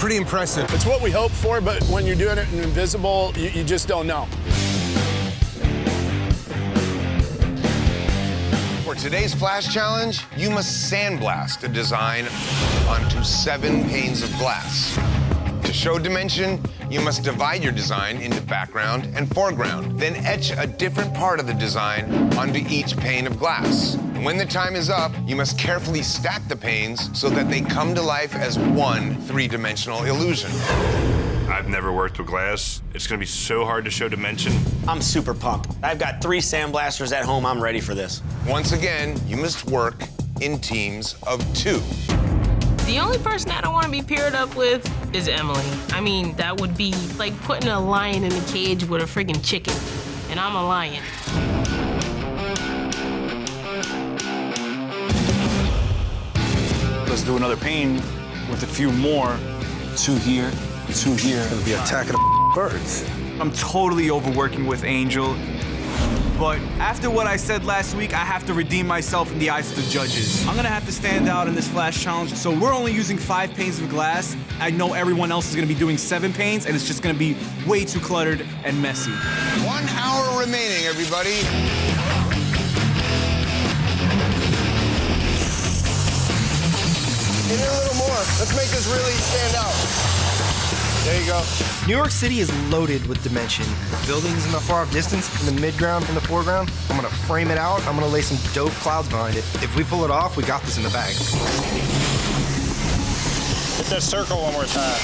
pretty impressive. It's what we hope for, but when you're doing it in invisible, you just don't know. For today's Flash Challenge, you must sandblast a design onto 7 panes of glass. To show dimension, you must divide your design into background and foreground, then etch a different part of the design onto each pane of glass. When the time is up, you must carefully stack the panes so that they come to life as one 3-dimensional illusion. I've never worked with glass. It's gonna be so hard to show dimension. I'm super pumped. I've got 3 sandblasters at home. I'm ready for this. Once again, you must work in teams of 2. The only person I don't want to be paired up with is Emily. I mean, that would be like putting a lion in a cage with a friggin' chicken. And I'm a lion. Let's do another pane with a few more. 2 here, 2 here. It'll be attacking the birds. I'm totally overworking with Angel. But after what I said last week, I have to redeem myself in the eyes of the judges. I'm gonna have to stand out in this Flash Challenge. So we're only using 5 panes of glass. I know everyone else is gonna be doing 7 panes, and it's just gonna be way too cluttered and messy. 1 hour remaining, everybody. Get in a little more. Let's make this really stand out. There you go. New York City is loaded with dimension. Buildings in the far off distance, in the midground, in the foreground. I'm gonna frame it out. I'm gonna lay some dope clouds behind it. If we pull it off, we got this in the bag. Hit that circle one more time.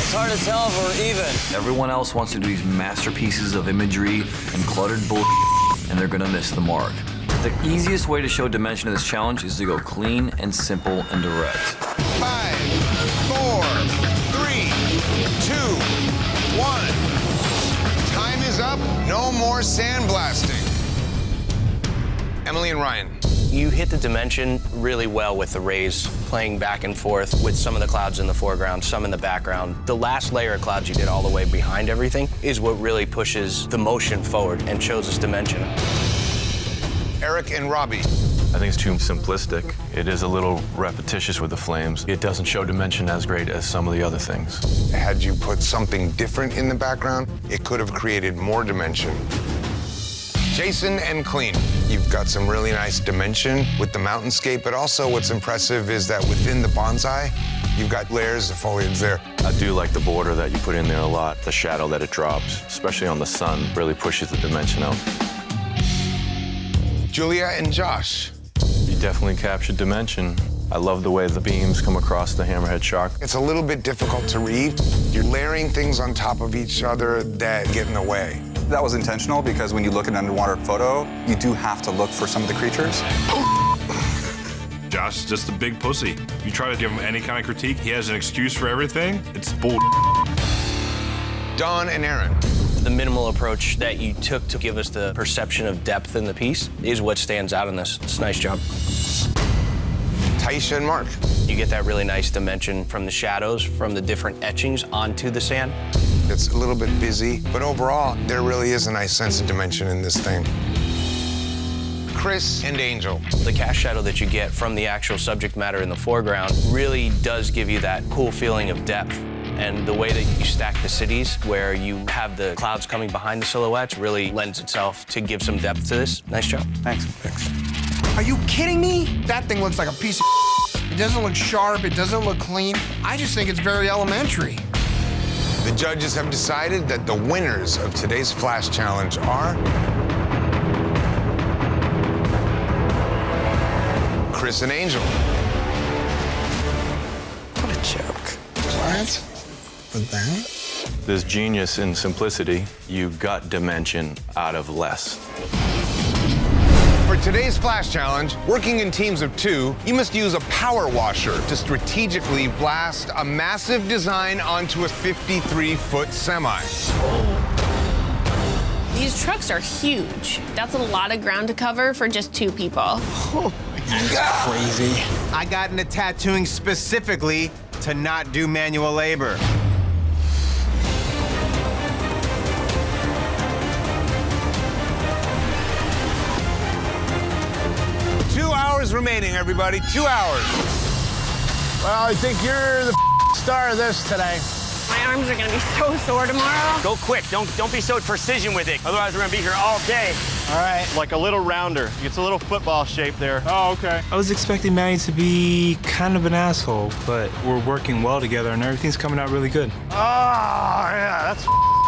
It's hard to tell if we're even. Everyone else wants to do these masterpieces of imagery and cluttered bull, and they're gonna miss the mark. The easiest way to show dimension in this challenge is to go clean and simple and direct. 5, 4, 3, 2, 1. Time is up. No more sandblasting. Emily and Ryan. You hit the dimension really well with the rays, playing back and forth with some of the clouds in the foreground, some in the background. The last layer of clouds you did all the way behind everything is what really pushes the motion forward and shows us dimension. Eric and Robbie. I think it's too simplistic. It is a little repetitious with the flames. It doesn't show dimension as great as some of the other things. Had you put something different in the background, it could have created more dimension. Jason and Clean. You've got some really nice dimension with the mountainscape, but also what's impressive is that within the bonsai, you've got layers of foliage there. I do like the border that you put in there a lot. The shadow that it drops, especially on the sun, really pushes the dimension out. Julia and Josh. You definitely captured dimension. I love the way the beams come across the hammerhead shark. It's a little bit difficult to read. You're layering things on top of each other that get in the way. That was intentional because when you look at an underwater photo, you do have to look for some of the creatures. Josh is just a big pussy. You try to give him any kind of critique, he has an excuse for everything. It's bull. Dawn and Aaron. The minimal approach that you took to give us the perception of depth in the piece is what stands out in this. It's a nice job. Taisha and Mark. You get that really nice dimension from the shadows, from the different etchings onto the sand. It's a little bit busy, but overall, there really is a nice sense of dimension in this thing. Chris and Angel. The cast shadow that you get from the actual subject matter in the foreground really does give you that cool feeling of depth. And the way that you stack the cities, where you have the clouds coming behind the silhouettes, really lends itself to give some depth to this. Nice job. Thanks. Are you kidding me? That thing looks like a piece of It doesn't look sharp, it doesn't look clean. I just think it's very elementary. The judges have decided that the winners of today's Flash Challenge are Chris and Angel. What a joke. What? With that? There's genius in simplicity. You got dimension out of less. For today's Flash Challenge, working in teams of 2, you must use a power washer to strategically blast a massive design onto a 53-foot semi. These trucks are huge. That's a lot of ground to cover for just 2 people. Oh, that's crazy. I got into tattooing specifically to not do manual labor. Two hours remaining, everybody. 2 hours. Well, I think you're the star of this today. My arms are gonna be so sore tomorrow. Go quick. Don't be so precision with it. Otherwise, we're gonna be here all day. All right. Like a little rounder. It's a little football shape there. Oh, okay. I was expecting Manny to be kind of an asshole, but we're working well together and everything's coming out really good. Oh, yeah, that's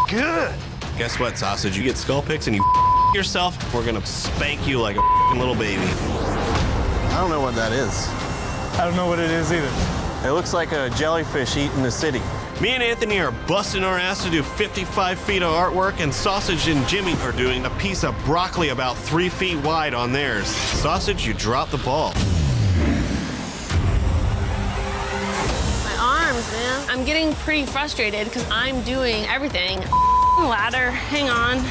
good. Guess what, Sausage? You get skull picks and you yourself, we're gonna spank you like a little baby. I don't know what that is. I don't know what it is either. It looks like a jellyfish eating the city. Me and Anthony are busting our ass to do 55 feet of artwork, and Sausage and Jimmy are doing a piece of broccoli about 3 feet wide on theirs. Sausage, you dropped the ball. My arms, man. I'm getting pretty frustrated because I'm doing everything. Ladder, hang on.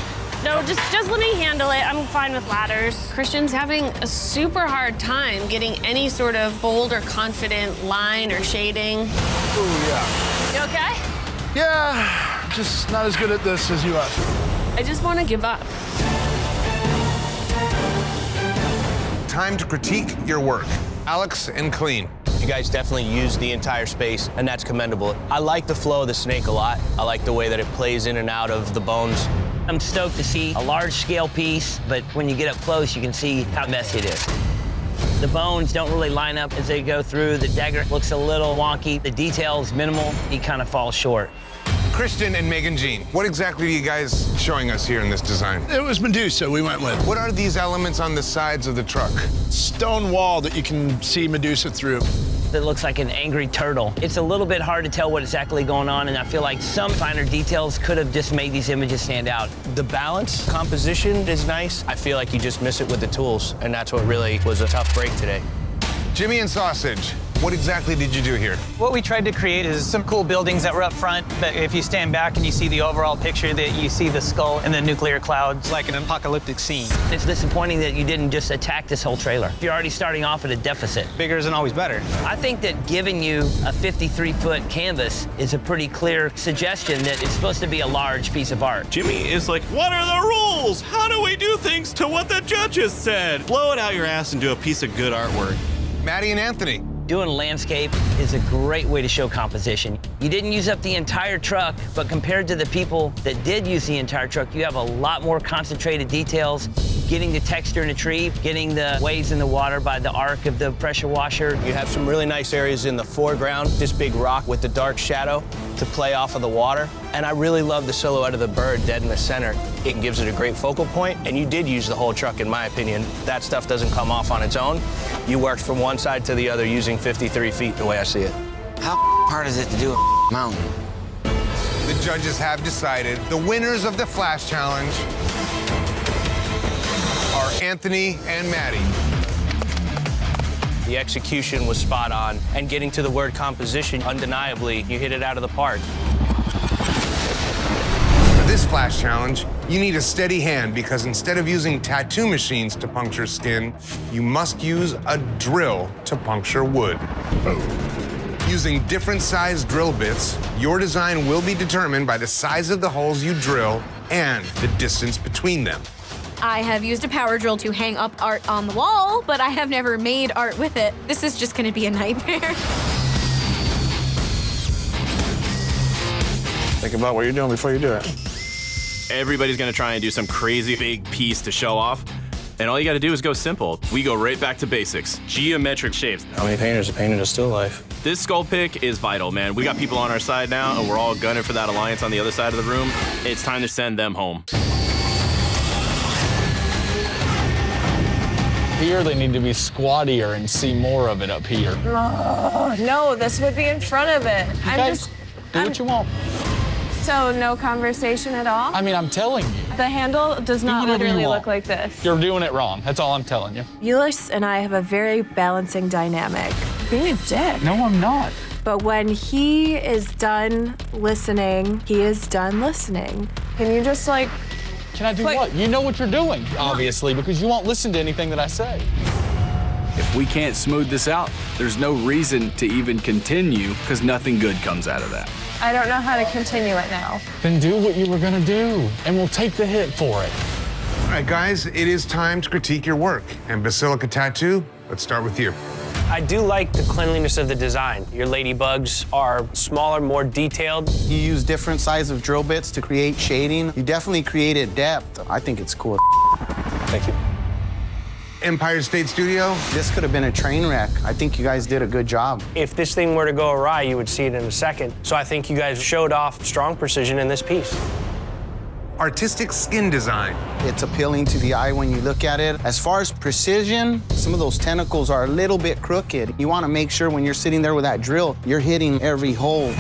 No, just let me handle it. I'm fine with ladders. Christian's having a super hard time getting any sort of bold or confident line or shading. Ooh, yeah. You okay? Yeah, just not as good at this as you are. I just want to give up. Time to critique your work. Alex and Clean. You guys definitely use the entire space, and that's commendable. I like the flow of the snake a lot. I like the way that it plays in and out of the bones. I'm stoked to see a large-scale piece, but when you get up close, you can see how messy it is. The bones don't really line up as they go through. The dagger looks a little wonky. The detail's minimal. He kind of falls short. Christian and Megan Jean, what exactly are you guys showing us here in this design? It was Medusa we went with. What are these elements on the sides of the truck? Stone wall that you can see Medusa through. It looks like an angry turtle. It's a little bit hard to tell what exactly going on, and I feel like some finer details could have just made these images stand out. The balance, composition is nice. I feel like you just miss it with the tools, and that's what really was a tough break today. Jimmy and Sausage, what exactly did you do here? What we tried to create is some cool buildings that were up front, but if you stand back and you see the overall picture, that you see the skull and the nuclear clouds like an apocalyptic scene. It's disappointing that you didn't just attack this whole trailer. You're already starting off at a deficit. Bigger isn't always better. I think that giving you a 53-foot canvas is a pretty clear suggestion that it's supposed to be a large piece of art. Jimmy is like, what are the rules? How do we do things to what the judges said? Blow it out your ass and do a piece of good artwork. Maddie and Anthony. Doing landscape is a great way to show composition. You didn't use up the entire truck, but compared to the people that did use the entire truck, you have a lot more concentrated details, getting the texture in a tree, getting the waves in the water by the arc of the pressure washer. You have some really nice areas in the foreground, this big rock with the dark shadow to play off of the water. And I really love the silhouette of the bird dead in the center. It gives it a great focal point, and you did use the whole truck, in my opinion. That stuff doesn't come off on its own. You worked from one side to the other using 53 feet, the way I see it. How hard is it to do a mountain? The judges have decided the winners of the Flash Challenge are Anthony and Maddie. The execution was spot on, and getting to the word composition, undeniably, you hit it out of the park. For this Flash Challenge, you need a steady hand because instead of using tattoo machines to puncture skin, you must use a drill to puncture wood. Using different sized drill bits, your design will be determined by the size of the holes you drill and the distance between them. I have used a power drill to hang up art on the wall, but I have never made art with it. This is just gonna be a nightmare. Think about what you're doing before you do it. Everybody's gonna try and do some crazy big piece to show off, and all you gotta do is go simple. We go right back to basics. Geometric shapes. How many painters have painted a still life? This skull pick is vital, man. We got people on our side now, and we're all gunning for that alliance on the other side of the room. It's time to send them home. Here, they need to be squattier and see more of it up here. No, this would be in front of it. Do what you want. So no conversation at all? I mean, I'm telling you. The handle does not literally look like this. You're doing it wrong. That's all I'm telling you. Ulysses and I have a very balancing dynamic. Being a dick. No, I'm not. But when he is done listening, he is done listening. Can you just like... Can I do what? You know what you're doing, obviously, because you won't listen to anything that I say. If we can't smooth this out, there's no reason to even continue because nothing good comes out of that. I don't know how to continue it now. Then do what you were gonna do, and we'll take the hit for it. All right, guys, it is time to critique your work. And Basilica Tattoo, let's start with you. I do like the cleanliness of the design. Your ladybugs are smaller, more detailed. You use different sizes of drill bits to create shading. You definitely created depth. I think it's cool. Thank you. Empire State Studio. This could have been a train wreck. I think you guys did a good job. If this thing were to go awry, you would see it in a second. So I think you guys showed off strong precision in this piece. Artistic skin design. It's appealing to the eye when you look at it. As far as precision, some of those tentacles are a little bit crooked. You want to make sure when you're sitting there with that drill, you're hitting every hole.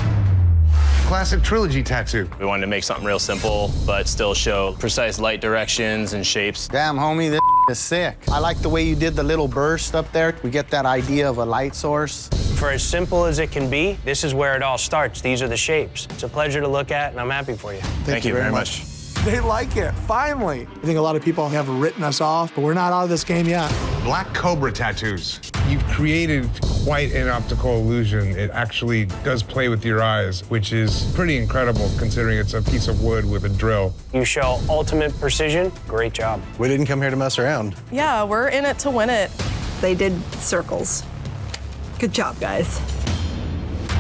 Classic trilogy tattoo. We wanted to make something real simple, but still show precise light directions and shapes. Damn, homie, this is sick. I like the way you did the little burst up there. We get that idea of a light source. For as simple as it can be, this is where it all starts. These are the shapes. It's a pleasure to look at, and I'm happy for you. Thank you very much. They like it, finally. I think a lot of people have written us off, but we're not out of this game yet. Black Cobra tattoos. You've created quite an optical illusion. It actually does play with your eyes, which is pretty incredible considering it's a piece of wood with a drill. You show ultimate precision. Great job. We didn't come here to mess around. Yeah, we're in it to win it. They did circles. Good job, guys.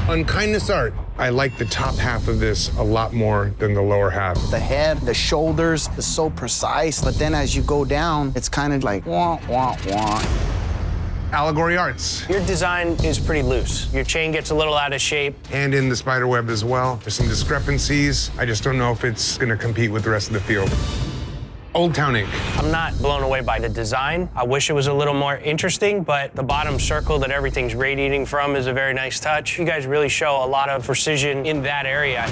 On Kindness Art, I like the top half of this a lot more than the lower half. The head, the shoulders is so precise, but then as you go down, it's kind of like wah, wah, wah. Allegory Arts. Your design is pretty loose. Your chain gets a little out of shape. And in the spider web as well. There's some discrepancies. I just don't know if it's gonna compete with the rest of the field. Old Town Ink. I'm not blown away by the design. I wish it was a little more interesting, but the bottom circle that everything's radiating from is a very nice touch. You guys really show a lot of precision in that area.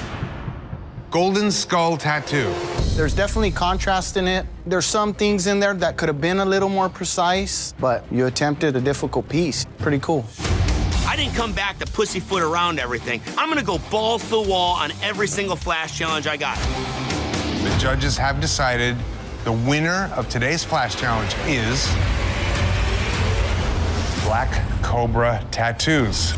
Golden Skull Tattoo. There's definitely contrast in it. There's some things in there that could have been a little more precise, but you attempted a difficult piece. Pretty cool. I didn't come back to pussyfoot around everything. I'm gonna go balls to the wall on every single flash challenge I got. The judges have decided the winner of today's Flash Challenge is Black Cobra Tattoos.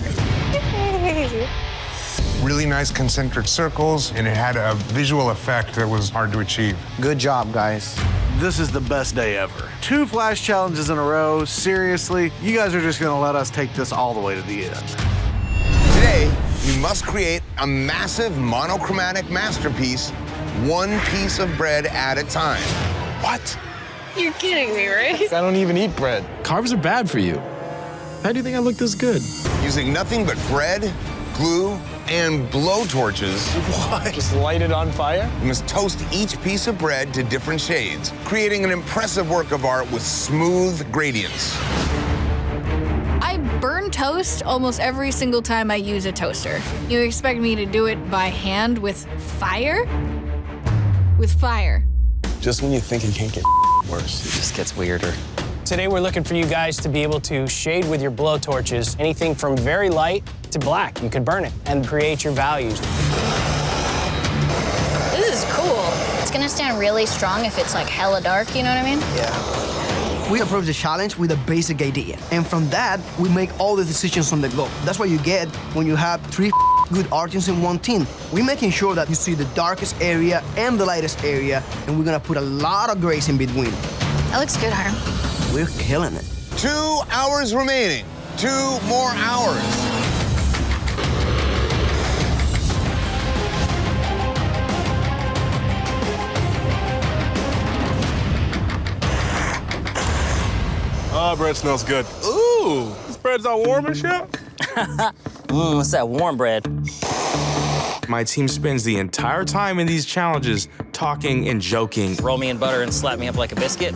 Really nice concentric circles, and it had a visual effect that was hard to achieve. Good job, guys. This is the best day ever. 2 Flash challenges in a row. Seriously, you guys are just gonna let us take this all the way to the end. Today, you must create a massive monochromatic masterpiece, one piece of bread at a time. What? You're kidding me, right? I don't even eat bread. Carbs are bad for you. How do you think I look this good? Using nothing but bread, glue, and blowtorches. What? Just light it on fire? You must toast each piece of bread to different shades, creating an impressive work of art with smooth gradients. I burn toast almost every single time I use a toaster. You expect me to do it by hand with fire? With fire. Just when you think it can't get worse, it just gets weirder. Today we're looking for you guys to be able to shade with your blowtorches anything from very light to black. You could burn it and create your values. This is cool. It's gonna stand really strong if it's like hella dark, you know what I mean? Yeah. We approach the challenge with a basic idea, and from that, we make all the decisions on the go. That's what you get when you have 3 good artists in one team. We're making sure that you see the darkest area and the lightest area, and we're gonna put a lot of grays in between. That looks good, Harm. We're killing it. 2 hours remaining. 2 more hours. Oh, bread smells good. Ooh, this bread's all warm and shit. What's that warm bread? My team spends the entire time in these challenges talking and joking. Roll me in butter and slap me up like a biscuit.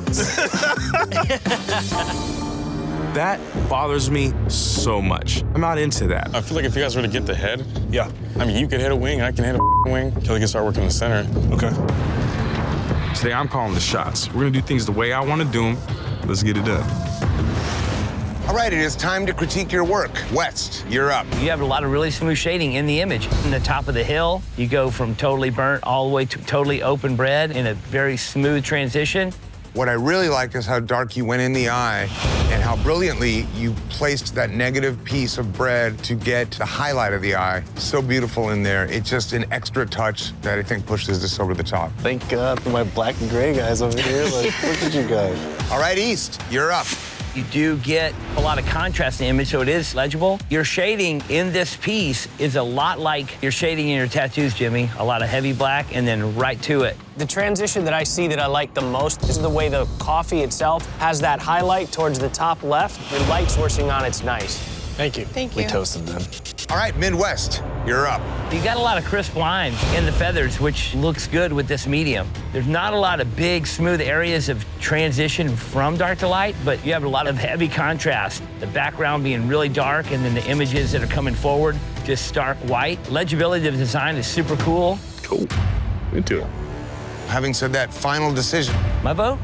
That bothers me so much. I'm not into that. I feel like if you guys were to get the head, yeah. I mean, you could hit a wing, I can hit a wing, until we can start working the center. Okay. Today, I'm calling the shots. We're gonna do things the way I wanna do them. Let's get it done. All right, it is time to critique your work. West, you're up. You have a lot of really smooth shading in the image. In the top of the hill, you go from totally burnt all the way to totally open bread in a very smooth transition. What I really like is how dark you went in the eye and how brilliantly you placed that negative piece of bread to get the highlight of the eye. So beautiful in there. It's just an extra touch that I think pushes this over the top. Thank God for my black and gray guys over here. Like, look at you guys. All right, East, you're up. You do get a lot of contrast in the image, so it is legible. Your shading in this piece is a lot like your shading in your tattoos, Jimmy. A lot of heavy black and then right to it. The transition that I see that I like the most is the way the coffee itself has that highlight towards the top left. The light sourcing on it's nice. Thank you. Thank We you. toasted them. All right, Midwest, you're up. You got a lot of crisp lines in the feathers, which looks good with this medium. There's not a lot of big, smooth areas of transition from dark to light, but you have a lot of heavy contrast. The background being really dark, and then the images that are coming forward, just stark white. Legibility of the design is super cool. Cool. Me too. Having said that, final decision. My vote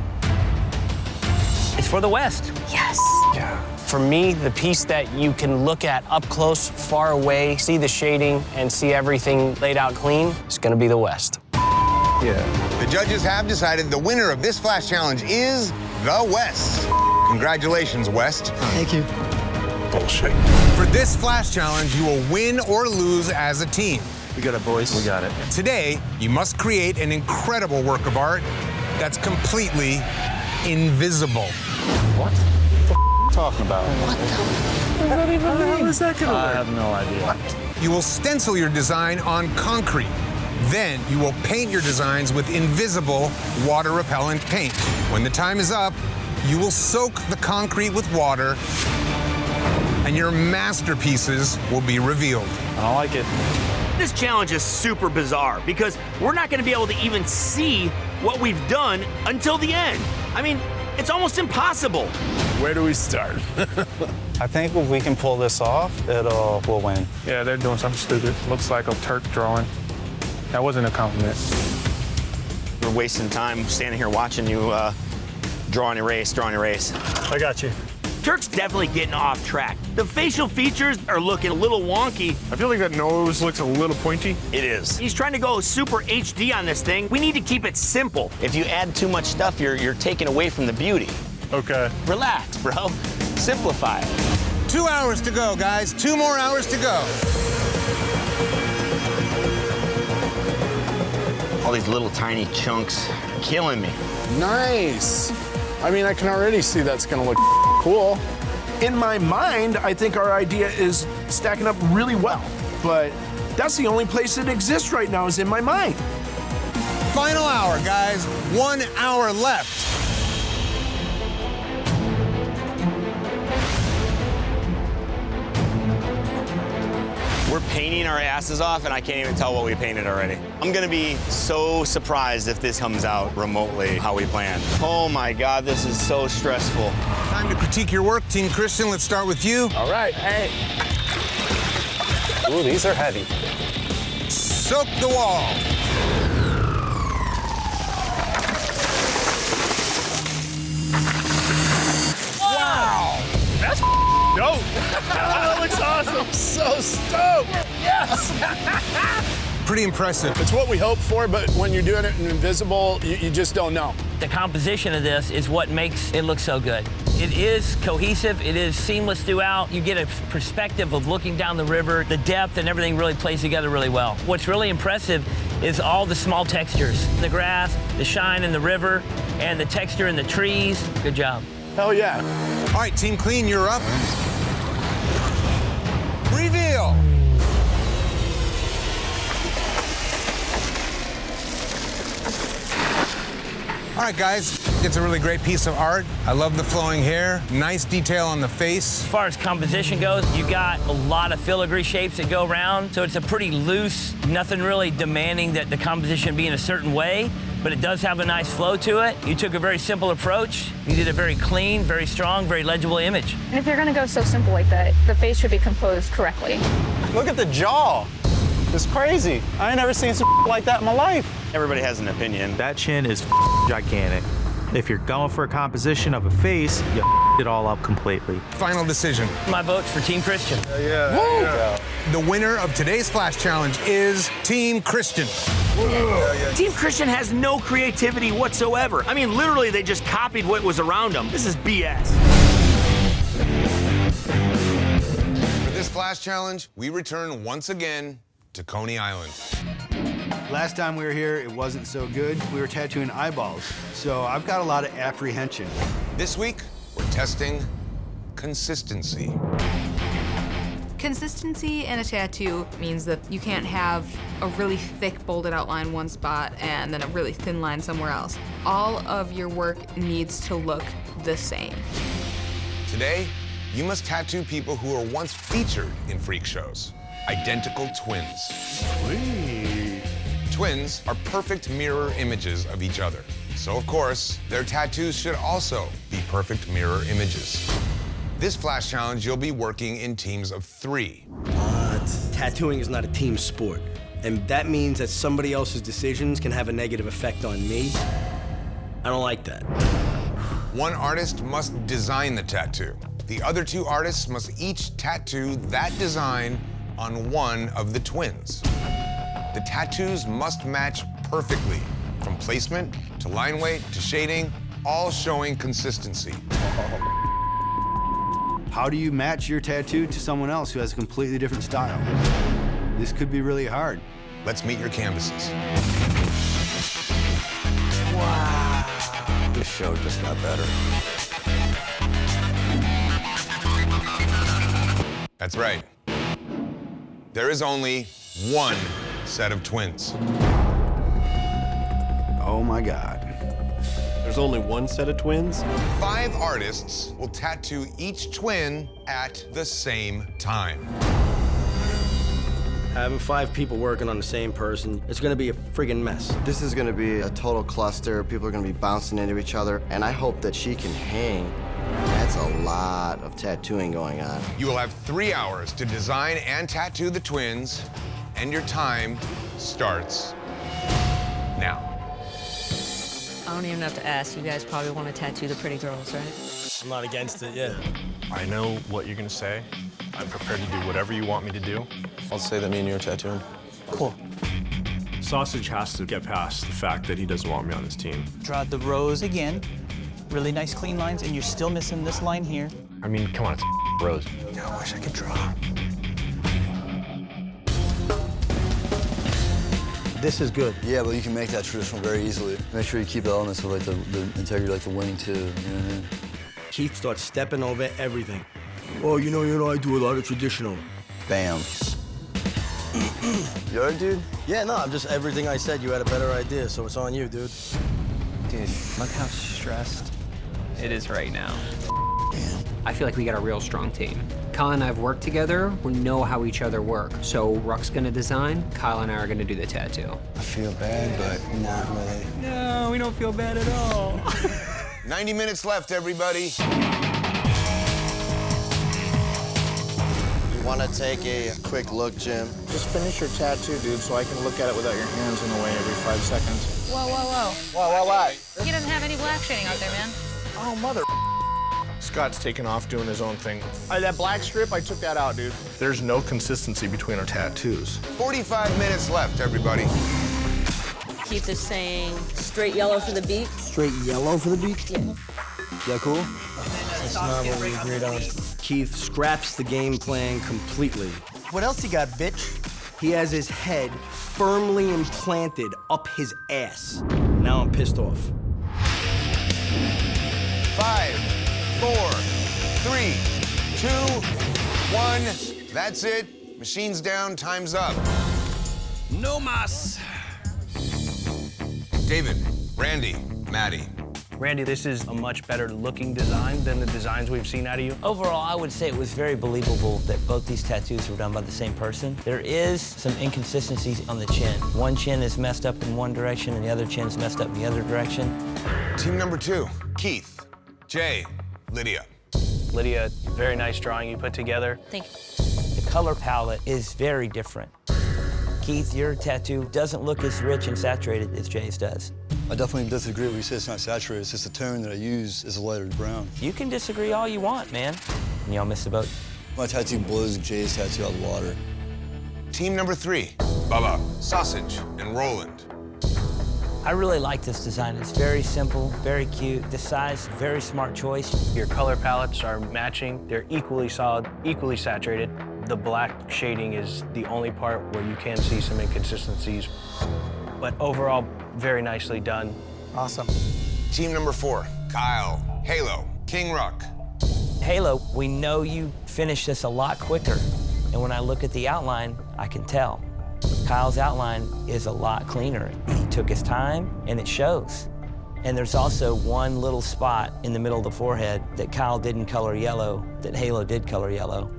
is for the West. Yes. Yeah. For me, the piece that you can look at up close, far away, see the shading, and see everything laid out clean, is going to be the West. Yeah. The judges have decided the winner of this Flash Challenge is the West. Congratulations, West. Thank you. Bullshit. For this Flash Challenge, you will win or lose as a team. We got it, boys. We got it. Today, you must create an incredible work of art that's completely invisible. What? Talking about? What the? I don't even know. How is that gonna work? I have no idea. What? You will stencil your design on concrete. Then you will paint your designs with invisible water-repellent paint. When the time is up, you will soak the concrete with water, and your masterpieces will be revealed. I like it. This challenge is super bizarre because we're not going to be able to even see what we've done until the end. I mean, it's almost impossible. Where do we start? I think if we can pull this off, we'll win. Yeah, they're doing something stupid. Looks like a Turk drawing. That wasn't a compliment. We're wasting time standing here watching you draw and erase. I got you. Turk's definitely getting off track. The facial features are looking a little wonky. I feel like that nose looks a little pointy. It is. He's trying to go super HD on this thing. We need to keep it simple. If you add too much stuff, you're taking away from the beauty. Okay. Relax, bro. Simplify it. 2 hours to go, guys. 2 more hours to go. All these little tiny chunks killing me. Nice. I mean, I can already see that's gonna look cool. In my mind, I think our idea is stacking up really well, but that's the only place it exists right now is in my mind. Final hour, guys. 1 hour left. We're painting our asses off, and I can't even tell what we painted already. I'm gonna be so surprised if this comes out remotely how we planned. Oh my God, this is so stressful. Time to critique your work. Team Christian, let's start with you. All right. Hey. Ooh, these are heavy. Soak the wall. Wow! That's dope. That looks awesome. So stoked. Yes. Pretty impressive. It's what we hoped for, but when you're doing it in invisible, you just don't know. The composition of this is what makes it look so good. It is cohesive, it is seamless throughout. You get a perspective of looking down the river, the depth and everything really plays together really well. What's really impressive is all the small textures. The grass, the shine in the river, and the texture in the trees. Good job. Hell yeah. All right, Team Clean, you're up. Reveal. All right, guys, it's a really great piece of art. I love the flowing hair, nice detail on the face. As far as composition goes, you got a lot of filigree shapes that go around, so it's a pretty loose, nothing really demanding that the composition be in a certain way, but it does have a nice flow to it. You took a very simple approach. You did a very clean, very strong, very legible image. And if you're gonna go so simple like that, the face should be composed correctly. Look at the jaw. It's crazy. I ain't never seen some like that in my life. Everybody has an opinion. That chin is gigantic. If you're going for a composition of a face, you it all up completely. Final decision. My vote's for Team Christian. Yeah. The winner of today's Flash Challenge is Team Christian. Team Christian has no creativity whatsoever. I mean, literally, they just copied what was around them. This is BS. For this Flash Challenge, we return once again to Coney Island. Last time we were here, it wasn't so good. We were tattooing eyeballs, so I've got a lot of apprehension. This week, we're testing consistency. Consistency in a tattoo means that you can't have a really thick bolded outline one spot and then a really thin line somewhere else. All of your work needs to look the same. Today, you must tattoo people who were once featured in freak shows. Identical twins. Sweet. Twins are perfect mirror images of each other. So of course, their tattoos should also be perfect mirror images. This Flash Challenge, you'll be working in teams of 3. Tattooing is not a team sport, and that means that somebody else's decisions can have a negative effect on me. I don't like that. One artist must design the tattoo. The other 2 artists must each tattoo that design on one of the twins. The tattoos must match perfectly, from placement to line weight to shading, all showing consistency. How do you match your tattoo to someone else who has a completely different style? This could be really hard. Let's meet your canvases. Wow. This show just got better. That's right. There is only one set of twins. Oh my God. There's only one set of twins? 5 artists will tattoo each twin at the same time. Having 5 people working on the same person, it's gonna be a friggin' mess. This is gonna be a total cluster. People are gonna be bouncing into each other, and I hope that she can hang. That's a lot of tattooing going on. You will have 3 hours to design and tattoo the twins, and your time starts now. I don't even have to ask. You guys probably want to tattoo the pretty girls, right? I'm not against it, yeah. I know what you're gonna say. I'm prepared to do whatever you want me to do. I'll say that me and you are tattooing. Cool. Sausage has to get past the fact that he doesn't want me on his team. Draw the rows again. Really nice clean lines, and you're still missing this line here. I mean, come on, it's Rose. I wish I could draw. This is good. Yeah, but you can make that traditional very easily. Make sure you keep the elements of like the integrity, like the winning too. You know what I mean? Keith starts stepping over everything. Oh, you know, I do a lot of traditional. Bam. You alright, dude? Yeah, no, I'm just everything I said. You had a better idea, so it's on you, dude. Dude, look how stressed it is right now. I feel like we got a real strong team. Kyle and I have worked together. We know how each other work. So Ruck's gonna design, Kyle and I are gonna do the tattoo. I feel bad, but not really. No, we don't feel bad at all. 90 minutes left, everybody. You wanna take a quick look, Jim? Just finish your tattoo, dude, so I can look at it without your hands in the way every 5 seconds. Whoa, whoa, whoa. Whoa, whoa, whoa. He doesn't have any black shading out there, man. Oh, mother. Scott's taking off doing his own thing. That black strip, I took that out, dude. There's no consistency between our tattoos. 45 minutes left, everybody. Keith is saying straight yellow for the beat. Straight yellow for the beat? Yeah. Is that cool? That's not what we agreed on. Keith scraps the game plan completely. What else you got, bitch? He has his head firmly implanted up his ass. Now I'm pissed off. 5, 4, 3, 2, 1. That's it. Machine's down, time's up. No mas. David, Randy, Maddie. Randy, this is a much better looking design than the designs we've seen out of you. Overall, I would say it was very believable that both these tattoos were done by the same person. There is some inconsistencies on the chin. One chin is messed up in one direction and the other chin is messed up in the other direction. Team number 2, Keith, Jay, Lydia. Lydia, very nice drawing you put together. Thank you. The color palette is very different. Keith, your tattoo doesn't look as rich and saturated as Jay's does. I definitely disagree when you say it's not saturated. It's just the tone that I use is a lighter brown. You can disagree all you want, man. And y'all missed the boat. My tattoo blows Jay's tattoo out of the water. Team number 3, Bubba, Sausage, and Roland. I really like this design. It's very simple, very cute. The size, very smart choice. Your color palettes are matching. They're equally solid, equally saturated. The black shading is the only part where you can see some inconsistencies. But overall, very nicely done. Awesome. Team number 4, Kyle, Halo, King Ruck. Halo, we know you finished this a lot quicker. And when I look at the outline, I can tell. Kyle's outline is a lot cleaner. He took his time, and it shows. And there's also one little spot in the middle of the forehead that Kyle didn't color yellow, that Halo did color yellow.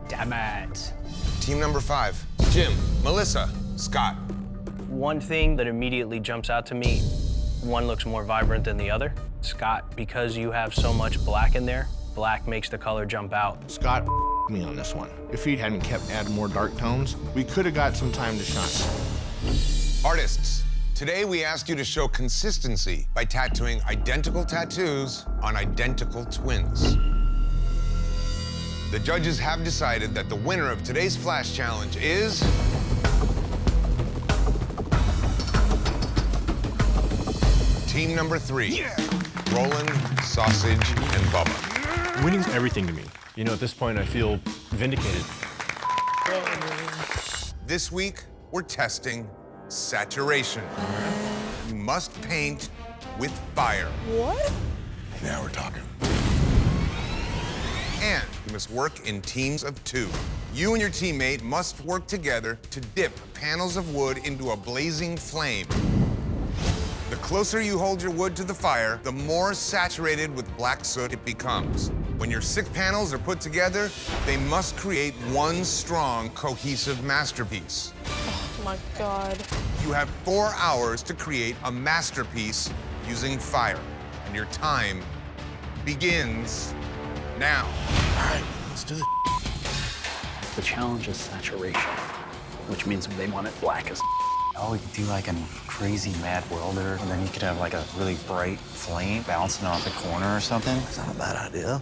Damn it. Team number 5, Jim, Melissa, Scott. One thing that immediately jumps out to me, one looks more vibrant than the other. Scott, because you have so much black in there, black makes the color jump out. Scott me on this one. If he hadn't kept adding more dark tones, we could have got some time to shine. Artists, today we ask you to show consistency by tattooing identical tattoos on identical twins. The judges have decided that the winner of today's Flash Challenge is... Team number 3, Roland, Sausage, and Bubba. Winning's everything to me. You know, at this point, I feel vindicated. This week, we're testing saturation. You must paint with fire. What? Now we're talking. And you must work in teams of 2. You and your teammate must work together to dip panels of wood into a blazing flame. The closer you hold your wood to the fire, the more saturated with black soot it becomes. When your 6 panels are put together, they must create one strong, cohesive masterpiece. Oh my God. You have 4 hours to create a masterpiece using fire, and your time begins now. All right, let's do this. The challenge is saturation, which means they want it black as. Oh, we could do like a crazy mad welder, and then you could have like a really bright flame bouncing off the corner or something. It's not a bad idea.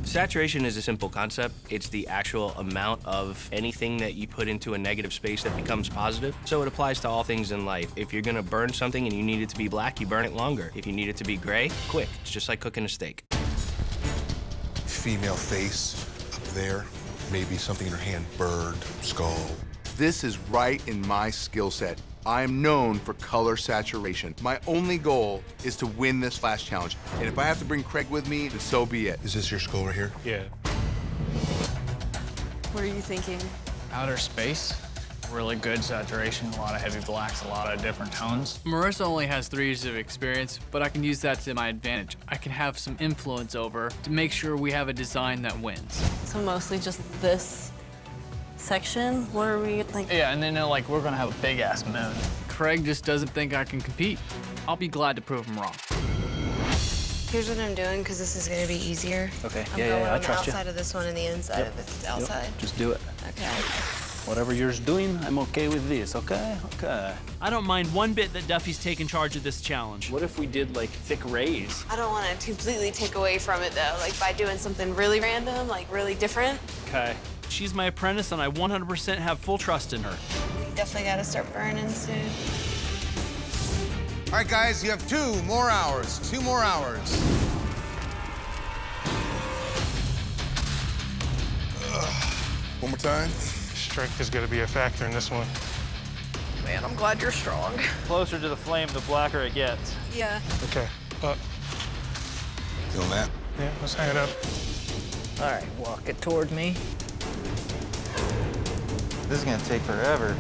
Saturation is a simple concept. It's the actual amount of anything that you put into a negative space that becomes positive. So it applies to all things in life. If you're gonna burn something and you need it to be black, you burn it longer. If you need it to be gray, quick. It's just like cooking a steak. Female face up there, maybe something in her hand, bird, skull. This is right in my skill set. I am known for color saturation. My only goal is to win this Flash Challenge. And if I have to bring Craig with me, then so be it. Is this your skull right here? Yeah. What are you thinking? Outer space, really good saturation, a lot of heavy blacks, a lot of different tones. Marissa only has 3 years of experience, but I can use that to my advantage. I can have some influence over to make sure we have a design that wins. So mostly just this section? What are we like? Yeah, and then like we're gonna have a big ass moon. Craig just doesn't think I can compete. I'll be glad to prove him wrong. Here's what I'm doing, because this is gonna be easier. Okay, I'm yeah, going I on the trust you. outside of this one and the inside of the outside. Yep. Just do it. Okay. Whatever you're doing, I'm okay with this, okay? Okay. I don't mind one bit that Duffy's taken charge of this challenge. What if we did like thick rays? I don't want to completely take away from it though, like by doing something really random, like really different. Okay. She's my apprentice and I 100% have full trust in her. You definitely gotta start burning soon. All right, guys, you have 2 more hours. 2 more hours. One more time. Strength is gonna be a factor in this one. Man, I'm glad you're strong. Closer to the flame, the blacker it gets. Yeah. Okay, up. Feel that? Yeah, let's hang it up. All right, walk it toward me. This is gonna take forever.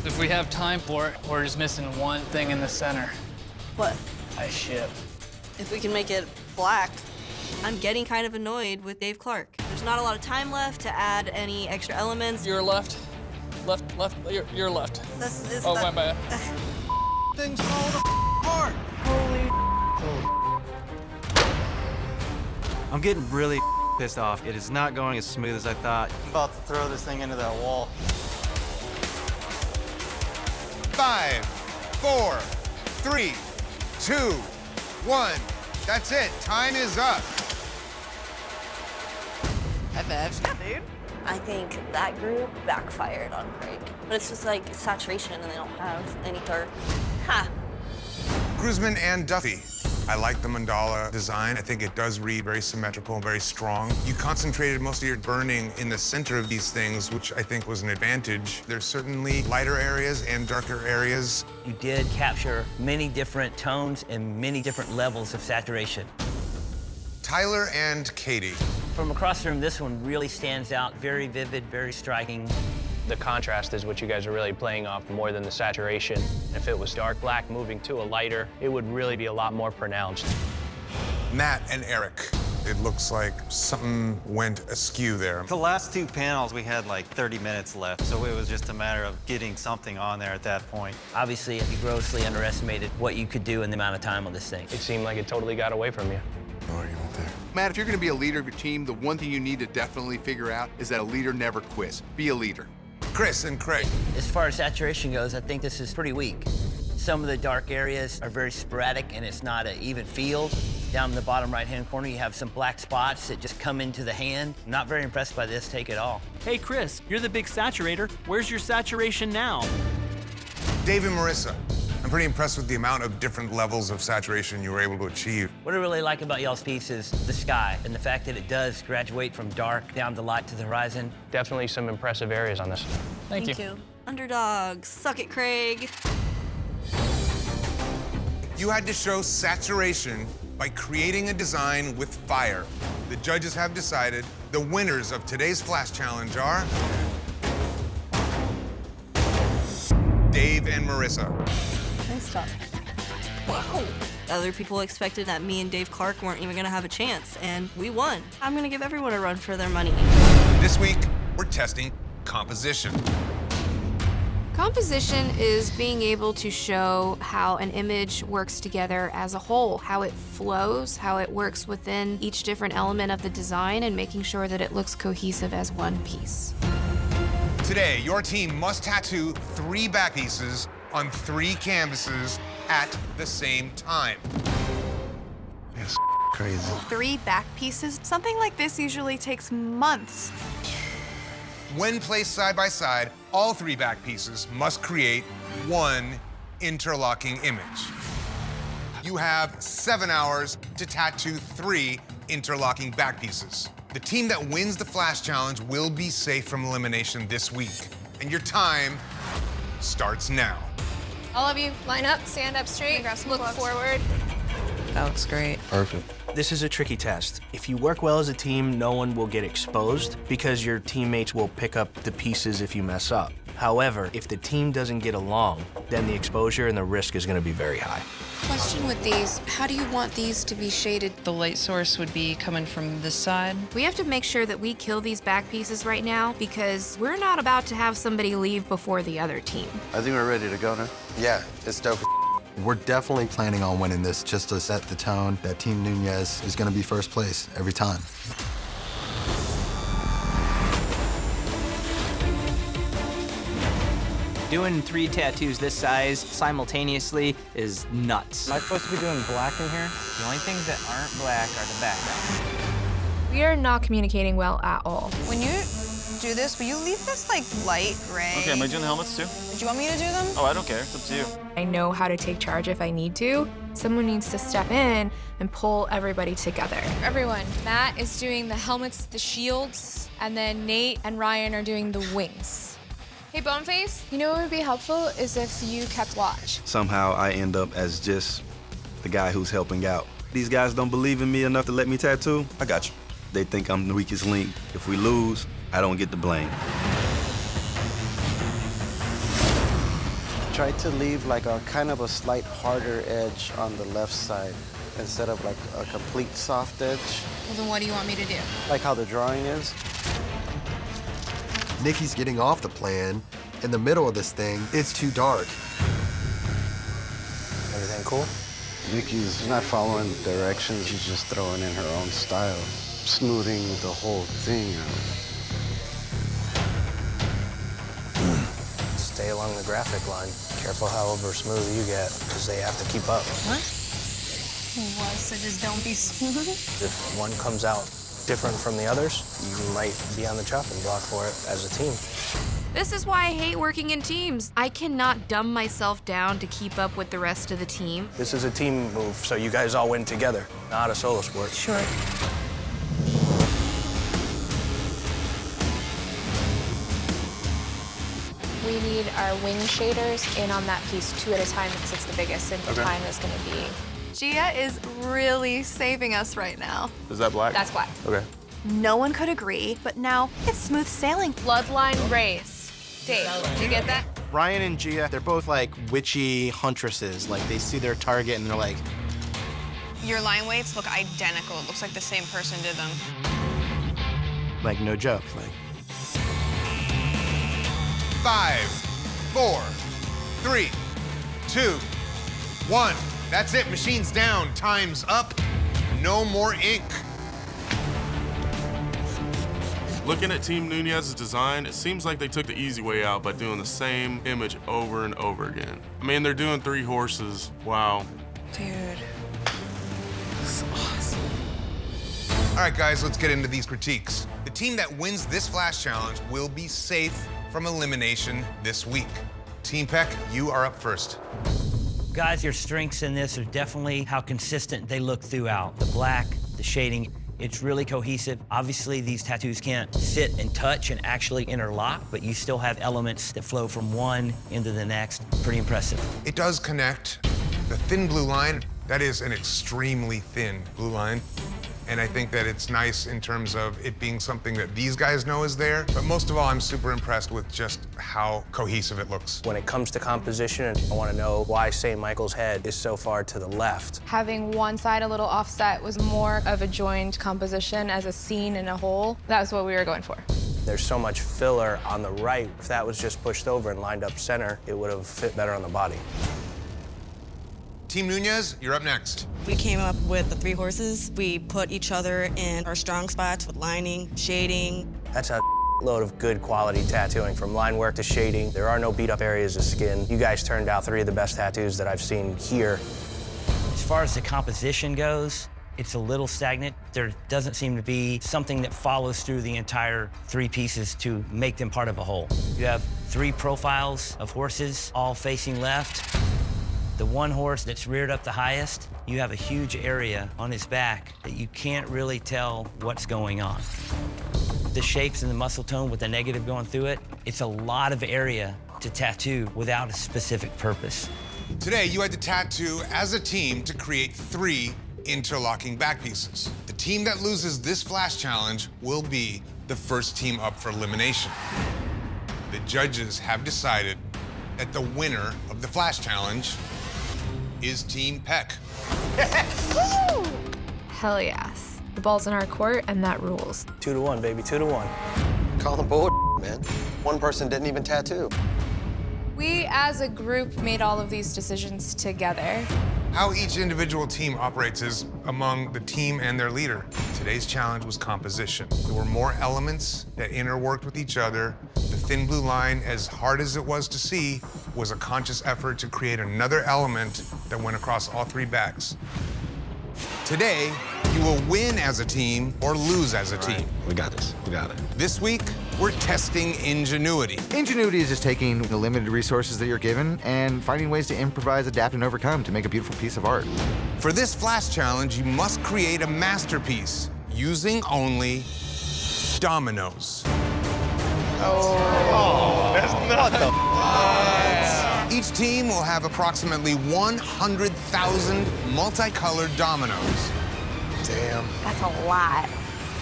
If we have time for it, we're just missing one thing in the center. What? A ship. If we can make it black. I'm getting kind of annoyed with Dave Clark. There's not a lot of time left to add any extra elements. Your left. Left, your left. This is oh, my bad. Things fall apart. I'm getting really pissed off. It is not going as smooth as I thought. I'm about to throw this thing into that wall. 5, 4, 3, 2, 1. That's it. Time is up. Dude. I think that group backfired on Craig. But it's just like saturation and they don't have any dark. Ha! Gruzman and Duffy, I like the mandala design. I think it does read very symmetrical and very strong. You concentrated most of your burning in the center of these things, which I think was an advantage. There's certainly lighter areas and darker areas. You did capture many different tones and many different levels of saturation. Tyler and Katie. From across the room, this one really stands out. Very vivid, very striking. The contrast is what you guys are really playing off more than the saturation. If it was dark black moving to a lighter, it would really be a lot more pronounced. Matt and Eric. It looks like something went askew there. The last two panels, we had like 30 minutes left, so it was just a matter of getting something on there at that point. Obviously, you grossly underestimated what you could do in the amount of time on this thing. It seemed like it totally got away from you. No argument there. Matt, if you're gonna be a leader of your team, the one thing you need to definitely figure out is that a leader never quits. Be a leader. Chris and Craig. As far as saturation goes, I think this is pretty weak. Some of the dark areas are very sporadic and it's not an even field. Down in the bottom right-hand corner, you have some black spots that just come into the hand. Not very impressed by this take at all. Hey, Chris, you're the big saturator. Where's your saturation now? Dave and Marissa. I'm pretty impressed with the amount of different levels of saturation you were able to achieve. What I really like about y'all's piece is the sky and the fact that it does graduate from dark down to light to the horizon. Definitely some impressive areas on this. Thank you. Underdogs. Suck it, Craig. You had to show saturation by creating a design with fire. The judges have decided the winners of today's Flash Challenge are Dave and Marissa. Nice job. Wow. Other people expected that me and Dave Clark weren't even gonna have a chance, and we won. I'm gonna give everyone a run for their money. This week, we're testing composition. Composition is being able to show how an image works together as a whole, how it flows, how it works within each different element of the design, and making sure that it looks cohesive as one piece. Today, your team must tattoo 3 back pieces on 3 canvases at the same time. That's crazy. 3 back pieces? Something like this usually takes months. When placed side by side, all 3 back pieces must create one interlocking image. You have 7 hours to tattoo 3 interlocking back pieces. The team that wins the Flash Challenge will be safe from elimination this week. And your time starts now. All of you, line up, stand up straight, look forward. That looks great. Perfect. This is a tricky test. If you work well as a team, no one will get exposed because your teammates will pick up the pieces if you mess up. However, if the team doesn't get along, then the exposure and the risk is going to be very high. Question with these, how do you want these to be shaded? The light source would be coming from this side. We have to make sure that we kill these back pieces right now because we're not about to have somebody leave before the other team. I think we're ready to go now. Yeah, it's dope. We're definitely planning on winning this just to set the tone that Team Nunez is going to be first place every time. Doing 3 tattoos this size simultaneously is nuts. Am I supposed to be doing black in here? The only things that aren't black are the background. We are not communicating well at all. When you do this, will you leave this like light gray? Okay, am I doing the helmets too? Do you want me to do them? Oh, I don't care. It's up to you. I know how to take charge if I need to. Someone needs to step in and pull everybody together. Everyone, Matt is doing the helmets, the shields, and then Nate and Ryan are doing the wings. Hey, Boneface, you know what would be helpful is if you kept watch. Somehow I end up as just the guy who's helping out. These guys don't believe in me enough to let me tattoo. I got you. They think I'm the weakest link. If we lose, I don't get the blame. Try to leave like a kind of a slight harder edge on the left side instead of like a complete soft edge. Well, then what do you want me to do? Like how the drawing is. Nikki's getting off the plan. In the middle of this thing, it's too dark. Everything cool? Nikki's not following directions, she's just throwing in her own style, smoothing the whole thing out. Stay along the graphic line. Careful how over smooth you get, because they have to keep up. What? What? So just don't be smooth? If one comes out different from the others, you might be on the chopping block for it as a team. This is why I hate working in teams. I cannot dumb myself down to keep up with the rest of the team. This is a team move, so you guys all win together, not a solo sport. Sure. We need our wing shaders in on that piece 2 at a time because it's the biggest and the time is going to be. Gia is really saving us right now. Is that black? That's black. Okay. No one could agree, but now it's smooth sailing. Bloodline race. Dave, did you get that? Ryan and Gia, they're both like witchy huntresses. Like they see their target and they're like, Your line weights look identical. It looks like the same person did them. no joke. Like, 5, 4, 3, 2, 1. That's it. Machine's down. Time's up. No more ink. Looking at Team Nunez's design, it seems like they took the easy way out by doing the same image over and over again. I mean, they're doing 3 horses. Wow. Dude. This is awesome. All right, guys, let's get into these critiques. The team that wins this Flash Challenge will be safe from elimination this week. Team Peck, you are up first. Guys, your strengths in this are definitely how consistent they look throughout. The black, the shading, it's really cohesive. Obviously, these tattoos can't sit and touch and actually interlock, but you still have elements that flow from one into the next. Pretty impressive. It does connect. The thin blue line, that is an extremely thin blue line. And I think that it's nice in terms of it being something that these guys know is there. But most of all, I'm super impressed with just how cohesive it looks. When it comes to composition, I want to know why St. Michael's head is so far to the left. Having one side a little offset was more of a joined composition as a scene and a whole. That was what we were going for. There's so much filler on the right. If that was just pushed over and lined up center, it would have fit better on the body. Team Nunez, you're up next. We came up with the 3 horses. We put each other in our strong spots with lining, shading. That's a load of good quality tattooing, from line work to shading. There are no beat up areas of skin. You guys turned out 3 of the best tattoos that I've seen here. As far as the composition goes, it's a little stagnant. There doesn't seem to be something that follows through the entire 3 pieces to make them part of a whole. You have 3 profiles of horses, all facing left. The one horse that's reared up the highest, you have a huge area on his back that you can't really tell what's going on. The shapes and the muscle tone with the negative going through it, it's a lot of area to tattoo without a specific purpose. Today, you had to tattoo as a team to create 3 interlocking back pieces. The team that loses this Flash Challenge will be the first team up for elimination. The judges have decided that the winner of the Flash Challenge is Team Peck. Hell yes. The ball's in our court, and that rules. 2 to 1, baby, 2 to 1. Call the bull, man. One person didn't even tattoo. We, as a group, made all of these decisions together. How each individual team operates is among the team and their leader. Today's challenge was composition. There were more elements that interworked with each other. The thin blue line, as hard as it was to see, was a conscious effort to create another element that went across all 3 backs. Today, you will win as a team or lose as a team. We got this. We got it. This week, we're testing ingenuity. Ingenuity is just taking the limited resources that you're given and finding ways to improvise, adapt, and overcome to make a beautiful piece of art. For this Flash Challenge, you must create a masterpiece using only dominoes. That's not Each team will have approximately 100,000 multicolored dominoes. Damn. That's a lot.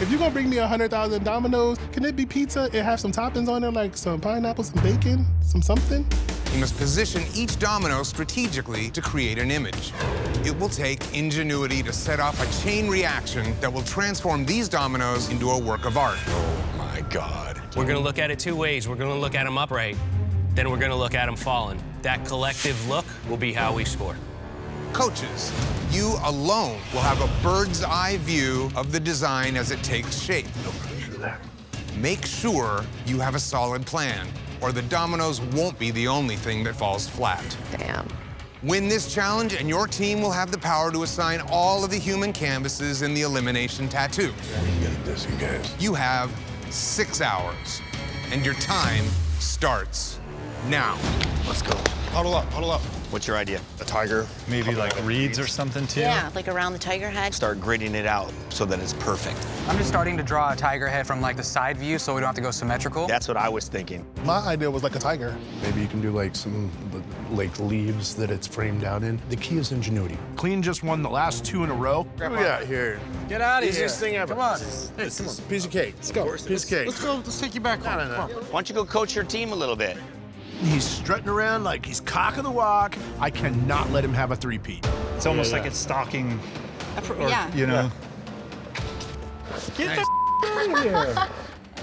If you're gonna bring me 100,000 Dominoes, can it be pizza and have some toppings on there, like some pineapple, some bacon, some something? You must position each domino strategically to create an image. It will take ingenuity to set off a chain reaction that will transform these dominoes into a work of art. Oh my God. We're gonna look at it 2 ways. We're gonna look at them upright, then we're gonna look at them fallen. That collective look will be how we score. Coaches, you alone will have a bird's eye view of the design as it takes shape. Make sure you have a solid plan, or the dominoes won't be the only thing that falls flat. Damn. Win this challenge, and your team will have the power to assign all of the human canvases in the elimination tattoo. We got this, you guys. You have 6 hours, and your time starts now. Let's go. Huddle up, huddle up. What's your idea? A tiger? Maybe like reeds or something too? Yeah, like around the tiger head. Start gridding it out so that it's perfect. I'm just starting to draw a tiger head from like the side view so we don't have to go symmetrical. That's what I was thinking. My idea was like a tiger. Maybe you can do like some like leaves that it's framed out in. The key is ingenuity. Clean just won the last 2 in a row. What do we got here? Get out of here. Easiest thing ever. Come on. Hey, come on. Piece of cake. Let's go. Piece of cake. Let's go. Let's take you back home. Why don't you go coach your team a little bit? He's strutting around like he's cock of the walk. I cannot let him have a three-peat. It's almost like it's stalking, or, Yeah. you know. Get the out of here.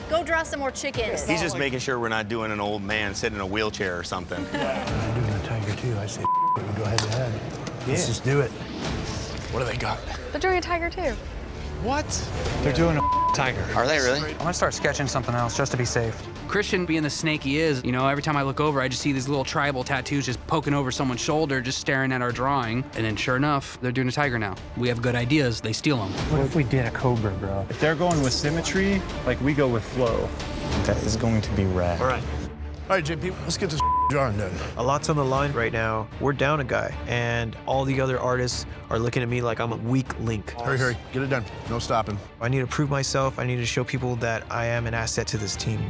Go draw some more chickens. He's just making sure we're not doing an old man sitting in a wheelchair or something. I'm doing a tiger too. I say we go head to head. Let's just do it. What do they got? They're doing a tiger too. What? They're doing a tiger. Are they really? I'm gonna start sketching something else just to be safe. Christian being the snake he is, you know, every time I look over, I just see these little tribal tattoos just poking over someone's shoulder, just staring at our drawing. And then sure enough, they're doing a tiger now. We have good ideas, they steal them. What if we did a cobra, bro? If they're going with symmetry, like we go with flow. That is going to be rad. All right. All right, JP, let's get this drawing done. A lot's on the line right now. We're down a guy, and all the other artists are looking at me like I'm a weak link. Hurry, hurry, get it done. No stopping. I need to prove myself. I need to show people that I am an asset to this team.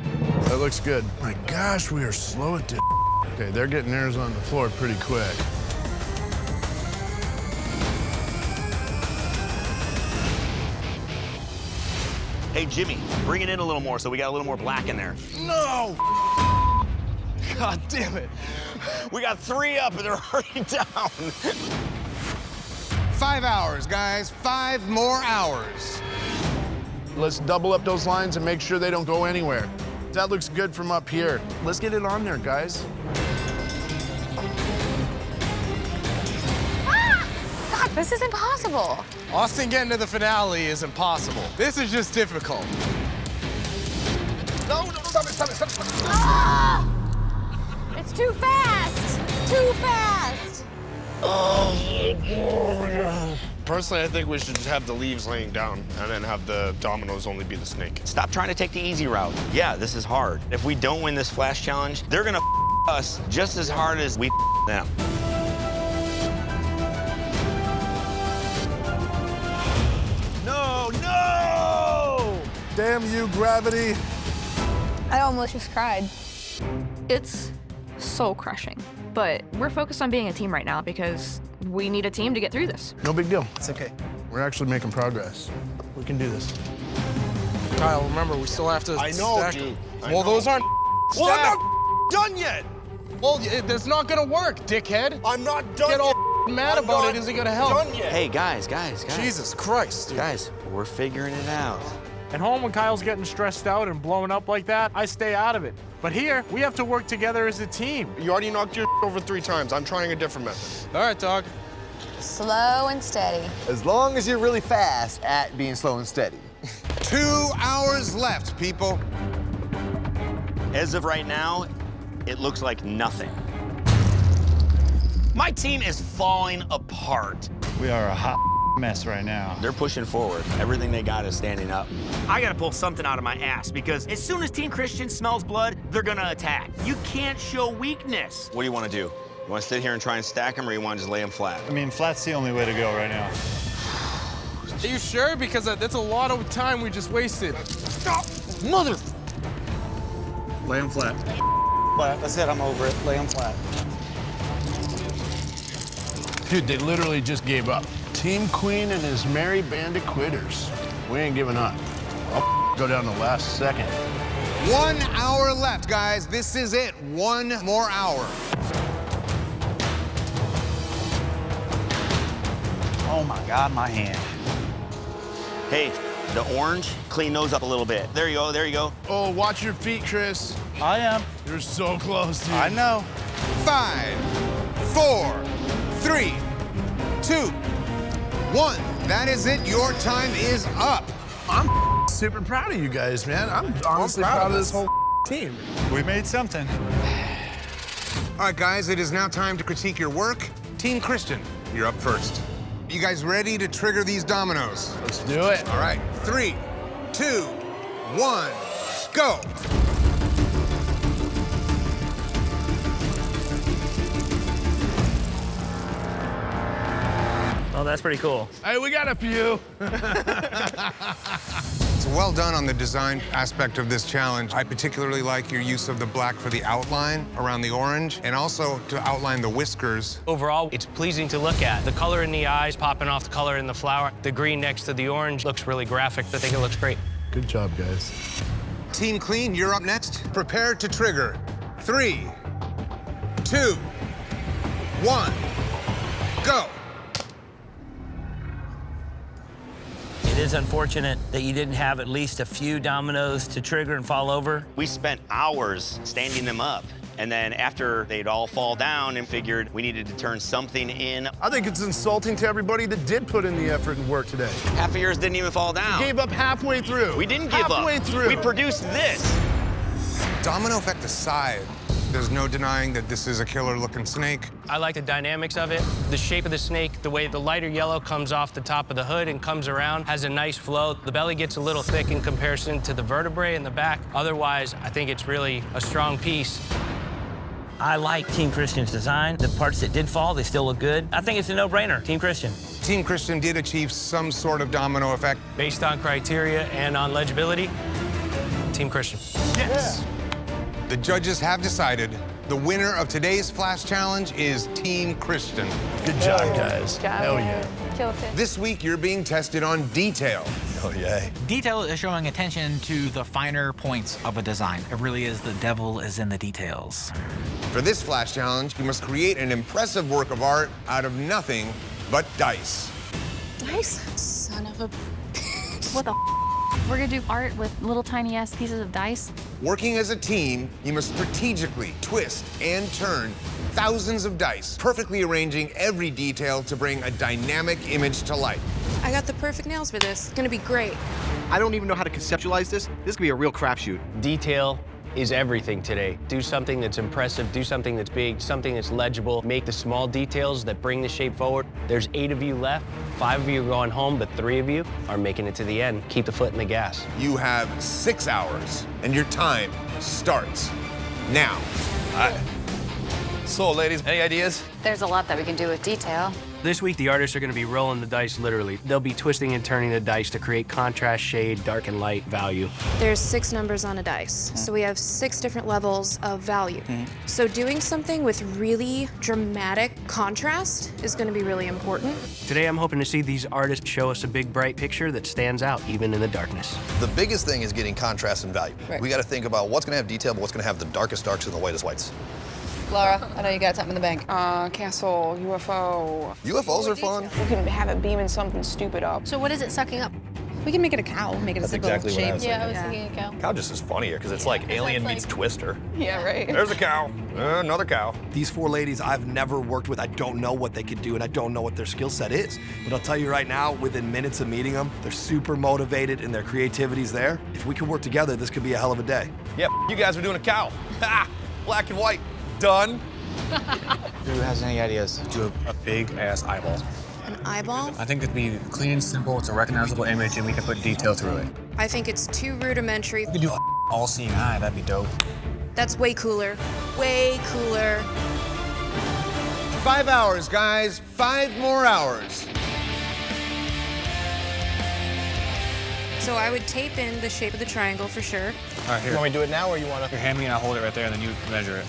That looks good. My gosh, we are slow at this. Okay, they're getting theirs on the floor pretty quick. Hey, Jimmy, bring it in a little more so we got a little more black in there. No! God damn it. We got 3 up and they're already down. 5 hours, guys. 5 more hours. Let's double up those lines and make sure they don't go anywhere. That looks good from up here. Let's get it on there, guys. God, this is impossible. Austin getting to the finale is impossible. This is just difficult. No, stop it, stop it, stop it. Ah! It's too fast. It's too fast. Oh my God. Personally, I think we should just have the leaves laying down and then have the dominoes only be the snake. Stop trying to take the easy route. Yeah, this is hard. If we don't win this flash challenge, they're gonna us just as hard as we them. No, no! Damn you, gravity. I almost just cried. It's soul crushing, but we're focused on being a team right now because we need a team to get through this. No big deal. It's okay. We're actually making progress. We can do this. Kyle, remember, we still have to I know, stack dude. Well, those aren't Well, I'm stacked. not done yet. Well, that's not gonna work, dickhead. I'm not done Get yet. all mad I'm about not it isn't gonna help. done yet. Hey, guys. Jesus Christ, dude. Guys, we're figuring it out. At home, when Kyle's getting stressed out and blowing up like that, I stay out of it. But here, we have to work together as a team. You already knocked your over 3 times. I'm trying a different method. All right, dog. Slow and steady. As long as you're really fast at being slow and steady. 2 hours left, people. As of right now, it looks like nothing. My team is falling apart. We are a hot mess right now. They're pushing forward. Everything they got is standing up. I gotta pull something out of my ass because as soon as Team Christian smells blood, they're gonna attack. You can't show weakness. What do you want to do? You want to sit here and try and stack them, or you want to just lay them flat? I mean, flat's the only way to go right now. Are you sure? Because that's a lot of time we just wasted. Stop! Mother! Lay them flat. Flat. That's it. I'm over it. Lay them flat. Dude, they literally just gave up. Team Queen and his merry band of quitters. We ain't giving up. I'll go down the last second. 1 hour left, guys. This is it. 1 more hour. Oh my God, my hand. Hey, the orange, clean those up a little bit. There you go, there you go. Oh, watch your feet, Chris. I am. You're so close, dude. I know. 5, 4, 3, 2, 1. That is it. Your time is up. I'm super proud of you guys, man. I'm honestly proud of this whole team. We made something. All right, guys, it is now time to critique your work. Team Christian, you're up first. You guys ready to trigger these dominoes? Let's do it. All right, 3, 2, 1, go. Oh, that's pretty cool. Hey, we got a few. So well done on the design aspect of this challenge. I particularly like your use of the black for the outline around the orange, and also to outline the whiskers. Overall, it's pleasing to look at. The color in the eyes popping off the color in the flower. The green next to the orange looks really graphic. I think it looks great. Good job, guys. Team Clean, you're up next. Prepare to trigger. 3, 2, 1, go. It is unfortunate that you didn't have at least a few dominoes to trigger and fall over. We spent hours standing them up. And then after they'd all fall down and figured we needed to turn something in. I think it's insulting to everybody that did put in the effort and work today. Half of yours didn't even fall down. You gave up halfway through. We didn't give up. Halfway through. We produced this. Domino effect aside, there's no denying that this is a killer-looking snake. I like the dynamics of it. The shape of the snake, the way the lighter yellow comes off the top of the hood and comes around, has a nice flow. The belly gets a little thick in comparison to the vertebrae in the back. Otherwise, I think it's really a strong piece. I like Team Christian's design. The parts that did fall, they still look good. I think it's a no-brainer, Team Christian. Team Christian did achieve some sort of domino effect. Based on criteria and on legibility, Team Christian. Yes. Yeah. The judges have decided the winner of today's Flash Challenge is Team Christian. Good job, guys. Hell yeah. This week, you're being tested on detail. Oh, yay. Detail is showing attention to the finer points of a design. It really is the devil is in the details. For this Flash Challenge, you must create an impressive work of art out of nothing but dice. Dice? Son of a... What the We're gonna do art with little tiny ass pieces of dice? Working as a team, you must strategically twist and turn thousands of dice, perfectly arranging every detail to bring a dynamic image to life. I got the perfect nails for this. It's gonna be great. I don't even know how to conceptualize this. This could be a real crapshoot. Detail is everything today. Do something that's impressive, do something that's big, something that's legible. Make the small details that bring the shape forward. There's 8 of you left. 5 of you are going home, but 3 of you are making it to the end. Keep the foot in the gas. You have 6 hours, and your time starts now. So, ladies, any ideas? There's a lot that we can do with detail. This week, the artists are going to be rolling the dice literally. They'll be twisting and turning the dice to create contrast, shade, dark and light, value. There's 6 numbers on a dice, so we have 6 different levels of value. So doing something with really dramatic contrast is going to be really important. Today, I'm hoping to see these artists show us a big, bright picture that stands out even in the darkness. The biggest thing is getting contrast and value. Right. We got to think about what's going to have detail, but what's going to have the darkest darks and the whitest whites. Laura, I know you got something in the bank. Castle, UFO. UFOs are fun. We can have it beaming something stupid up. So what is it sucking up? We can make it a cow, make it That's a simple exactly what I shape. was Yeah, I was thinking a cow. Cow just is funnier because it's like Alien meets Twister. Yeah, right. There's a cow. Another cow. These 4 ladies I've never worked with. I don't know what they could do, and I don't know what their skill set is. But I'll tell you right now, within minutes of meeting them, they're super motivated and their creativity's there. If we can work together, this could be a hell of a day. Yep, you guys are doing a cow. Ha! Black and white. Done. Who has any ideas? Do a big-ass eyeball. An eyeball? I think it'd be clean, simple, it's a recognizable image, and we can put detail through it. I think it's too rudimentary. We could do all-seeing eye, that'd be dope. That's way cooler. Way cooler. 5 hours, guys. 5 more hours. So I would tape in the shape of the triangle for sure. All right, here. You want me to do it now, or you want to? Here, hand me and I'll hold it right there, and then you measure it.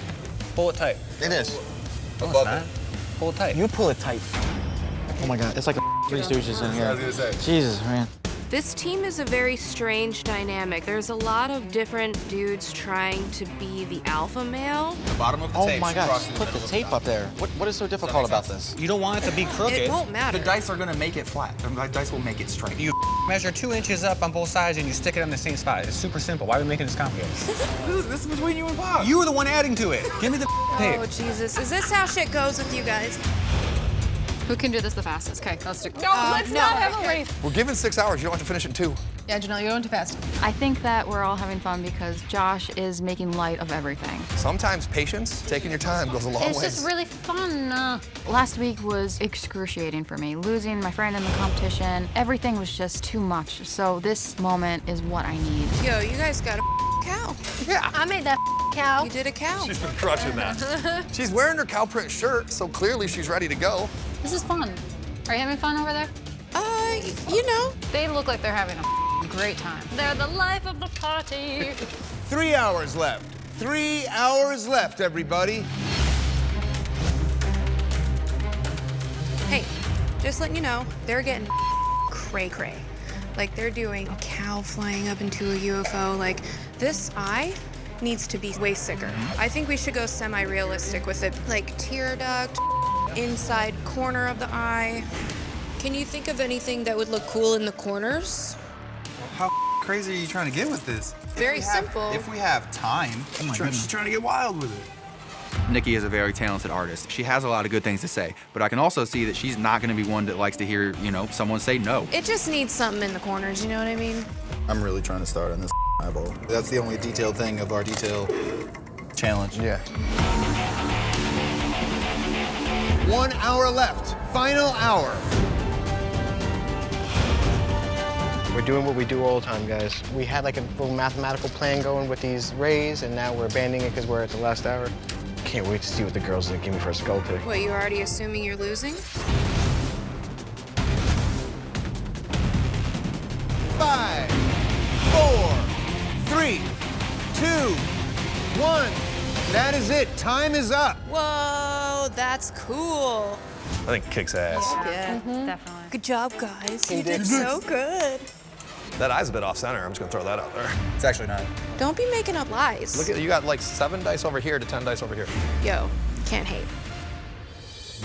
Pull it tight. It is. Above it. Pull it tight. You pull it tight. Oh my God, it's like a Three Stooges in here. Jesus, man. This team is a very strange dynamic. There's a lot of different dudes trying to be the alpha male. The bottom of the Oh tape. my gosh, put the tape up there. What is so difficult about this? You don't want it to be crooked. It won't matter. The dice are gonna make it flat. The dice will make it straight. You measure 2 inches up on both sides and you stick it on the same spot. It's super simple. Why are we making this complicated? This is between you and Bob. You were the one adding to it. Give me the tape. Oh, Jesus. Is this how shit goes with you guys? Who can do this the fastest? Okay, let's do. No, let's not have a race. We're given 6 hours. You don't have to finish in 2. Yeah, Janelle, you're going too fast. I think that we're all having fun because Josh is making light of everything. Sometimes patience, taking your time, goes a long It's way. just really fun. Last week was excruciating for me. Losing my friend in the competition, everything was just too much. So this moment is what I need. Yo, you guys got a cow. Yeah. I made that cow. You did a cow. She's been crushing that. She's wearing her cow print shirt, so clearly she's ready to go. This is fun. Are you having fun over there? You know. They look like they're having a great time. They're the life of the party. 3 hours left. 3 hours left, everybody. Hey, just letting you know, they're getting cray-cray. Like, they're doing a cow flying up into a UFO. Like, this eye needs to be way sicker. I think we should go semi-realistic with it. Like, tear duct, inside corner of the eye. Can you think of anything that would look cool in the corners? How crazy are you trying to get with this? Very simple. If we have time, she's trying to get wild with it. Nikki is a very talented artist. She has a lot of good things to say, but I can also see that she's not going to be one that likes to hear, someone say no. It just needs something in the corners, you know what I mean? I'm really trying to start on this eyeball. That's the only detailed thing of our detail challenge. Yeah. 1 hour left. Final hour. We're doing what we do all the time, guys. We had like a little mathematical plan going with these rays, and now we're abandoning it because we're at the last hour. Can't wait to see what the girls are gonna give me for a skull pick. What, you're already assuming you're losing? 5, 4, 3, 2, 1. That is it. Time is up. Whoa, that's cool. I think it kicks ass. Yeah, definitely. Good job, guys. You did so good. That eye's a bit off center. I'm just gonna throw that out there. It's actually not. Don't be making up lies. Look at you got like 7 dice over here to 10 dice over here. Yo, can't hate.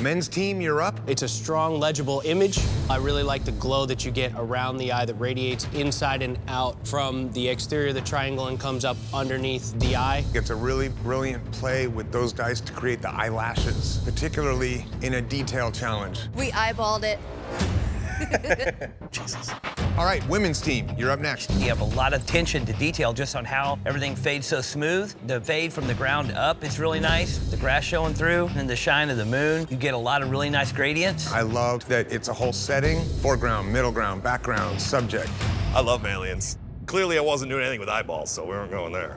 Men's team, you're up. It's a strong, legible image. I really like the glow that you get around the eye that radiates inside and out from the exterior of the triangle and comes up underneath the eye. It's a really brilliant play with those dice to create the eyelashes, particularly in a detail challenge. We eyeballed it. Jesus. All right, women's team, you're up next. You have a lot of attention to detail just on how everything fades so smooth. The fade from the ground up is really nice. The grass showing through and the shine of the moon. You get a lot of really nice gradients. I love that it's a whole setting, foreground, middle ground, background, subject. I love aliens. Clearly, I wasn't doing anything with eyeballs, so we weren't going there.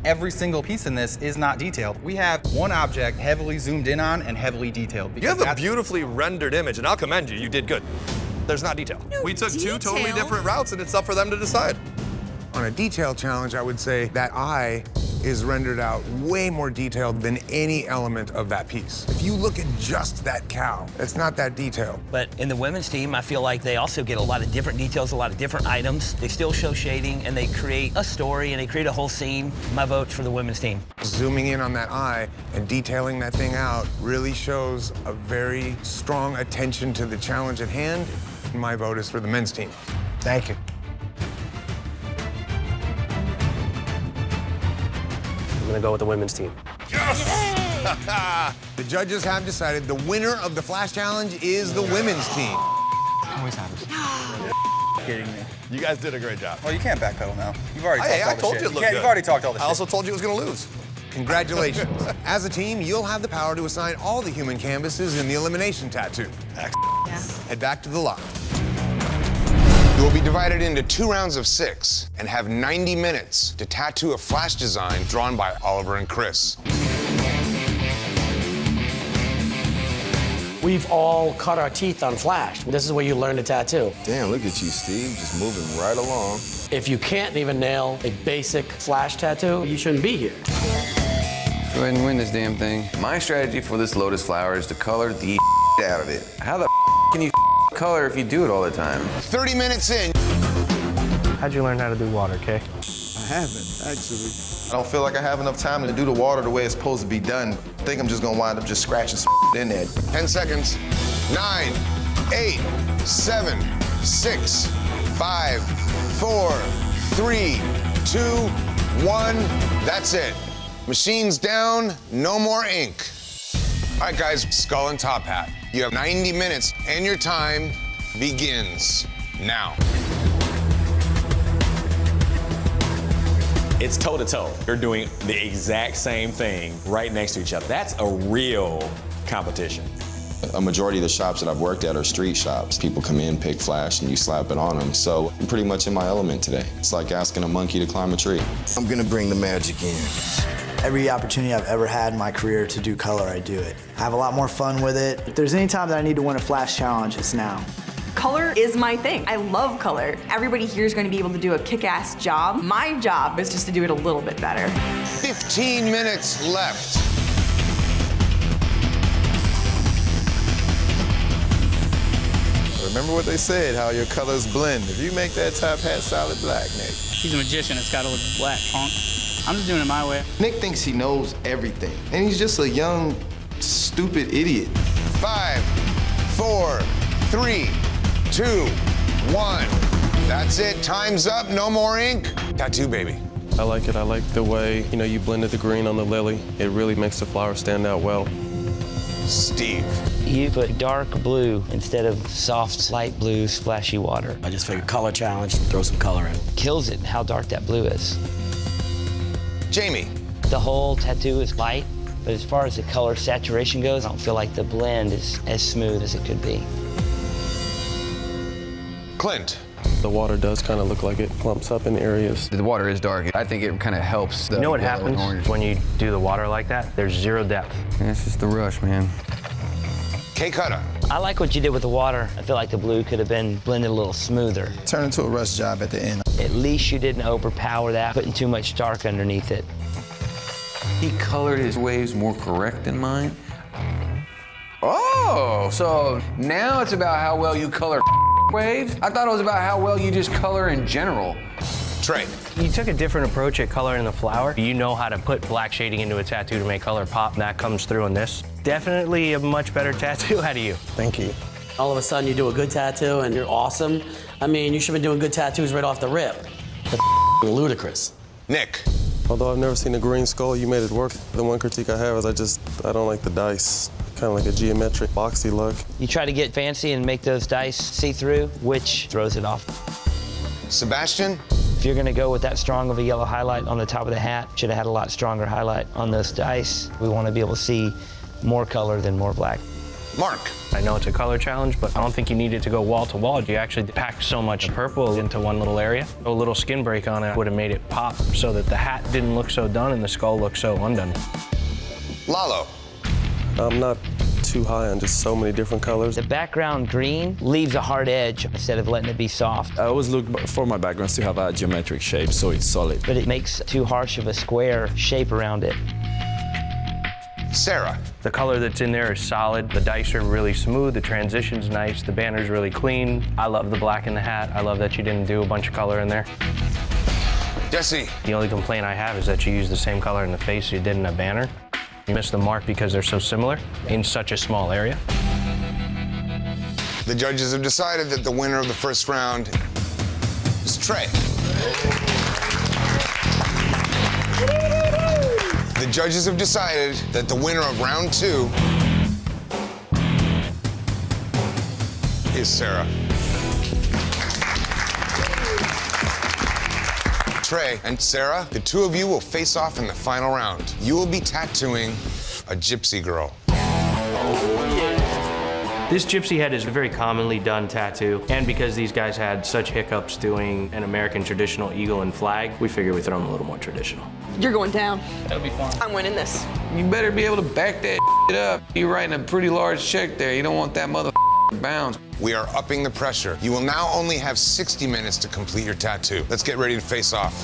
Every single piece in this is not detailed. We have one object heavily zoomed in on and heavily detailed. You have a beautifully rendered image, and I'll commend you. You did good. There's not detail. We took two totally different routes, and it's up for them to decide. On a detail challenge, I would say that eye is rendered out way more detailed than any element of that piece. If you look at just that cow, it's not that detailed. But in the women's team, I feel like they also get a lot of different details, a lot of different items. They still show shading, and they create a story, and they create a whole scene. My vote's for the women's team. Zooming in on that eye and detailing that thing out really shows a very strong attention to the challenge at hand. My vote is for the men's team. Thank you. I'm gonna go with the women's team. Yes! The judges have decided the winner of the Flash Challenge is the women's team. Always happens. Kidding me. You guys did a great job. Well, you can't backpedal now. You've already talked all the shit. I told you it looked good. You've already talked all the shit. I also told you it was gonna lose. Congratulations. As a team, you'll have the power to assign all the human canvases in the elimination tattoo. Yeah. Head back to the lot. You will be divided into 2 rounds of 6 and have 90 minutes to tattoo a Flash design drawn by Oliver and Chris. We've all cut our teeth on Flash. This is where you learn to tattoo. Damn, look at you, Steve, just moving right along. If you can't even nail a basic Flash tattoo, you shouldn't be here. Go ahead and win this damn thing. My strategy for this lotus flower is to color the out of it. How the can you color if you do it all the time? 30 minutes in. How'd you learn how to do water, Kay? I haven't, actually. I don't feel like I have enough time to do the water the way it's supposed to be done. I think I'm just gonna wind up just scratching in there. 10 seconds. 9, 8, 7, 6, 5, 4, 3, 2, 1. That's it. Machines down, no more ink. All right, guys, skull and top hat. You have 90 minutes, and your time begins now. It's toe-to-toe. They're doing the exact same thing right next to each other. That's a real competition. A majority of the shops that I've worked at are street shops. People come in, pick Flash, and you slap it on them. So I'm pretty much in my element today. It's like asking a monkey to climb a tree. I'm gonna bring the magic in. Every opportunity I've ever had in my career to do color, I do it. I have a lot more fun with it. If there's any time that I need to win a flash challenge, it's now. Color is my thing. I love color. Everybody here is going to be able to do a kick-ass job. My job is just to do it a little bit better. 15 minutes left. Remember what they said, how your colors blend. If you make that top hat solid black, Nick. He's a magician, it's gotta look black, punk. I'm just doing it my way. Nick thinks he knows everything, and he's just a young, stupid idiot. 5, 4, 3, 2, 1. That's it, time's up, no more ink. Tattoo baby. I like it. I like the way, you blended the green on the lily. It really makes the flower stand out well. Steve. You put dark blue instead of soft, light blue, splashy water. I just figured color challenge, throw some color in. Kills it how dark that blue is. Jamie. The whole tattoo is light, but as far as the color saturation goes, I don't feel like the blend is as smooth as it could be. Clint. The water does kind of look like it clumps up in areas. The water is dark. I think it kind of helps. You know what happens when you do the water like that? There's zero depth. Yeah, it's just the rush, man. K-Cutter. I like what you did with the water. I feel like the blue could have been blended a little smoother. Turn into a rush job at the end. At least you didn't overpower that, putting too much dark underneath it. He colored his waves more correct than mine. Oh, so now it's about how well you color waves? I thought it was about how well you just color in general. Trey. You took a different approach at coloring the flower. You know how to put black shading into a tattoo to make color pop, and that comes through in this. Definitely a much better tattoo out of you. Thank you. All of a sudden you do a good tattoo and you're awesome. I mean, you should have been doing good tattoos right off the rip. That's ludicrous. Nick. Although I've never seen a green skull, you made it work. The one critique I have is I don't like the dice. Kind of like a geometric, boxy look. You try to get fancy and make those dice see-through, which throws it off. Sebastian. If you're gonna go with that strong of a yellow highlight on the top of the hat, should have had a lot stronger highlight on those dice. We want to be able to see more color than more black. Mark. I know it's a color challenge, but I don't think you need it to go wall to wall. You actually packed so much purple into one little area. A little skin break on it would have made it pop so that the hat didn't look so done and the skull looked so undone. Lalo. I'm not too high on just so many different colors. The background green leaves a hard edge instead of letting it be soft. I always look for my backgrounds to have a geometric shape so it's solid. But it makes too harsh of a square shape around it. Sarah. The color that's in there is solid. The dice are really smooth. The transition's nice. The banner's really clean. I love the black in the hat. I love that you didn't do a bunch of color in there. Jesse. The only complaint I have is that you used the same color in the face you did in a banner. You missed the mark because they're so similar in such a small area. The judges have decided that the winner of the first round is Trey. The judges have decided that the winner of round 2 is Sarah. Trey and Sarah, the two of you will face off in the final round. You will be tattooing a gypsy girl. This gypsy head is a very commonly done tattoo, and because these guys had such hiccups doing an American traditional eagle and flag, we figured we'd throw them a little more traditional. You're going down. That'll be fun. I'm winning this. You better be able to back that up. You're writing a pretty large check there. You don't want that mother bounce. We are upping the pressure. You will now only have 60 minutes to complete your tattoo. Let's get ready to face off.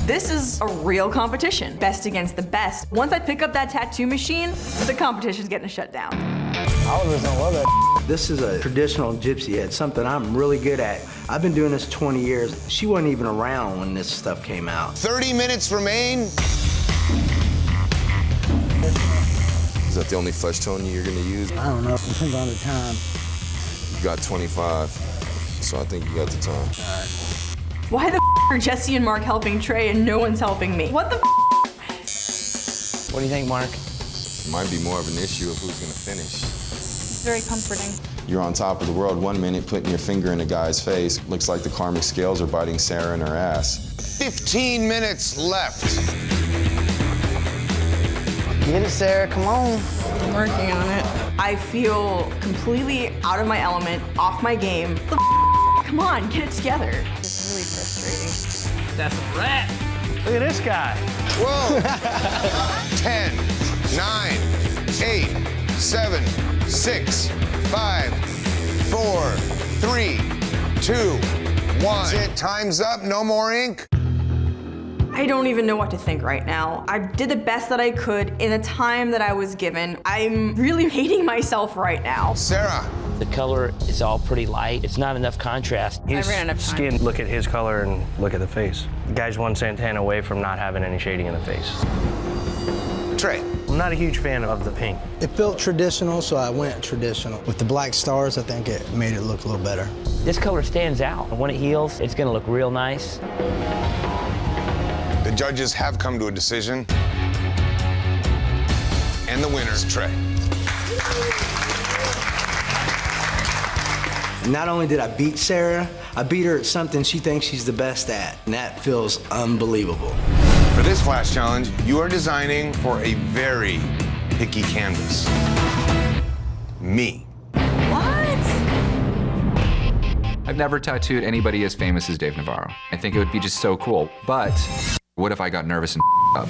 This is a real competition, best against the best. Once I pick up that tattoo machine, the competition's getting shut down. Oliver's gonna love that. This is a traditional gypsy head, something I'm really good at. I've been doing this 20 years. She wasn't even around when this stuff came out. 30 minutes remain. Is that the only flesh tone you're gonna use? I don't know, it depends on the time. You got 25, so I think you got the time. All right. Why the are Jesse and Mark helping Trey and no one's helping me? What the What do you think, Mark? It might be more of an issue of who's gonna finish. It's very comforting. You're on top of the world 1 minute, putting your finger in a guy's face. Looks like the karmic scales are biting Sarah in her ass. 15 minutes left. Get it, Sarah, come on. I'm working on it. I feel completely out of my element, off my game. Come on, get it together. It's really frustrating. That's a wrap. Look at this guy. Whoa. 10, 9, 8, 7, 6, 5, 4, 3, 2, 1. That's it. Time's up. No more ink. I don't even know what to think right now. I did the best that I could in the time that I was given. I'm really hating myself right now. Sarah. The color is all pretty light. It's not enough contrast. His skin, look at his color and look at the face. The guy's one Santana away from not having any shading in the face. Trey. I'm not a huge fan of the pink. It felt traditional, so I went traditional. With the black stars, I think it made it look a little better. This color stands out. When it heals, it's gonna look real nice. The judges have come to a decision. And the winner is Trey. Not only did I beat Sarah, I beat her at something she thinks she's the best at, and that feels unbelievable. For this flash challenge, you are designing for a very picky canvas. Me. I've never tattooed anybody as famous as Dave Navarro. I think it would be just so cool. But what if I got nervous and up?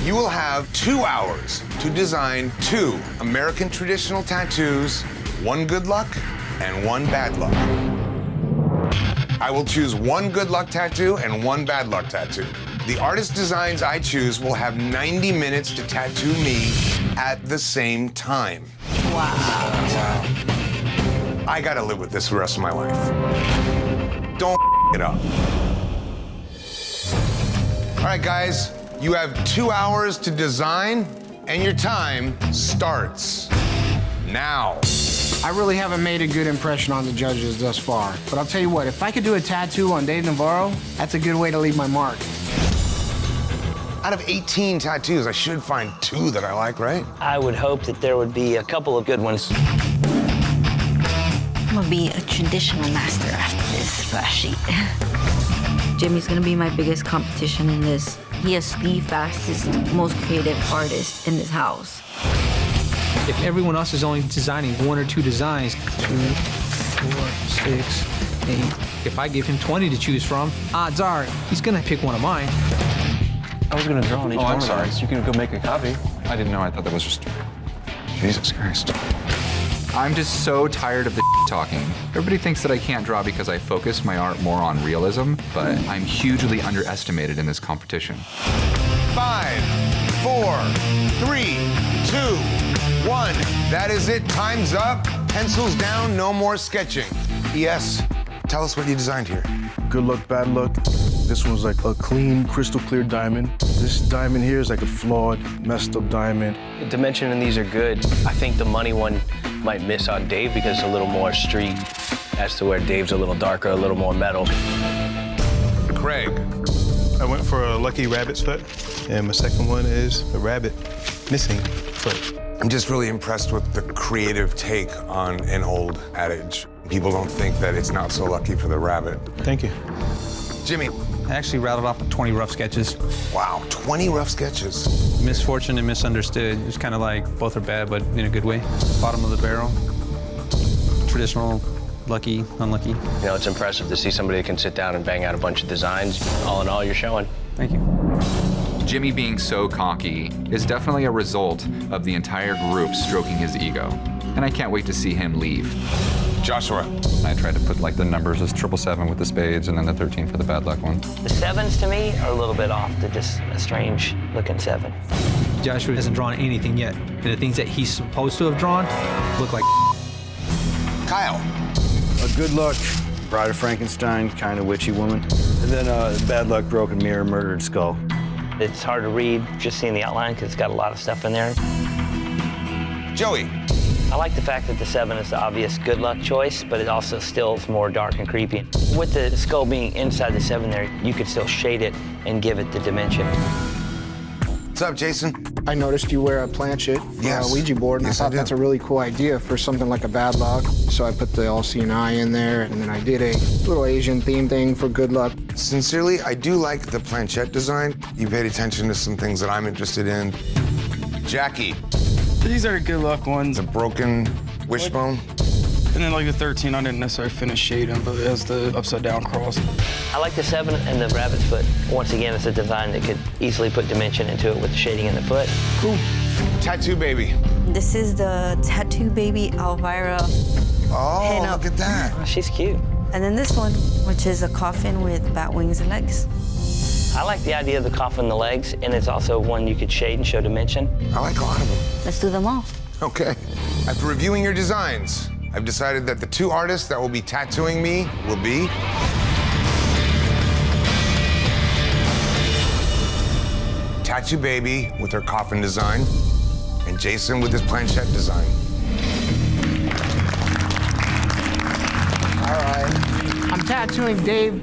You will have 2 hours to design 2 American traditional tattoos, 1 good luck and 1 bad luck. I will choose 1 good luck tattoo and 1 bad luck tattoo. The artist designs I choose will have 90 minutes to tattoo me at the same time. Wow. I gotta live with this for the rest of my life. Don't it up. All right, guys, you have 2 hours to design, and your time starts now. I really haven't made a good impression on the judges thus far. But I'll tell you what, if I could do a tattoo on Dave Navarro, that's a good way to leave my mark. Out of 18 tattoos, I should find 2 that I like, right? I would hope that there would be a couple of good ones. I'm gonna be a traditional master after this splash sheet. Jimmy's gonna be my biggest competition in this. He is the fastest, most creative artist in this house. If everyone else is only designing 1 or 2 designs, 2, 4, 6, 8. If I give him 20 to choose from, odds are he's gonna pick one of mine. I was gonna draw on each one I'm of sorry. those. You can go make a copy. I didn't know. I thought that was just... Jesus Christ. I'm just so tired of the talking. Everybody thinks that I can't draw because I focus my art more on realism, but I'm hugely underestimated in this competition. 5, 4, 3, 2, 1. That is it. Time's up. Pencils down. No more sketching. Yes. Tell us what you designed here. Good luck, bad luck. This one's like a clean, crystal clear diamond. This diamond here is like a flawed, messed up diamond. The dimension in these are good. I think the money one might miss on Dave because it's a little more street, as to where Dave's a little darker, a little more metal. Craig. I went for a lucky rabbit's foot, and my second one is a rabbit missing foot. I'm just really impressed with the creative take on an old adage. People don't think that it's not so lucky for the rabbit. Thank you. Jimmy. I actually rattled off 20 rough sketches. Wow, 20 rough sketches. Misfortune and misunderstood. It's kind of like both are bad, but in a good way. Bottom of the barrel. Traditional, lucky, unlucky. You know, it's impressive to see somebody that can sit down and bang out a bunch of designs. All in all, you're showing. Thank you. Jimmy being so cocky is definitely a result of the entire group stroking his ego. And I can't wait to see him leave. Joshua. I tried to put like the numbers as 777 with the spades and then the 13 for the bad luck one. The 7s to me are a little bit off. They're just a strange looking 7. Joshua hasn't drawn anything yet. And the things that he's supposed to have drawn look like Kyle. A good luck, Bride of Frankenstein, kind of witchy woman. And then bad luck, broken mirror, murdered skull. It's hard to read just seeing the outline because it's got a lot of stuff in there. Joey. I like the fact that the 7 is the obvious good luck choice, but it also still is more dark and creepy. With the skull being inside the 7 there, you could still shade it and give it the dimension. What's up, Jason? I noticed you wear a planchette, Yes. a Ouija board, and Yes, I I thought do. that's a really cool idea for something like a bad luck. So I put the all-seeing eye in there, and then I did a little Asian theme thing for good luck. Sincerely, I do like the planchette design. You paid attention to some things that I'm interested in. Jackie. These are good luck ones. The broken wishbone. And then like the 13, I didn't necessarily finish shading, but it has the upside down cross. I like the 7 and the rabbit's foot. Once again, it's a design that could easily put dimension into it with the shading in the foot. Cool. Tattoo baby. This is the tattoo baby Elvira. Oh, look at that. Oh, she's cute. And then this one, which is a coffin with bat wings and legs. I like the idea of the coffin and the legs, and it's also one you could shade and show dimension. I like a lot of them. Let's do them all. Okay. After reviewing your designs, I've decided that the 2 artists that will be tattooing me will be Tattoo Baby with her coffin design and Jason with his planchette design. All right. I'm tattooing Dave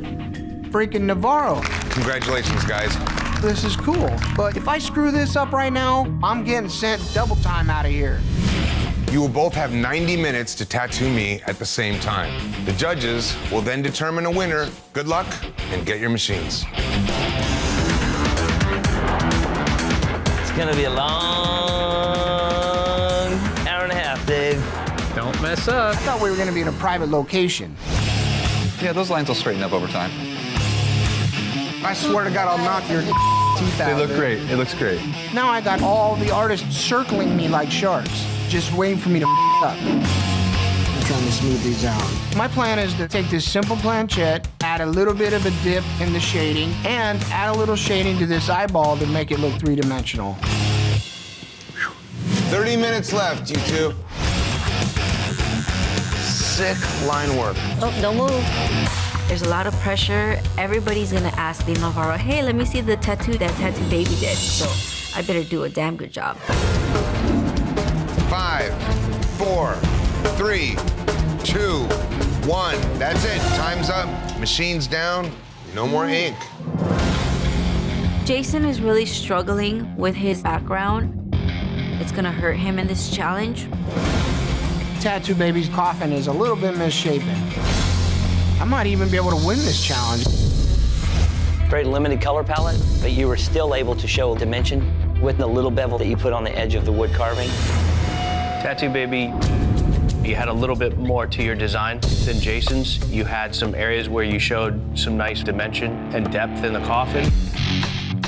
freaking Navarro. Congratulations, guys. This is cool, but if I screw this up right now, I'm getting sent double time out of here. You will both have 90 minutes to tattoo me at the same time. The judges will then determine a winner. Good luck, and get your machines. It's gonna be a long hour and a half, Dave. Don't mess up. I thought we were gonna be in a private location. Yeah, those lines will straighten up over time. I swear to God, I'll knock your teeth out. They look great. It looks great. Now I got all the artists circling me like sharks, just waiting for me to up. I'm trying to smooth these out. My plan is to take this simple planchette, add a little bit of a dip in the shading, and add a little shading to this eyeball to make it look 3-dimensional. 30 minutes left, you two. Sick line work. Oh, don't move. There's a lot of pressure. Everybody's gonna ask Dave Navarro, hey, let me see the tattoo that tattoo baby did. So I better do a damn good job. 5, 4, 3, 2, 1. That's it. Time's up. Machines down. No more ink. Jason is really struggling with his background. It's gonna hurt him in this challenge. Tattoo baby's coffin is a little bit misshapen. I might even be able to win this challenge. Very limited color palette, but you were still able to show dimension with the little bevel that you put on the edge of the wood carving. Tattoo Baby, you had a little bit more to your design than Jason's. You had some areas where you showed some nice dimension and depth in the coffin.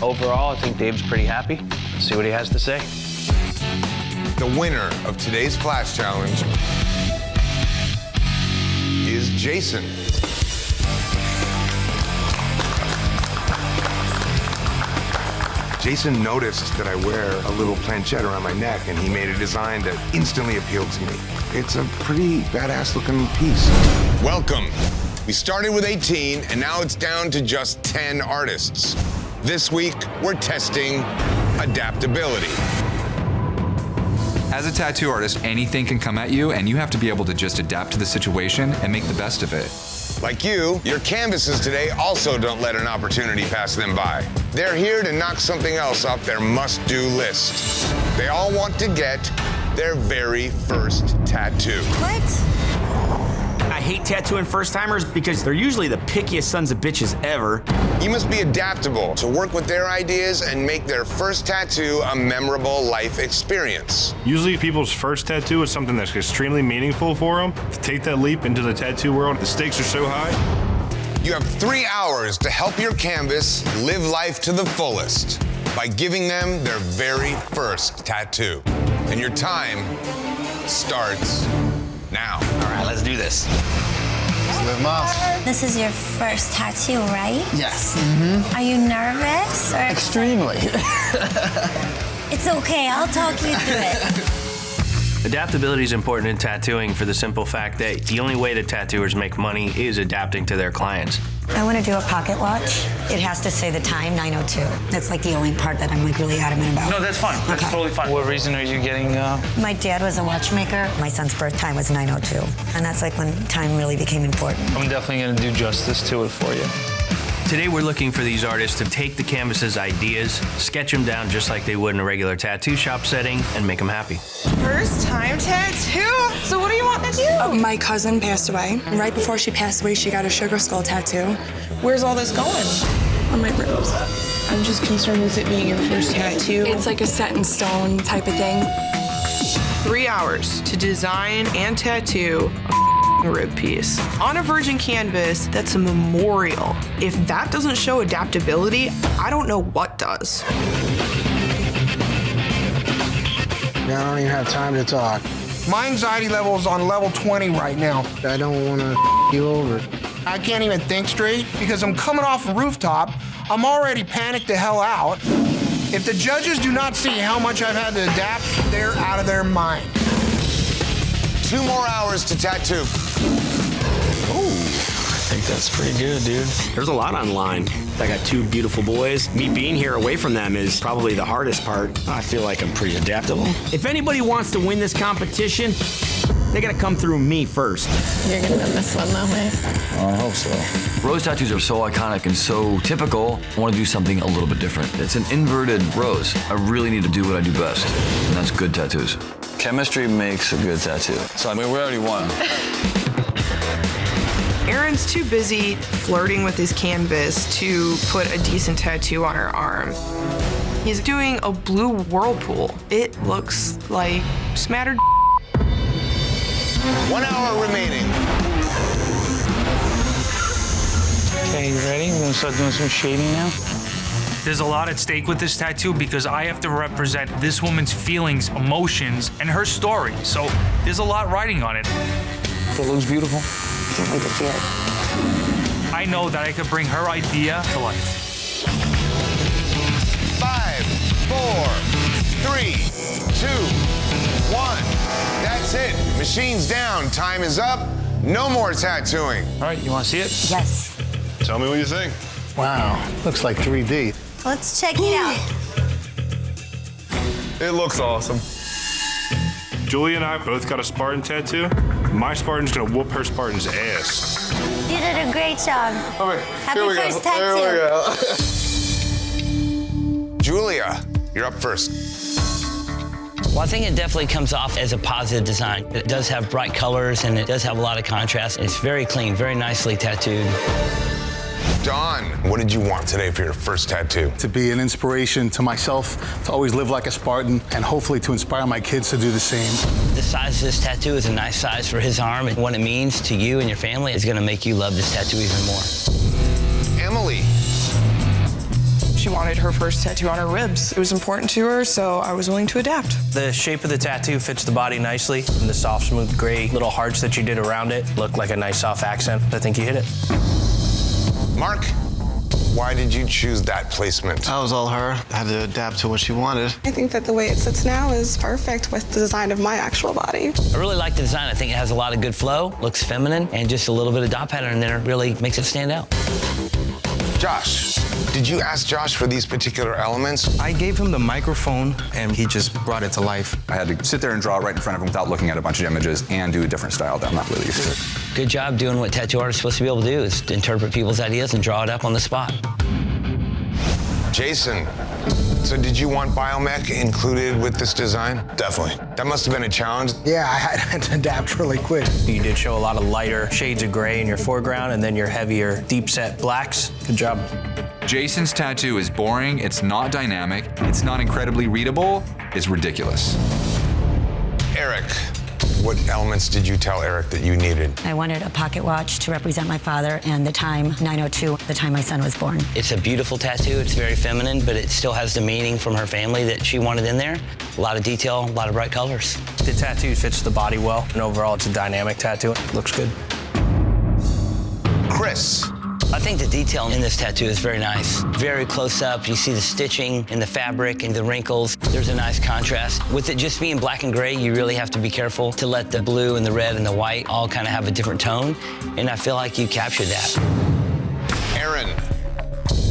Overall, I think Dave's pretty happy. Let's see what he has to say. The winner of today's Flash Challenge is Jason. Jason noticed that I wear a little planchette around my neck, and he made a design that instantly appealed to me. It's a pretty badass looking piece. Welcome. We started with 18, and now it's down to just 10 artists. This week, we're testing adaptability. As a tattoo artist, anything can come at you, and you have to be able to just adapt to the situation and make the best of it. Like you, your canvases today also don't let an opportunity pass them by. They're here to knock something else off their must-do list. They all want to get their very first tattoo. What? I hate tattooing first-timers because they're usually the pickiest sons of bitches ever. You must be adaptable to work with their ideas and make their first tattoo a memorable life experience. Usually people's first tattoo is something that's extremely meaningful for them. To take that leap into the tattoo world, the stakes are so high. You have 3 hours to help your canvas live life to the fullest by giving them their very first tattoo. And your time starts now. All right, let's do this. This is your first tattoo, right? Yes. Are you nervous? Or... Extremely. It's okay, I'll talk you through it. Adaptability is important in tattooing for the simple fact that the only way that tattooers make money is adapting to their clients. I want to do a pocket watch. It has to say the time, 9:02. That's like the only part that I'm like really adamant about. No, that's fine. That's totally fine. What reason are you getting? My dad was a watchmaker. My son's birth time was 9:02. And that's like when time really became important. I'm definitely going to do justice to it for you. Today we're looking for these artists to take the canvas's ideas, sketch them down just like they would in a regular tattoo shop setting, and make them happy. First time tattoo? So what do you want to do? Oh, my cousin passed away. Right before she passed away, she got a sugar skull tattoo. Where's all this going? On my ribs. I'm just concerned with it being your first tattoo. It's like a set in stone type of thing. 3 hours to design and tattoo a rib piece. On a virgin canvas, that's a memorial. If that doesn't show adaptability, I don't know what does. I don't even have time to talk. My anxiety level is on level 20 right now. I don't want to you over. I can't even think straight because I'm coming off a rooftop. I'm already panicked the hell out. If the judges do not see how much I've had to adapt, they're out of their mind. 2 more hours to tattoo. I think that's pretty good, dude. There's a lot online. I got 2 beautiful boys. Me being here away from them is probably the hardest part. I feel like I'm pretty adaptable. If anybody wants to win this competition, they gotta come through me first. You're gonna win this one, though, right? I hope so. Rose tattoos are so iconic and so typical. I want to do something a little bit different. It's an inverted rose. I really need to do what I do best, and that's good tattoos. Chemistry makes a good tattoo. So I mean, we already won. Aaron's too busy flirting with his canvas to put a decent tattoo on her arm. He's doing a blue whirlpool. It looks like smattered. 1 hour remaining. Okay, you ready? We're gonna start doing some shading now. There's a lot at stake with this tattoo because I have to represent this woman's feelings, emotions, and her story. So there's a lot riding on it. It looks beautiful. Can't wait to see it. I know that I could bring her idea to life. 5, 4, 3, 2, 1. That's it. Machine's down. Time is up. No more tattooing. All right, you want to see it? Yes. Tell me what you think. Wow, looks like 3D. Let's check it out. It looks awesome. Julia and I both got a Spartan tattoo. My Spartan's gonna whoop her Spartan's ass. You did a great job. Happy Here we go. first There tattoo. we go. Julia, you're up first. Well, I think it definitely comes off as a positive design. It does have bright colors and it does have a lot of contrast. It's very clean, very nicely tattooed. Don, what did you want today for your first tattoo? To be an inspiration to myself, to always live like a Spartan, and hopefully to inspire my kids to do the same. The size of this tattoo is a nice size for his arm, and what it means to you and your family is gonna make you love this tattoo even more. Emily. She wanted her first tattoo on her ribs. It was important to her, so I was willing to adapt. The shape of the tattoo fits the body nicely, and the soft, smooth gray little hearts that you did around it look like a nice soft accent. I think you hit it. Mark, why did you choose that placement? That was all her. I had to adapt to what she wanted. I think that the way it sits now is perfect with the design of my actual body. I really like the design. I think it has a lot of good flow, looks feminine, and just a little bit of dot pattern in there really makes it stand out. Josh, did you ask Josh for these particular elements? I gave him the microphone, and he just brought it to life. I had to sit there and draw right in front of him without looking at a bunch of images and do a different style that I'm not really used to. Good job doing what tattoo artists are supposed to be able to do, is to interpret people's ideas and draw it up on the spot. Jason, so did you want biomech included with this design? Definitely. That must have been a challenge. Yeah, I had to adapt really quick. You did show a lot of lighter shades of gray in your foreground and then your heavier, deep-set blacks. Good job. Jason's tattoo is boring, it's not dynamic, it's not incredibly readable, it's ridiculous. Eric, what elements did you tell Eric that you needed? I wanted a pocket watch to represent my father and the time, 902, the time my son was born. It's a beautiful tattoo. It's very feminine, but it still has the meaning from her family that she wanted in there. A lot of detail, a lot of bright colors. The tattoo fits the body well, and overall it's a dynamic tattoo. It looks good. Chris. I think the detail in this tattoo is very nice. Very close up, you see the stitching in the fabric and the wrinkles. There's a nice contrast. With it just being black and gray, you really have to be careful to let the blue and the red and the white all kind of have a different tone, and I feel like you captured that. Aaron.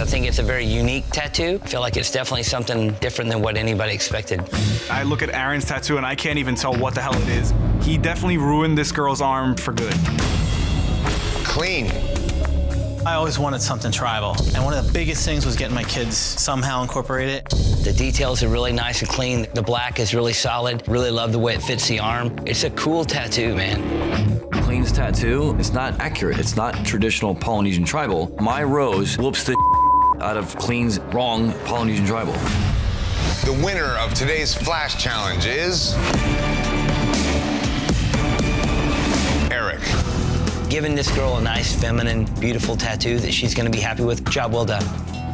I think it's a very unique tattoo. I feel like it's definitely something different than what anybody expected. I look at Aaron's tattoo and I can't even tell what the hell it is. He definitely ruined this girl's arm for good. Clean. I always wanted something tribal, and one of the biggest things was getting my kids somehow incorporated. The details are really nice and clean. The black is really solid. Really love the way it fits the arm. It's a cool tattoo, man. Clean's tattoo, it's not accurate. It's not traditional Polynesian tribal. My rose whoops the out of Clean's wrong Polynesian tribal. The winner of today's Flash Challenge is... Eric. giving this girl a nice, feminine, beautiful tattoo that she's gonna be happy with. Job well done.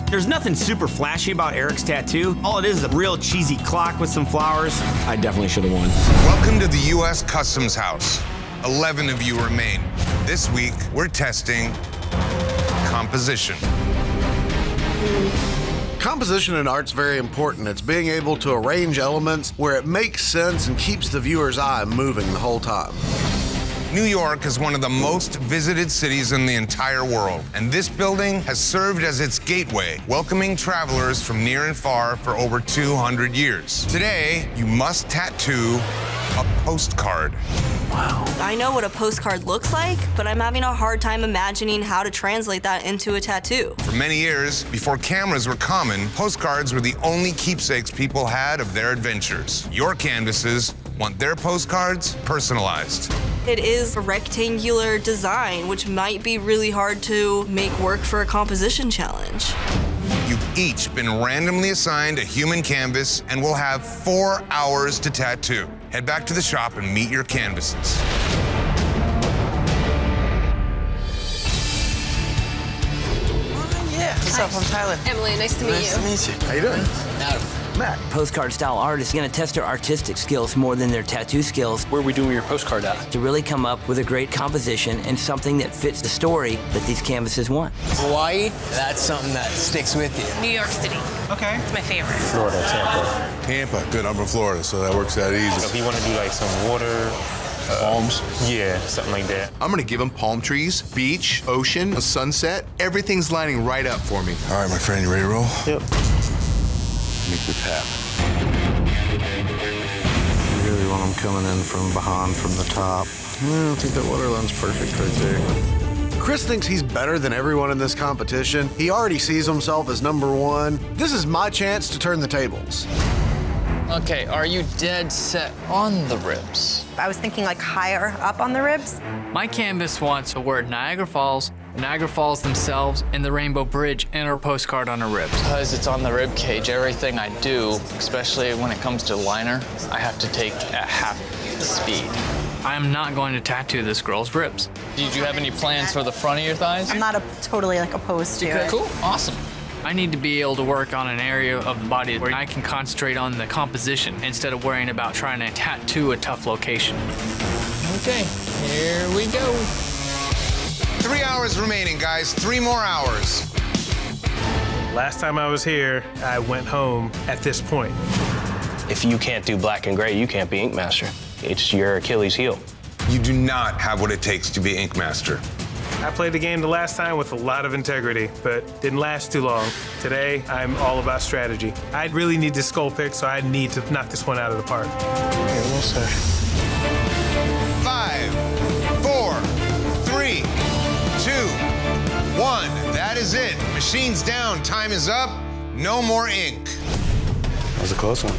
There's nothing super flashy about Eric's tattoo. All it is a real cheesy clock with some flowers. I definitely should have won. Welcome to the U.S. Customs House. 11 of you remain. This week, we're testing composition. Composition in art's very important. It's being able to arrange elements where it makes sense and keeps the viewer's eye moving the whole time. New York is one of the most visited cities in the entire world, and this building has served as its gateway, welcoming travelers from near and far for over 200 years. Today, you must tattoo a postcard. Wow. I know what a postcard looks like, but I'm having a hard time imagining how to translate that into a tattoo. For many years, before cameras were common, postcards were the only keepsakes people had of their adventures. Your canvases want their postcards personalized. It is a rectangular design, which might be really hard to make work for a composition challenge. You've each been randomly assigned a human canvas and will have 4 hours to tattoo. Head back to the shop and meet your canvases. Yeah. What's up? I'm Tyler. Emily, nice to meet you. Nice to meet you. How you doing? Adam. Matt. Postcard style art is going to test their artistic skills more than their tattoo skills. Where are we doing your postcard at? To really come up with a great composition and something that fits the story that these canvases want. Hawaii, that's something that sticks with you. New York City. Okay. It's my favorite. Florida, Tampa. Tampa, good. I'm from Florida, so that works out easy. So if you want to do like some water, palms, yeah, something like that. I'm gonna give him palm trees, beach, ocean, a sunset. Everything's lining right up for me. All right, my friend, you ready to roll? Yep. Make the tap. You really want them coming in from behind, from the top. I don't think that water line's perfect right there. Chris thinks he's better than everyone in this competition. He already sees himself as #1. This is my chance to turn the tables. Okay, are you dead set on the ribs? I was thinking like higher up on the ribs. My canvas wants a word Niagara Falls themselves, and the Rainbow Bridge in our postcard on her ribs. Because it's on the rib cage, everything I do, especially when it comes to liner, I have to take at half the speed. I am not going to tattoo this girl's ribs. Did you have any plans for the front of your thighs? I'm not totally like opposed to it. Cool, awesome. I need to be able to work on an area of the body where I can concentrate on the composition instead of worrying about trying to tattoo a tough location. Okay, here we go. 3 hours remaining, guys. 3 more hours. Last time I was here, I went home at this point. If you can't do black and gray, you can't be Ink Master. It's your Achilles heel. You do not have what it takes to be Ink Master. I played the game the last time with a lot of integrity, but didn't last too long. Today, I'm all about strategy. I really need this skull pick, so I need to knock this one out of the park. Here, we'll say. 5, 4, 3, 2, 1. That is it. Machine's down. Time is up. No more ink. That was a close one.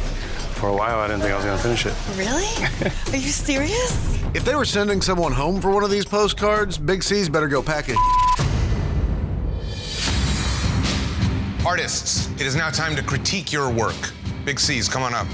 For a while, I didn't think I was gonna finish it. Really? Are you serious? If they were sending someone home for one of these postcards, Big C's better go pack it. Artists, it is now time to critique your work. Big C's, come on up.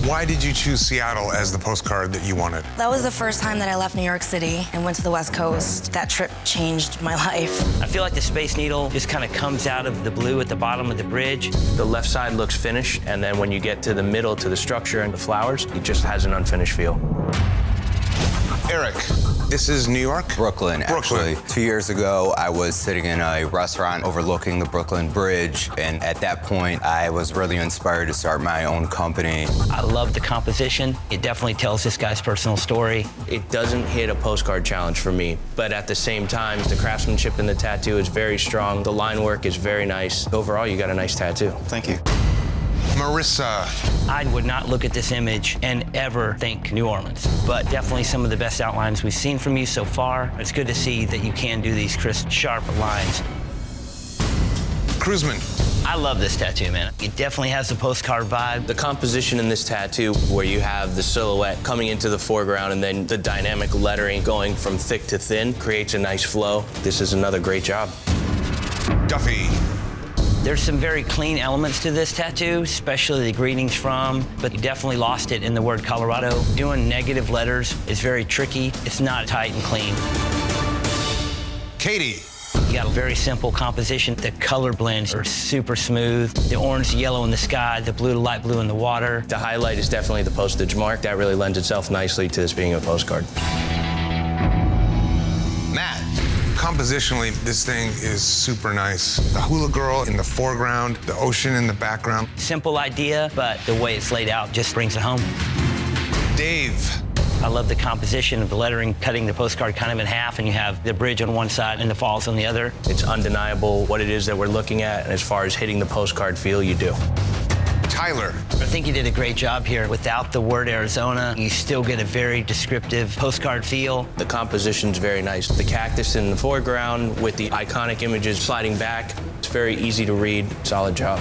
Why did you choose Seattle as the postcard that you wanted? That was the first time that I left New York City and went to the West Coast. That trip changed my life. I feel like the Space Needle just kind of comes out of the blue at the bottom of the bridge. The left side looks finished, and then when you get to the middle, to the structure and the flowers, it just has an unfinished feel. Eric, this is New York? Brooklyn, actually. 2 years ago, I was sitting in a restaurant overlooking the Brooklyn Bridge, and at that point, I was really inspired to start my own company. I love the composition. It definitely tells this guy's personal story. It doesn't hit a postcard challenge for me, but at the same time, the craftsmanship in the tattoo is very strong. The line work is very nice. Overall, you got a nice tattoo. Thank you. Marissa. I would not look at this image and ever think New Orleans, but definitely some of the best outlines we've seen from you so far. It's good to see that you can do these crisp, sharp lines. Cruzman. I love this tattoo, man. It definitely has the postcard vibe. The composition in this tattoo, where you have the silhouette coming into the foreground and then the dynamic lettering going from thick to thin, creates a nice flow. This is another great job. Duffy. There's some very clean elements to this tattoo, especially the greetings from, but you definitely lost it in the word Colorado. Doing negative letters is very tricky. It's not tight and clean. Katie. You got a very simple composition. The color blends are super smooth. The orange to yellow in the sky, the blue to light blue in the water. The highlight is definitely the postage mark. That really lends itself nicely to this being a postcard. Matt, compositionally, this thing is super nice. The hula girl in the foreground, the ocean in the background. Simple idea, but the way it's laid out just brings it home. Dave. I love the composition of the lettering, cutting the postcard kind of in half, and you have the bridge on one side and the falls on the other. It's undeniable what it is that we're looking at, and as far as hitting the postcard feel, you do. Tyler. I think you did a great job here. Without the word Arizona, you still get a very descriptive postcard feel. The composition's very nice. The cactus in the foreground with the iconic images sliding back. It's very easy to read. Solid job.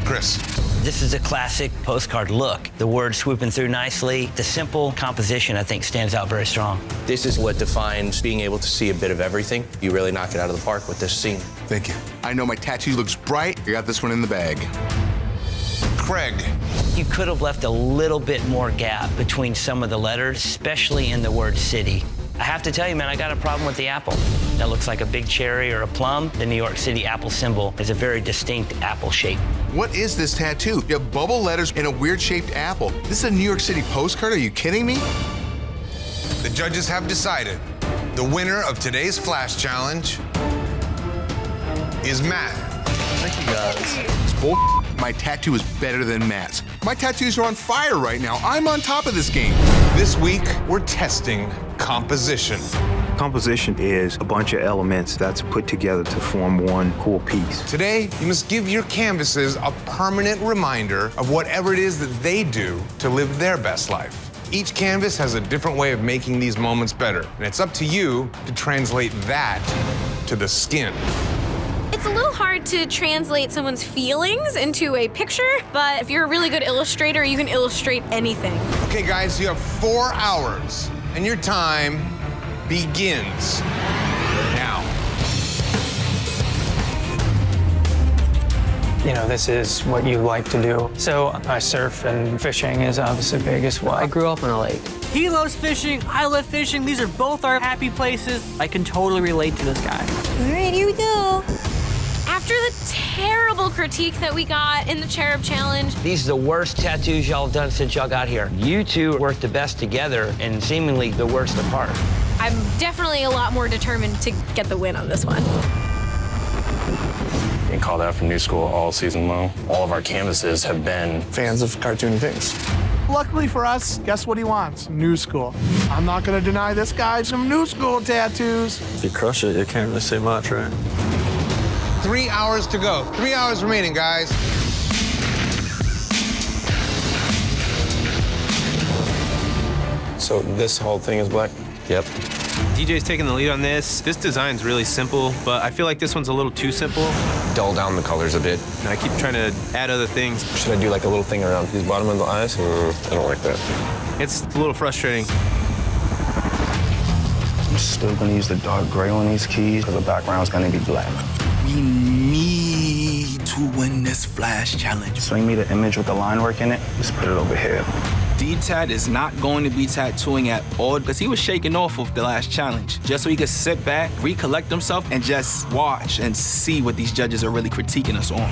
Chris. This is a classic postcard look. The words swooping through nicely. The simple composition, I think, stands out very strong. This is what defines being able to see a bit of everything. You really knock it out of the park with this scene. Thank you. I know my tattoo looks bright. I got this one in the bag. Craig. You could have left a little bit more gap between some of the letters, especially in the word city. I have to tell you, man, I got a problem with the apple. That looks like a big cherry or a plum. The New York City apple symbol is a very distinct apple shape. What is this tattoo? You have bubble letters and a weird-shaped apple. This is a New York City postcard? Are you kidding me? The judges have decided the winner of today's Flash Challenge is Matt. Thank you, guys. It's bull. My tattoo is better than Matt's. My tattoos are on fire right now. I'm on top of this game. This week, we're testing composition. Composition is a bunch of elements that's put together to form one cool piece. Today, you must give your canvases a permanent reminder of whatever it is that they do to live their best life. Each canvas has a different way of making these moments better, and it's up to you to translate that to the skin. It's a little hard to translate someone's feelings into a picture, but if you're a really good illustrator, you can illustrate anything. Okay, guys, you have 4 hours, and your time begins now. You know, this is what you like to do. So I surf, and fishing is obviously big as well. I grew up on a lake. He loves fishing, I love fishing. These are both our happy places. I can totally relate to this guy. All right, here we go. After the terrible critique that we got in the Cherub Challenge. These are the worst tattoos y'all have done since y'all got here. You two work the best together and seemingly the worst apart. I'm definitely a lot more determined to get the win on this one. Being called out from New School all season long. All of our canvases have been Fans of cartoony things. Luckily for us, guess what he wants? New school. I'm not gonna deny this guy some new school tattoos. If you crush it, you can't really say much, right? 3 hours to go. 3 hours remaining, guys. So this whole thing is black? Yep. DJ's taking the lead on this. This design's really simple, but I feel like this one's a little too simple. Dull down the colors a bit. And I keep trying to add other things. Should I do like a little thing around these bottom of the eyes? I don't like that. It's a little frustrating. I'm still gonna use the dark gray on these keys, because the background's gonna be black. We need to win this Flash Challenge. Swing me the image with the line work in it, just put it over here. D-Tat is not going to be tattooing at all because he was shaking off of the last challenge, just so he could sit back, recollect himself, and just watch and see what these judges are really critiquing us on.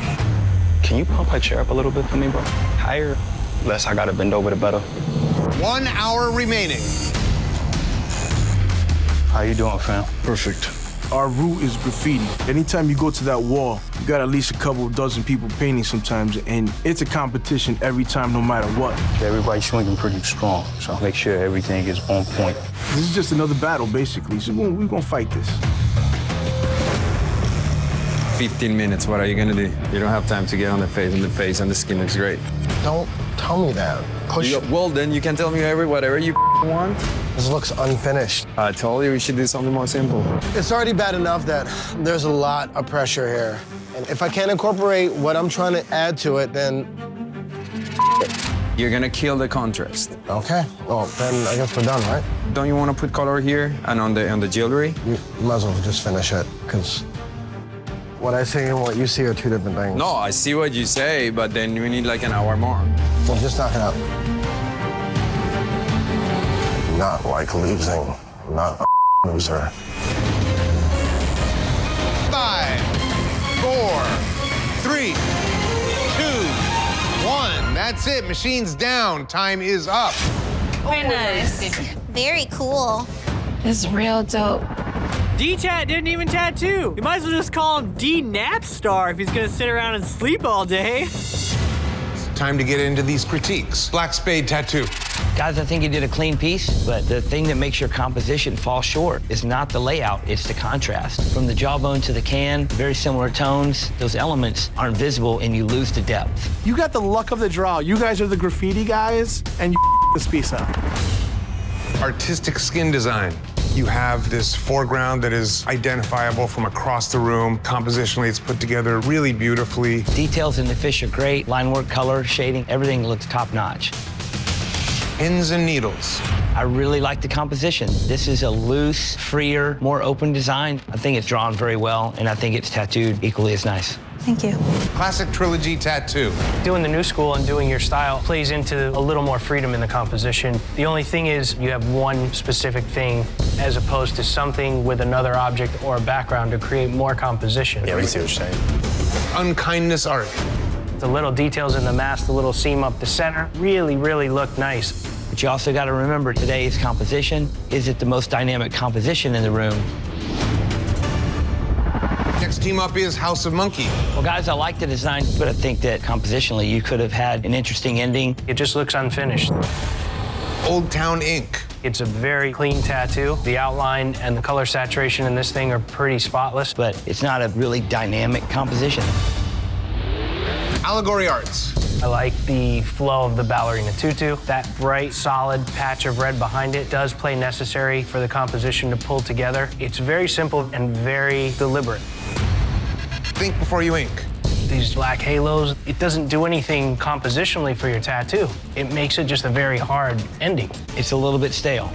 Can you pump my chair up a little bit for me, bro? Higher? Less I gotta bend over the better. 1 hour remaining. How you doing, fam? Perfect. Our route is graffiti. Anytime you go to that wall, you got at least a couple dozen people painting sometimes, and it's a competition every time, no matter what. Everybody's swinging pretty strong, so make sure everything is on point. This is just another battle, basically, so we're gonna fight this. 15 minutes, what are you gonna do? You don't have time to get on the face, and the skin looks great. Don't tell me that. Well, then you can tell me whatever you want. This looks unfinished. I told you we should do something more simple. It's already bad enough that there's a lot of pressure here. And if I can't incorporate what I'm trying to add to it, then You're gonna kill the contrast. okay. Well, then I guess we're done, right? Don't you want to put color here and on the jewelry? You might as well just finish it, because What I say and what you see are two different things. No, I see what you say, but then we need like an hour more. Well, just knock it out. Not like losing. Not a loser. 5, 4, 3, 2, 1. That's it. Machine's down. Time is up. Very nice. Very cool. This is real dope. D-Tat didn't even tattoo. You might as well just call him D-Napstar if he's gonna sit around and sleep all day. Time to get into these critiques. Black Spade Tattoo. Guys, I think you did a clean piece, but the thing that makes your composition fall short is not the layout, it's the contrast. From the jawbone to the can, very similar tones. Those elements aren't visible and you lose the depth. You got the luck of the draw. You guys are the graffiti guys, and you this piece up. Artistic skin design. You have this foreground that is identifiable from across the room. Compositionally, it's put together really beautifully. Details in the fish are great. Line work, color, shading, everything looks top notch. Pins and needles. I really like the composition. This is a loose, freer, more open design. I think it's drawn very well, and I think it's tattooed equally as nice. Thank you. Classic Trilogy Tattoo. Doing the new school and doing your style plays into a little more freedom in the composition. The only thing is you have one specific thing as opposed to something with another object or a background to create more composition. Yeah, we see what you're saying. Unkindness art. The little details in the mask, the little seam up the center, really, really look nice. But you also got to remember today's composition. Is it the most dynamic composition in the room? Next team up is House of Monkey. Well, guys, I like the design, but I think that compositionally you could have had an interesting ending. It just looks unfinished. Old Town Ink. It's a very clean tattoo. The outline and the color saturation in this thing are pretty spotless. But it's not a really dynamic composition. Allegory Arts. I like the flow of the ballerina tutu. That bright, solid patch of red behind it does play necessary for the composition to pull together. It's very simple and very deliberate. Think before you ink. These black halos, it doesn't do anything compositionally for your tattoo. It makes it just a very hard ending. It's a little bit stale.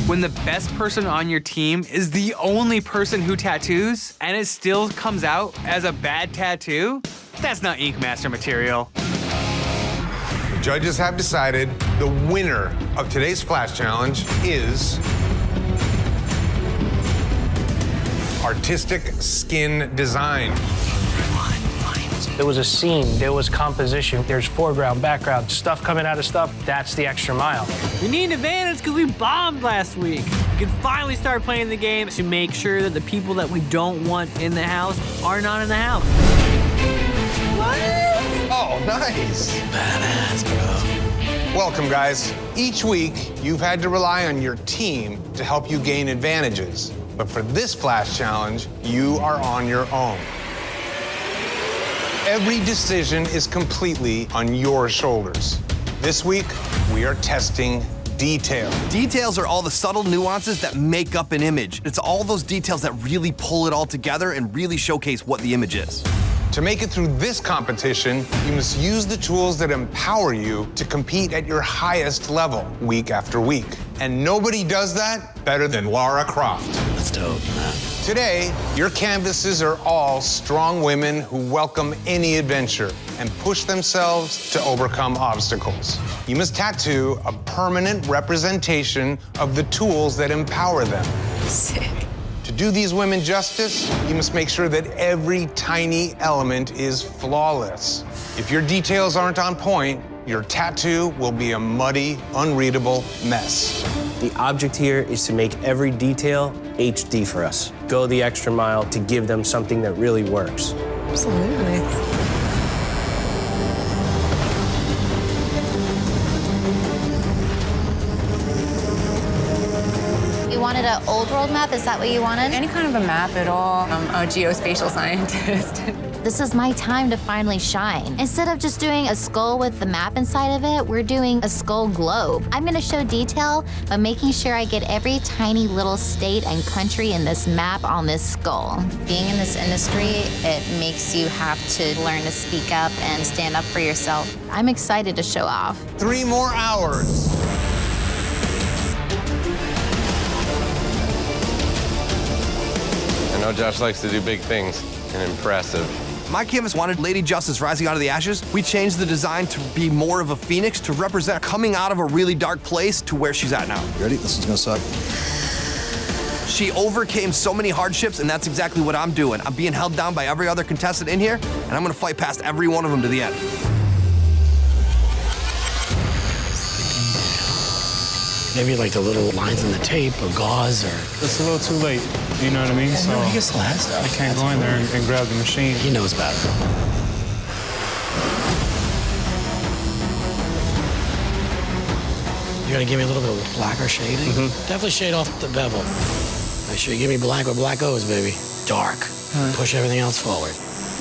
When the best person on your team is the only person who tattoos and it still comes out as a bad tattoo, that's not Ink Master material. The judges have decided the winner of today's Flash Challenge is Artistic Skin Design. There was a scene, there was composition, there's foreground, background, stuff coming out of stuff. That's the extra mile. We need an advantage because we bombed last week. We can finally start playing the game to make sure that the people that we don't want in the house are not in the house. What? Oh, nice. Badass, bro. Welcome, guys. Each week, you've had to rely on your team to help you gain advantages. But for this Flash Challenge, you are on your own. Every decision is completely on your shoulders. This week, we are testing detail. Details are all the subtle nuances that make up an image. It's all those details that really pull it all together and really showcase what the image is. To make it through this competition, you must use the tools that empower you to compete at your highest level week after week. And nobody does that better than Lara Croft. That's dope, man. Today, your canvases are all strong women who welcome any adventure and push themselves to overcome obstacles. You must tattoo a permanent representation of the tools that empower them. Sick. To do these women justice, you must make sure that every tiny element is flawless. If your details aren't on point, your tattoo will be a muddy, unreadable mess. The object here is to make every detail HD for us. Go the extra mile to give them something that really works. Absolutely. You wanted an old world map? Is that what you wanted? Any kind of a map at all. I'm a geospatial scientist. This is my time to finally shine. Instead of just doing a skull with the map inside of it, we're doing a skull globe. I'm gonna show detail, but making sure I get every tiny little state and country in this map on this skull. Being in this industry, it makes you have to learn to speak up and stand up for yourself. I'm excited to show off. 3 more hours. know Josh likes to do big things and impressive. My canvas wanted Lady Justice rising out of the ashes. We changed the design to be more of a phoenix, to represent coming out of a really dark place to where she's at now. Ready? This is gonna suck. She overcame so many hardships, and that's exactly what I'm doing. I'm being held down by every other contestant in here, and I'm gonna fight past every one of them to the end. Maybe like the little lines in the tape or gauze or... It's a little too late, you know what I mean? Yeah, no, he still has stuff. I can't go in there and grab the machine. He knows better. You're gonna give me a little bit of blacker shading? Definitely shade off the bevel. Make sure you give me black where black goes, baby. Dark. Push everything else forward.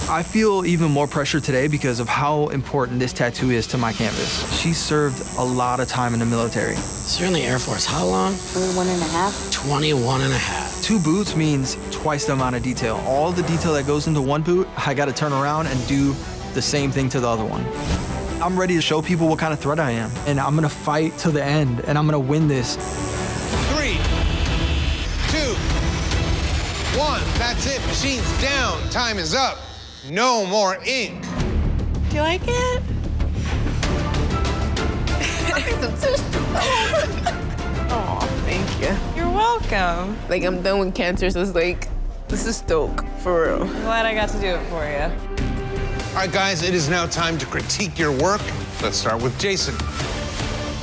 I feel even more pressure today because of how important this tattoo is to my canvas. She served a lot of time in the military. So you're in the Air Force how long? 21 and a half. 21 and a half. 2 boots means twice the amount of detail. All the detail that goes into 1 boot, I gotta turn around and do the same thing to the other one. I'm ready to show people what kind of thread I am, and I'm gonna fight till the end, and I'm gonna win this. 3, 2, 1. That's it. Machine's down. Time is up. No more ink. Do you like it? Oh, thank you. You're welcome. Like, I'm done with cancer, so it's like, this is dope, for real. I'm glad I got to do it for you. All right, guys, it is now time to critique your work. Let's start with Jason.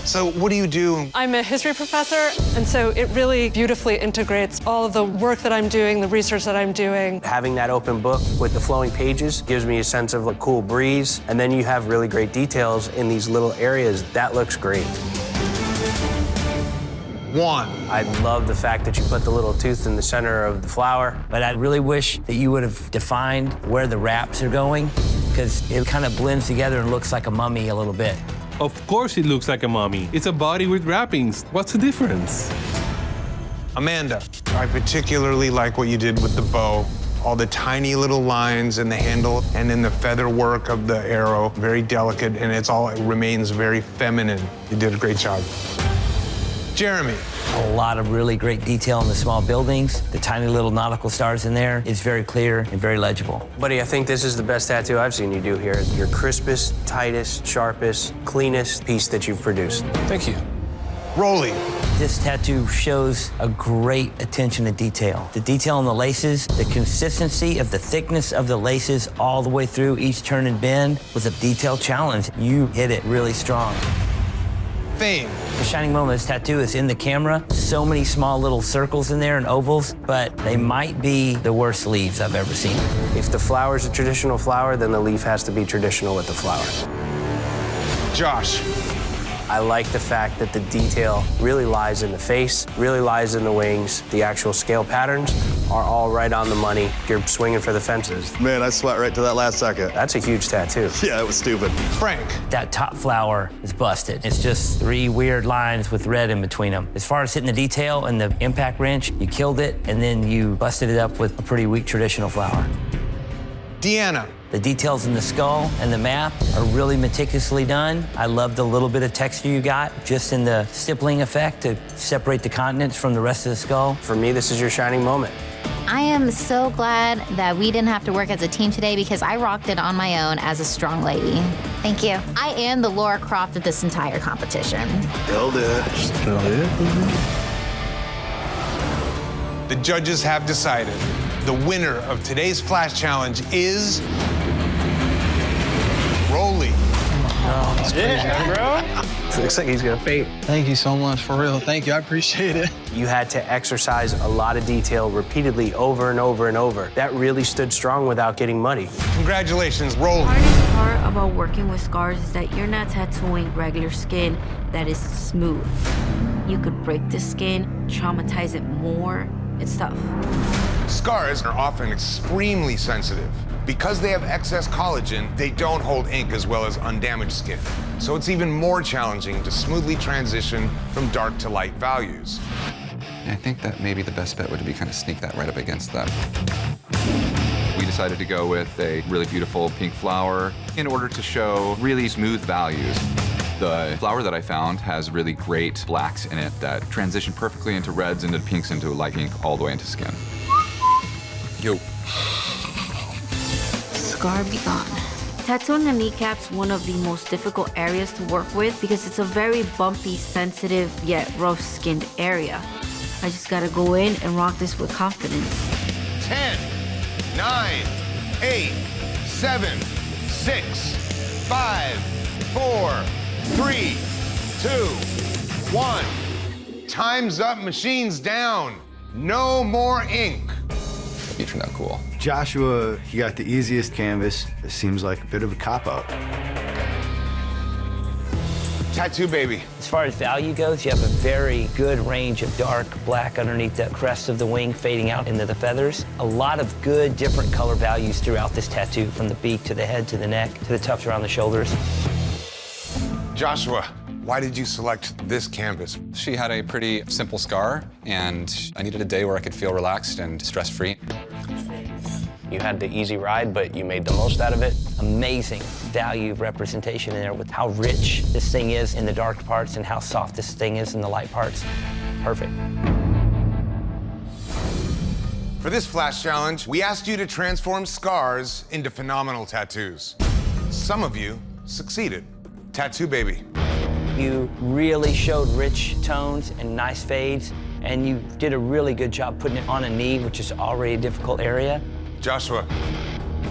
So what do you do? I'm a history professor, and so it really beautifully integrates all of the work that I'm doing, the research that I'm doing. Having that open book with the flowing pages gives me a sense of a cool breeze, and then you have really great details in these little areas. That looks great. 1. I love the fact that you put the little tooth in the center of the flower. But I really wish that you would have defined where the wraps are going, because it kind of blends together and looks like a mummy a little bit. Of course it looks like a mummy. It's a body with wrappings. What's the difference? Amanda, I particularly like what you did with the bow. All the tiny little lines in the handle and then the feather work of the arrow. Very delicate, and it remains very feminine. You did a great job. Jeremy. A lot of really great detail in the small buildings. The tiny little nautical stars in there. It's very clear and very legible. Buddy, I think this is the best tattoo I've seen you do here. Your crispest, tightest, sharpest, cleanest piece that you've produced. Thank you. Rolly. This tattoo shows a great attention to detail. The detail on the laces, the consistency of the thickness of the laces all the way through each turn and bend was a detail challenge. You hit it really strong. Fame. The shining moment of this tattoo is in the camera. So many small little circles in there and ovals, but they might be the worst leaves I've ever seen. If the flower's a traditional flower, then the leaf has to be traditional with the flower. Josh. I like the fact that the detail really lies in the face, really lies in the wings. The actual scale patterns are all right on the money. You're swinging for the fences. Man, I sweat right to that last second. That's a huge tattoo. Yeah, it was stupid. Frank. That top flower is busted. It's just 3 weird lines with red in between them. As far as hitting the detail and the impact wrench, you killed it, and then you busted it up with a pretty weak traditional flower. Deanna. The details in the skull and the map are really meticulously done. I love the little bit of texture you got just in the stippling effect to separate the continents from the rest of the skull. For me, this is your shining moment. I am so glad that we didn't have to work as a team today because I rocked it on my own as a strong lady. Thank you. I am the Laura Croft of this entire competition. Killed it. Killed it. The judges have decided the winner of today's Flash Challenge is Rolly. Oh, that's crazy, bro. Looks like he's gonna faint. Thank you so much, for real. Thank you, I appreciate it. You had to exercise a lot of detail repeatedly over and over and over. That really stood strong without getting muddy. Congratulations, Rolly. The hardest part about working with scars is that you're not tattooing regular skin that is smooth. You could break the skin, traumatize it more. It's tough. Scars are often extremely sensitive. Because they have excess collagen, they don't hold ink as well as undamaged skin. So it's even more challenging to smoothly transition from dark to light values. I think that maybe the best bet would be kind of sneak that right up against that. We decided to go with a really beautiful pink flower in order to show really smooth values. The flower that I found has really great blacks in it that transition perfectly into reds, into pinks, into light pink, all the way into skin. Yo. Scar be gone. Tattooing a kneecap's one of the most difficult areas to work with because it's a very bumpy, sensitive, yet rough-skinned area. I just gotta go in and rock this with confidence. 10, 9, 8, 7, 6, 5, 4, 3, 2, 1. Time's up, machines down. No more ink. You turned out cool. Joshua, he got the easiest canvas. It seems like a bit of a cop-out. Tattoo baby. As far as value goes, you have a very good range of dark black underneath the crest of the wing fading out into the feathers. A lot of good different color values throughout this tattoo, from the beak to the head to the neck to the tufts around the shoulders. Joshua, why did you select this canvas? She had a pretty simple scar, and I needed a day where I could feel relaxed and stress-free. You had the easy ride, but you made the most out of it. Amazing value representation in there with how rich this thing is in the dark parts and how soft this thing is in the light parts. Perfect. For this flash challenge, we asked you to transform scars into phenomenal tattoos. Some of you succeeded. Tattoo baby. You really showed rich tones and nice fades, and you did a really good job putting it on a knee, which is already a difficult area. Joshua,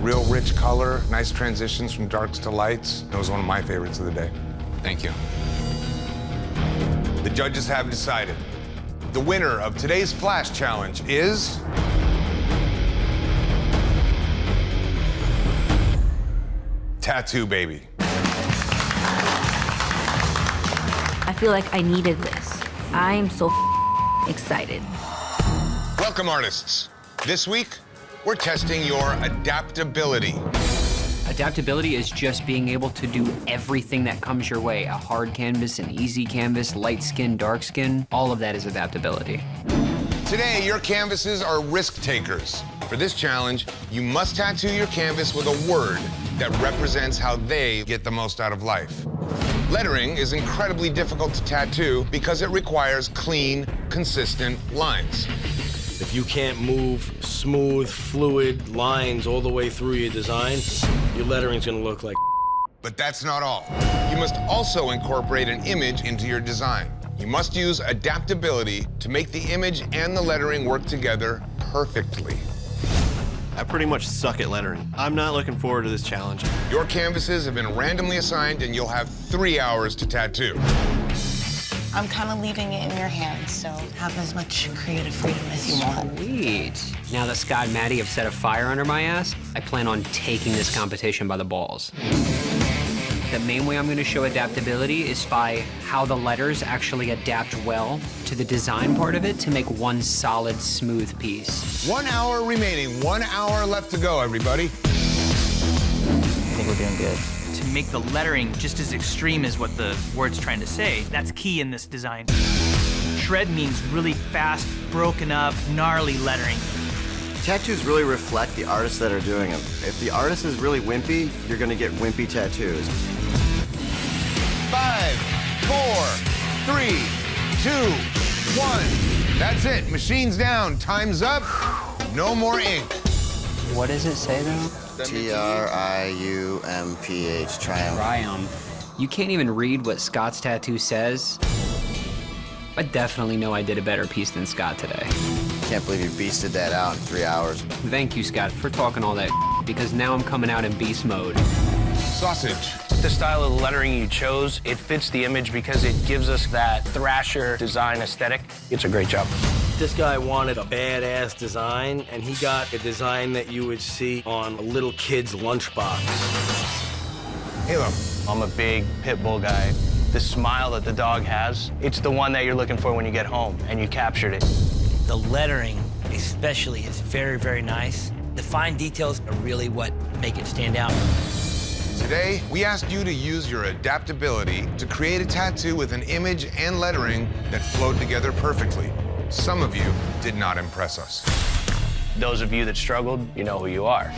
real rich color, nice transitions from darks to lights. That was one of my favorites of the day. Thank you. The judges have decided. The winner of today's Flash Challenge is... Tattoo Baby. I feel like I needed this. I am so excited. Welcome, artists. This week, we're testing your adaptability. Adaptability is just being able to do everything that comes your way. A hard canvas, an easy canvas, light skin, dark skin, all of that is adaptability. Today, your canvases are risk takers. For this challenge, you must tattoo your canvas with a word that represents how they get the most out of life. Lettering is incredibly difficult to tattoo because it requires clean, consistent lines. If you can't move smooth, fluid lines all the way through your design, your lettering's gonna look like. But that's not all. You must also incorporate an image into your design. You must use adaptability to make the image and the lettering work together perfectly. I pretty much suck at lettering. I'm not looking forward to this challenge. Your canvases have been randomly assigned and you'll have 3 hours to tattoo. I'm kind of leaving it in your hands, so have as much creative freedom as you want. Sweet. Now that Scott and Maddie have set a fire under my ass, I plan on taking this competition by the balls. The main way I'm going to show adaptability is by how the letters actually adapt well to the design part of it to make one solid, smooth piece. 1 hour remaining, 1 hour left to go, everybody. I think we're doing good. To make the lettering just as extreme as what the word's trying to say, that's key in this design. Shred means really fast, broken up, gnarly lettering. Tattoos really reflect the artists that are doing them. If the artist is really wimpy, you're gonna get wimpy tattoos. 5, 4, 3, 2, 1. That's it, machines down, time's up, no more ink. What does it say, though? Triumph. Triumph. You can't even read what Scott's tattoo says. I definitely know I did a better piece than Scott today. Can't believe you beasted that out in 3 hours. Thank you, Scott, for talking all that because now I'm coming out in beast mode. Sausage. The style of the lettering you chose, it fits the image because it gives us that Thrasher design aesthetic. It's a great job. This guy wanted a badass design, and he got a design that you would see on a little kid's lunchbox. Halo. I'm a big pit bull guy. The smile that the dog has, it's the one that you're looking for when you get home, and you captured it. The lettering especially is very, very nice. The fine details are really what make it stand out. Today, we asked you to use your adaptability to create a tattoo with an image and lettering that flowed together perfectly. Some of you did not impress us. Those of you that struggled, you know who you are.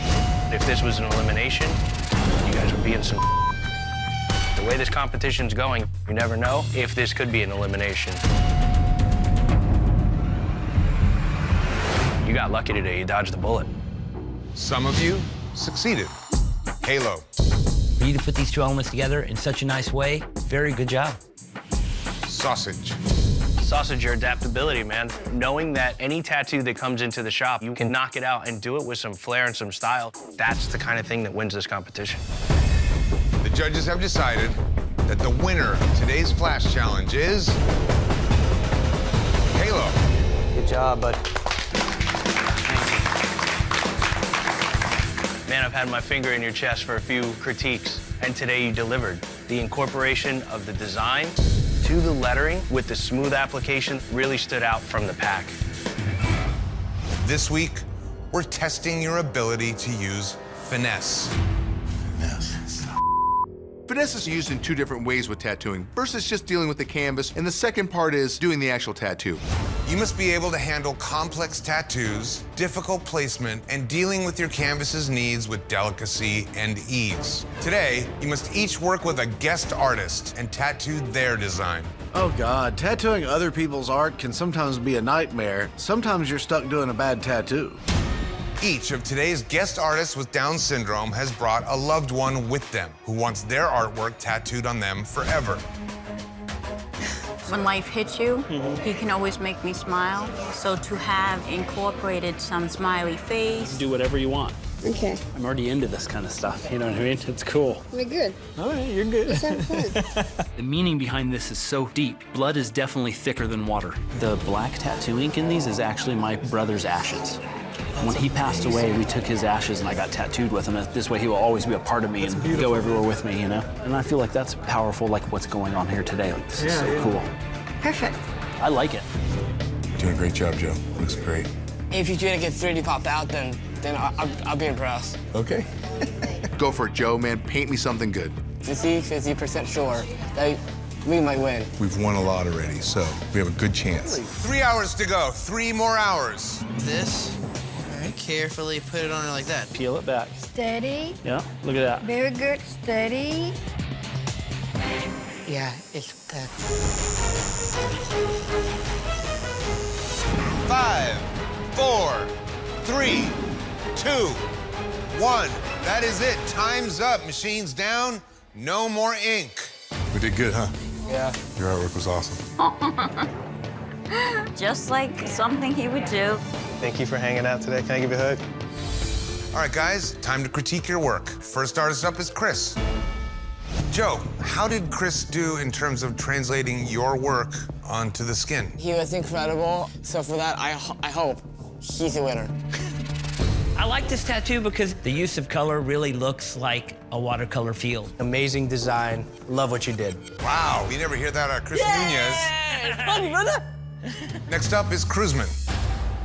If this was an elimination, you guys would be in some. The way this competition's going, you never know if this could be an elimination. You got lucky today, you dodged the bullet. Some of you succeeded. Halo. For you to put these two elements together in such a nice way, very good job. Sausage. Sausage, your adaptability, man. Knowing that any tattoo that comes into the shop, you can knock it out and do it with some flair and some style. That's the kind of thing that wins this competition. The judges have decided that the winner of today's Flash Challenge is Halo. Good job, bud. Man, I've had my finger in your chest for a few critiques, and today you delivered. The incorporation of the design to the lettering with the smooth application really stood out from the pack. This week, we're testing your ability to use finesse. Finesse is used in two different ways with tattooing. First is just dealing with the canvas, and the second part is doing the actual tattoo. You must be able to handle complex tattoos, difficult placement, and dealing with your canvas's needs with delicacy and ease. Today, you must each work with a guest artist and tattoo their design. Oh God, tattooing other people's art can sometimes be a nightmare. Sometimes you're stuck doing a bad tattoo. Each of today's guest artists with Down syndrome has brought a loved one with them who wants their artwork tattooed on them forever. When life hits you, he can always make me smile. So to have incorporated some smiley face. Do whatever you want. Okay. I'm already into this kind of stuff, you know what I mean? It's cool. We're good. All right, you're good. Let's have fun. The meaning behind this is so deep. Blood is definitely thicker than water. The black tattoo ink in these is actually my brother's ashes. When he passed away, we took his ashes and I got tattooed with him. This way he will always be a part of me and go everywhere with me, you know? And I feel like that's powerful, like what's going on here today. Like, this is so cool. Perfect. I like it. Doing a great job, Joe. Looks great. If you try to get 3D popped out, then I'll be impressed. Okay. Go for it, Joe, man. Paint me something good. 50% sure that we might win. We've won a lot already, so we have a good chance. 3 hours to go, 3 more hours. This, carefully put it on her like that. Peel it back. Steady. Yeah, look at that. Very good. Steady. Yeah, it's good. 5, 4, 3, 2, 1. That is it. Time's up. Machines down. No more ink. We did good, huh? Yeah. Your artwork was awesome. Just like something he would do. Thank you for hanging out today. Can I give you a hug? All right, guys, time to critique your work. First artist up is Chris. Joe, how did Chris do in terms of translating your work onto the skin? He was incredible. So for that, I hope he's the winner. I like this tattoo because the use of color really looks like a watercolor field. Amazing design. Love what you did. Wow, we never hear that out of Chris Nunez. Funny, brother. Next up is Cruzman.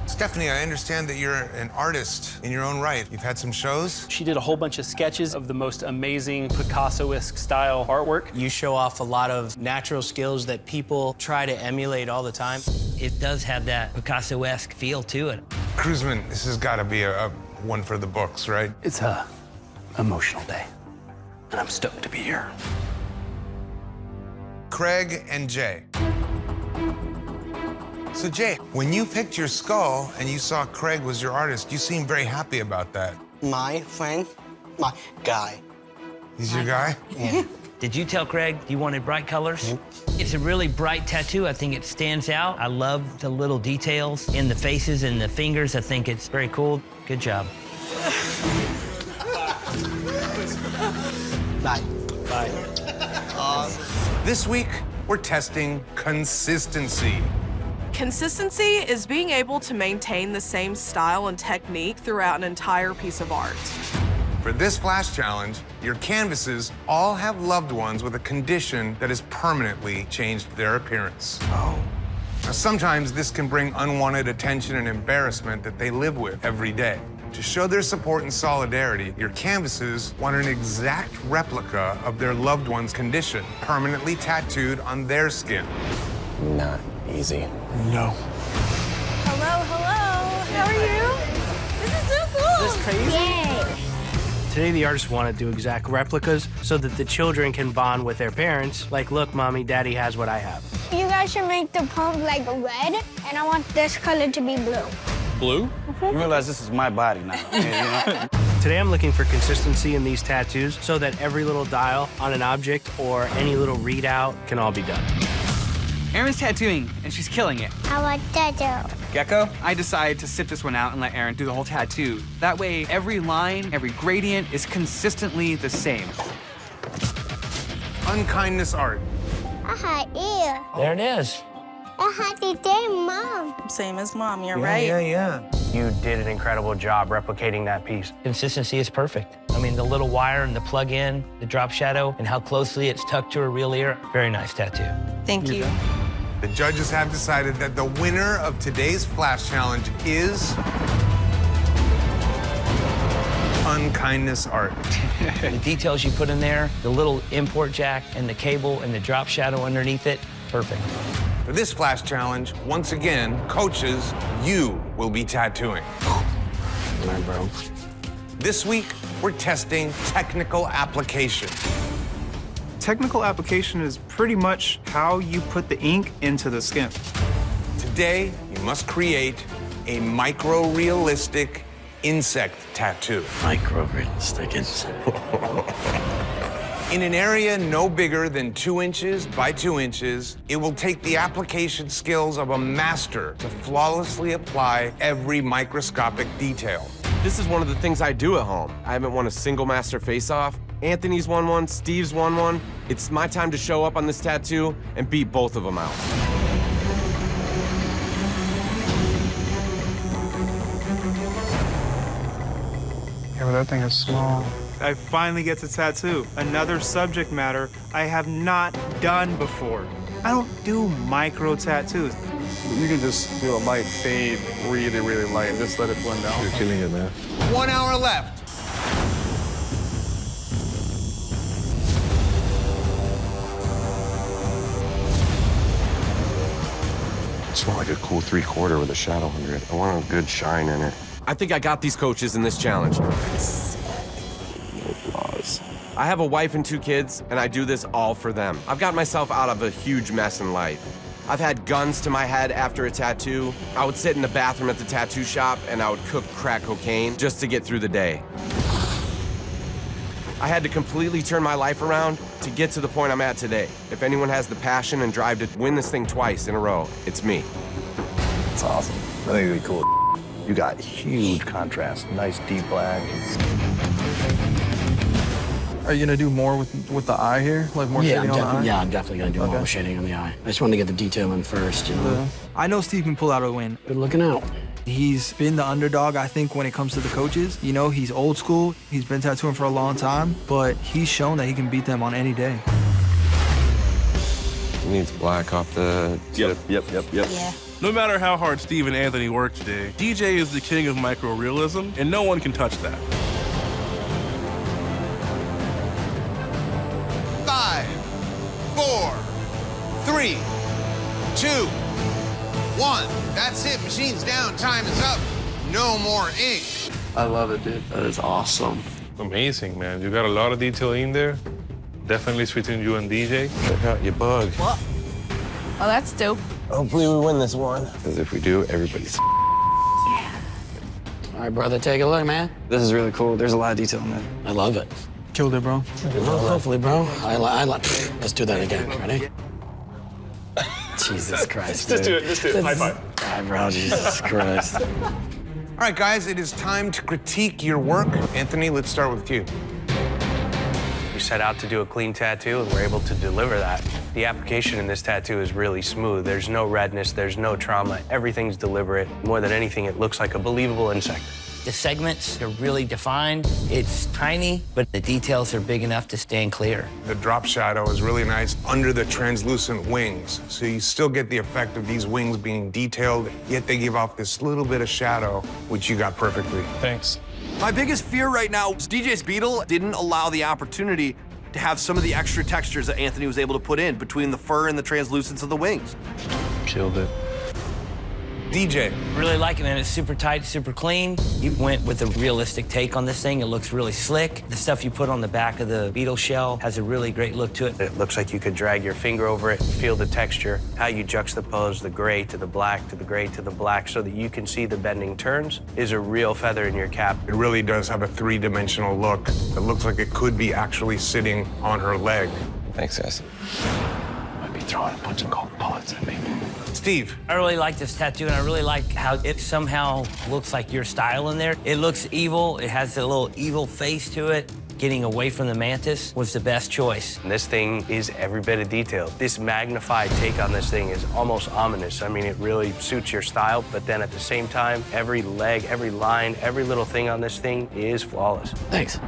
Stephanie, I understand that you're an artist in your own right. You've had some shows? She did a whole bunch of sketches of the most amazing Picasso-esque style artwork. You show off a lot of natural skills that people try to emulate all the time. It does have that Picasso-esque feel to it. Cruzman, this has got to be a one for the books, right? It's a emotional day, and I'm stoked to be here. Craig and Jay. So Jay, when you picked your skull and you saw Craig was your artist, you seemed very happy about that. My friend, my guy. He's your guy? Yeah. Did you tell Craig you wanted bright colors? It's a really bright tattoo. I think it stands out. I love the little details in the faces and the fingers. I think it's very cool. Good job. Bye. Bye. Awesome. This week, we're testing consistency. Consistency is being able to maintain the same style and technique throughout an entire piece of art. For this Flash Challenge, your canvases all have loved ones with a condition that has permanently changed their appearance. Oh. Now, sometimes this can bring unwanted attention and embarrassment that they live with every day. To show their support and solidarity, your canvases want an exact replica of their loved one's condition permanently tattooed on their skin. Not easy. No. Hello, hello. How are you? This is so cool. Is this crazy? Yay. Today, the artists want to do exact replicas so that the children can bond with their parents. Like, look, Mommy, Daddy has what I have. You guys should make the pump like red, and I want this color to be blue. Blue? You realize this is my body now. Yeah, Today I'm looking for consistency in these tattoos so that every little dial on an object or any little readout can all be done. Erin's tattooing, and she's killing it. I want tattoo. Gecko? I decided to sit this one out and let Erin do the whole tattoo. That way, every line, every gradient is consistently the same. Unkindness art. I had ear. There it is. I had the same mom. Same as mom, you're right. Yeah. You did an incredible job replicating that piece. Consistency is perfect. I mean, the little wire and the plug-in, the drop shadow, and how closely it's tucked to her real ear. Very nice tattoo. Thank you. The judges have decided that the winner of today's Flash Challenge is Unkindness art. The details you put in there, the little import jack and the cable and the drop shadow underneath it, perfect. For this Flash Challenge, once again, coaches, you will be tattooing. All right, bro. This week, we're testing technical application. Technical application is pretty much how you put the ink into the skin. Today, you must create a micro-realistic insect tattoo. Micro-realistic insect. In an area no bigger than 2 inches by 2 inches, it will take the application skills of a master to flawlessly apply every microscopic detail. This is one of the things I do at home. I haven't won a single master face-off. Anthony's won one, Steve's won one. It's my time to show up on this tattoo and beat both of them out. Yeah, but that thing is small. I finally get to tattoo another subject matter I have not done before. I don't do micro tattoos. You can just do a light fade, really, really light, and just let it blend out. You're killing it, man. 1 hour left. I just want like a cool 3/4 with a shadow under it. I want a good shine in it. I think I got these coaches in this challenge. No flaws. I have a wife and 2 kids, and I do this all for them. I've got myself out of a huge mess in life. I've had guns to my head after a tattoo. I would sit in the bathroom at the tattoo shop, and I would cook crack cocaine just to get through the day. I had to completely turn my life around to get to the point I'm at today. If anyone has the passion and drive to win this thing twice in a row, it's me. It's awesome. I think it'd be cool. You got huge contrast, nice deep black. Are you gonna do more with the eye here? Like more shading on the eye? Yeah, I'm definitely gonna do more shading on the eye. I just wanted to get the detail in first, you know. I know Steve can pull out a win. Good looking out. He's been the underdog, I think, when it comes to the coaches. You know, he's old school. He's been tattooing for a long time, but he's shown that he can beat them on any day. He needs black off the tip. Yep. Yeah. No matter how hard Steve and Anthony work today, DJ is the king of micro-realism, and no one can touch that. 5, 4, 3, 2, 1. That's it. Machine's down. Time is up. No more ink. I love it, dude. That is awesome. Amazing, man. You got a lot of detail in there. Definitely between you and DJ. Check out your bug. What? Oh, that's dope. Hopefully we win this one. Because if we do, everybody's All right, brother, take a look, man. This is really cool. There's a lot of detail in it. I love it. Killed it, bro. Well, hopefully, bro. Let's do that again. Ready? Jesus Christ, Just do it. High five. All right, bro. Jesus Christ. All right, guys, it is time to critique your work. Anthony, let's start with you. We set out to do a clean tattoo, and we're able to deliver that. The application in this tattoo is really smooth. There's no redness, there's no trauma. Everything's deliberate. More than anything, it looks like a believable insect. The segments are really defined. It's tiny, but the details are big enough to stand clear. The drop shadow is really nice under the translucent wings. So you still get the effect of these wings being detailed, yet they give off this little bit of shadow, which you got perfectly. Thanks. My biggest fear right now is DJ's Beetle didn't allow the opportunity to have some of the extra textures that Anthony was able to put in between the fur and the translucence of the wings. Killed it. DJ. Really like it, man. It's super tight, super clean. You went with a realistic take on this thing. It looks really slick. The stuff you put on the back of the beetle shell has a really great look to it. It looks like you could drag your finger over it, feel the texture, how you juxtapose the gray to the black to the gray to the black so that you can see the bending turns is a real feather in your cap. It really does have a three-dimensional look. It looks like it could be actually sitting on her leg. Thanks, guys. Might be throwing a bunch of golden bullets at me. Steve. I really like this tattoo, and I really like how it somehow looks like your style in there. It looks evil. It has a little evil face to it. Getting away from the mantis was the best choice. And this thing is every bit of detail. This magnified take on this thing is almost ominous. I mean, it really suits your style, but then at the same time, every leg, every line, every little thing on this thing is flawless. Thanks.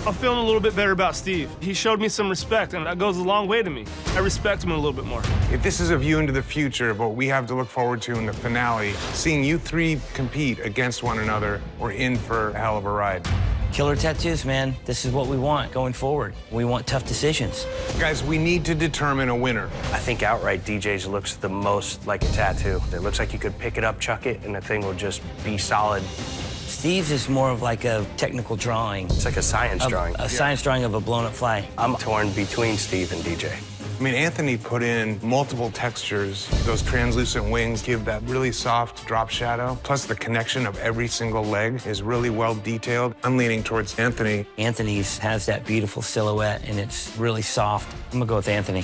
I'm feeling a little bit better about Steve. He showed me some respect, and that goes a long way to me. I respect him a little bit more. If this is a view into the future of what we have to look forward to in the finale, seeing you three compete against one another, we're in for a hell of a ride. Killer tattoos, man. This is what we want going forward. We want tough decisions. Guys, we need to determine a winner. I think outright DJ's looks the most like a tattoo. It looks like you could pick it up, chuck it, and the thing will just be solid. Steve's is more of like a technical drawing. It's like a science drawing. A science drawing of a blown-up fly. I'm torn between Steve and DJ. I mean, Anthony put in multiple textures. Those translucent wings give that really soft drop shadow. Plus, the connection of every single leg is really well detailed. I'm leaning towards Anthony. Anthony's has that beautiful silhouette, and it's really soft. I'm gonna go with Anthony.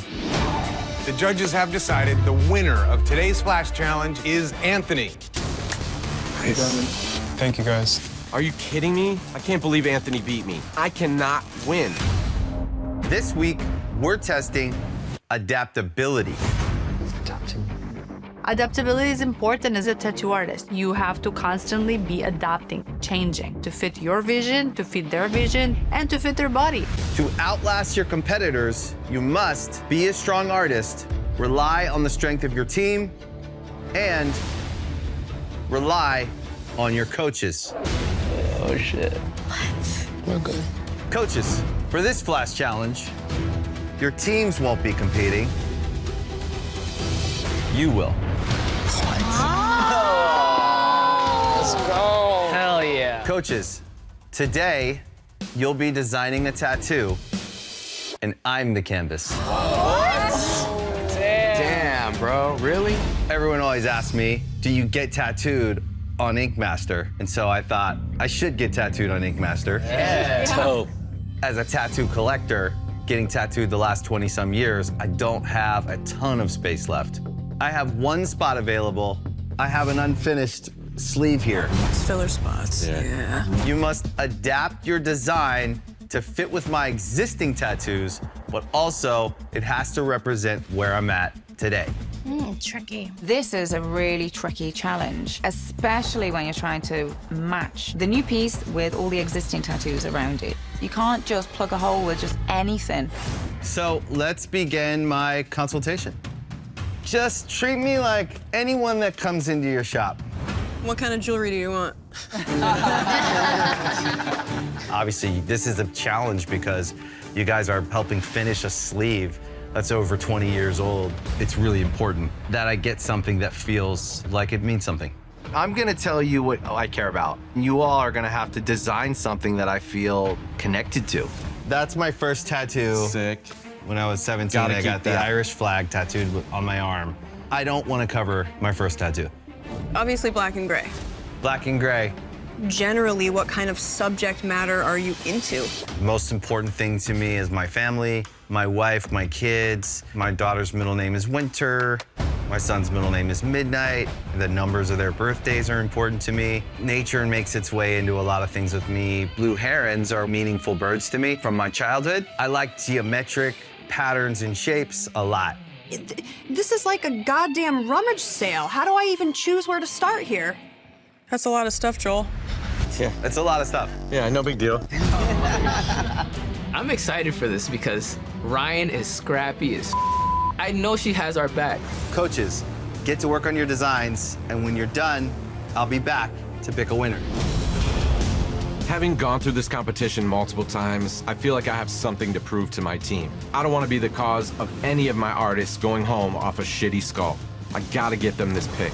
The judges have decided the winner of today's Flash Challenge is Anthony. Nice. Thank you, guys. Are you kidding me? I can't believe Anthony beat me. I cannot win. This week, we're testing adaptability. Adaptability is important as a tattoo artist. You have to constantly be adapting, changing to fit your vision, to fit their vision, and to fit their body. To outlast your competitors, you must be a strong artist, rely on the strength of your team, and rely on your coaches. Oh, shit. What? We're good. Coaches, for this Flash Challenge, your teams won't be competing. You will. Let's go. Hell yeah. Coaches, today you'll be designing a tattoo, and I'm the canvas. What? Damn, bro, really? Everyone always asks me, do you get tattooed on Ink Master? And so I thought I should get tattooed on Ink Master. Yeah. So, as a tattoo collector, getting tattooed the last 20-some years, I don't have a ton of space left. I have one spot available. I have an unfinished sleeve here. It's filler spots. Yeah. You must adapt your design to fit with my existing tattoos, but also it has to represent where I'm at today. Tricky. This is a really tricky challenge, especially when you're trying to match the new piece with all the existing tattoos around it. You can't just plug a hole with just anything. So let's begin my consultation. Just treat me like anyone that comes into your shop. What kind of jewelry do you want? Obviously, this is a challenge because you guys are helping finish a sleeve that's over 20 years old. It's really important that I get something that feels like it means something. I'm gonna tell you what I care about. You all are gonna have to design something that I feel connected to. That's my first tattoo. Sick. When I was 17, I got the Irish flag tattooed on my arm. I don't want to cover my first tattoo. Obviously black and gray. Black and gray. Generally, what kind of subject matter are you into? Most important thing to me is my family, my wife, my kids. My daughter's middle name is Winter. My son's middle name is Midnight. The numbers of their birthdays are important to me. Nature makes its way into a lot of things with me. Blue herons are meaningful birds to me from my childhood. I like geometric patterns and shapes a lot. This is like a goddamn rummage sale. How do I even choose where to start here? That's a lot of stuff, Joel. Yeah, it's a lot of stuff. Yeah, no big deal. I'm excited for this because Ryan is scrappy as I know she has our back. Coaches, get to work on your designs, and when you're done, I'll be back to pick a winner. Having gone through this competition multiple times, I feel like I have something to prove to my team. I don't want to be the cause of any of my artists going home off a shitty skull. I gotta get them this pick.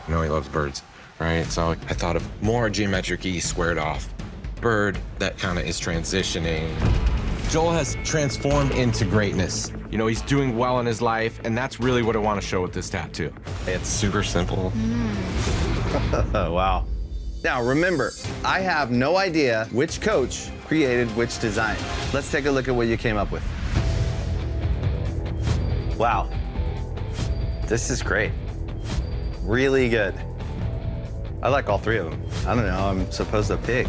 You know he loves birds, right? So I thought of more geometric E squared off. Bird that kind of is transitioning. Joel has transformed into greatness. You know, he's doing well in his life, and that's really what I want to show with this tattoo. It's super simple. Wow. Now remember, I have no idea which coach created which design. Let's take a look at what you came up with. Wow. This is great. Really good. I like all three of them. I don't know, I'm supposed to pick.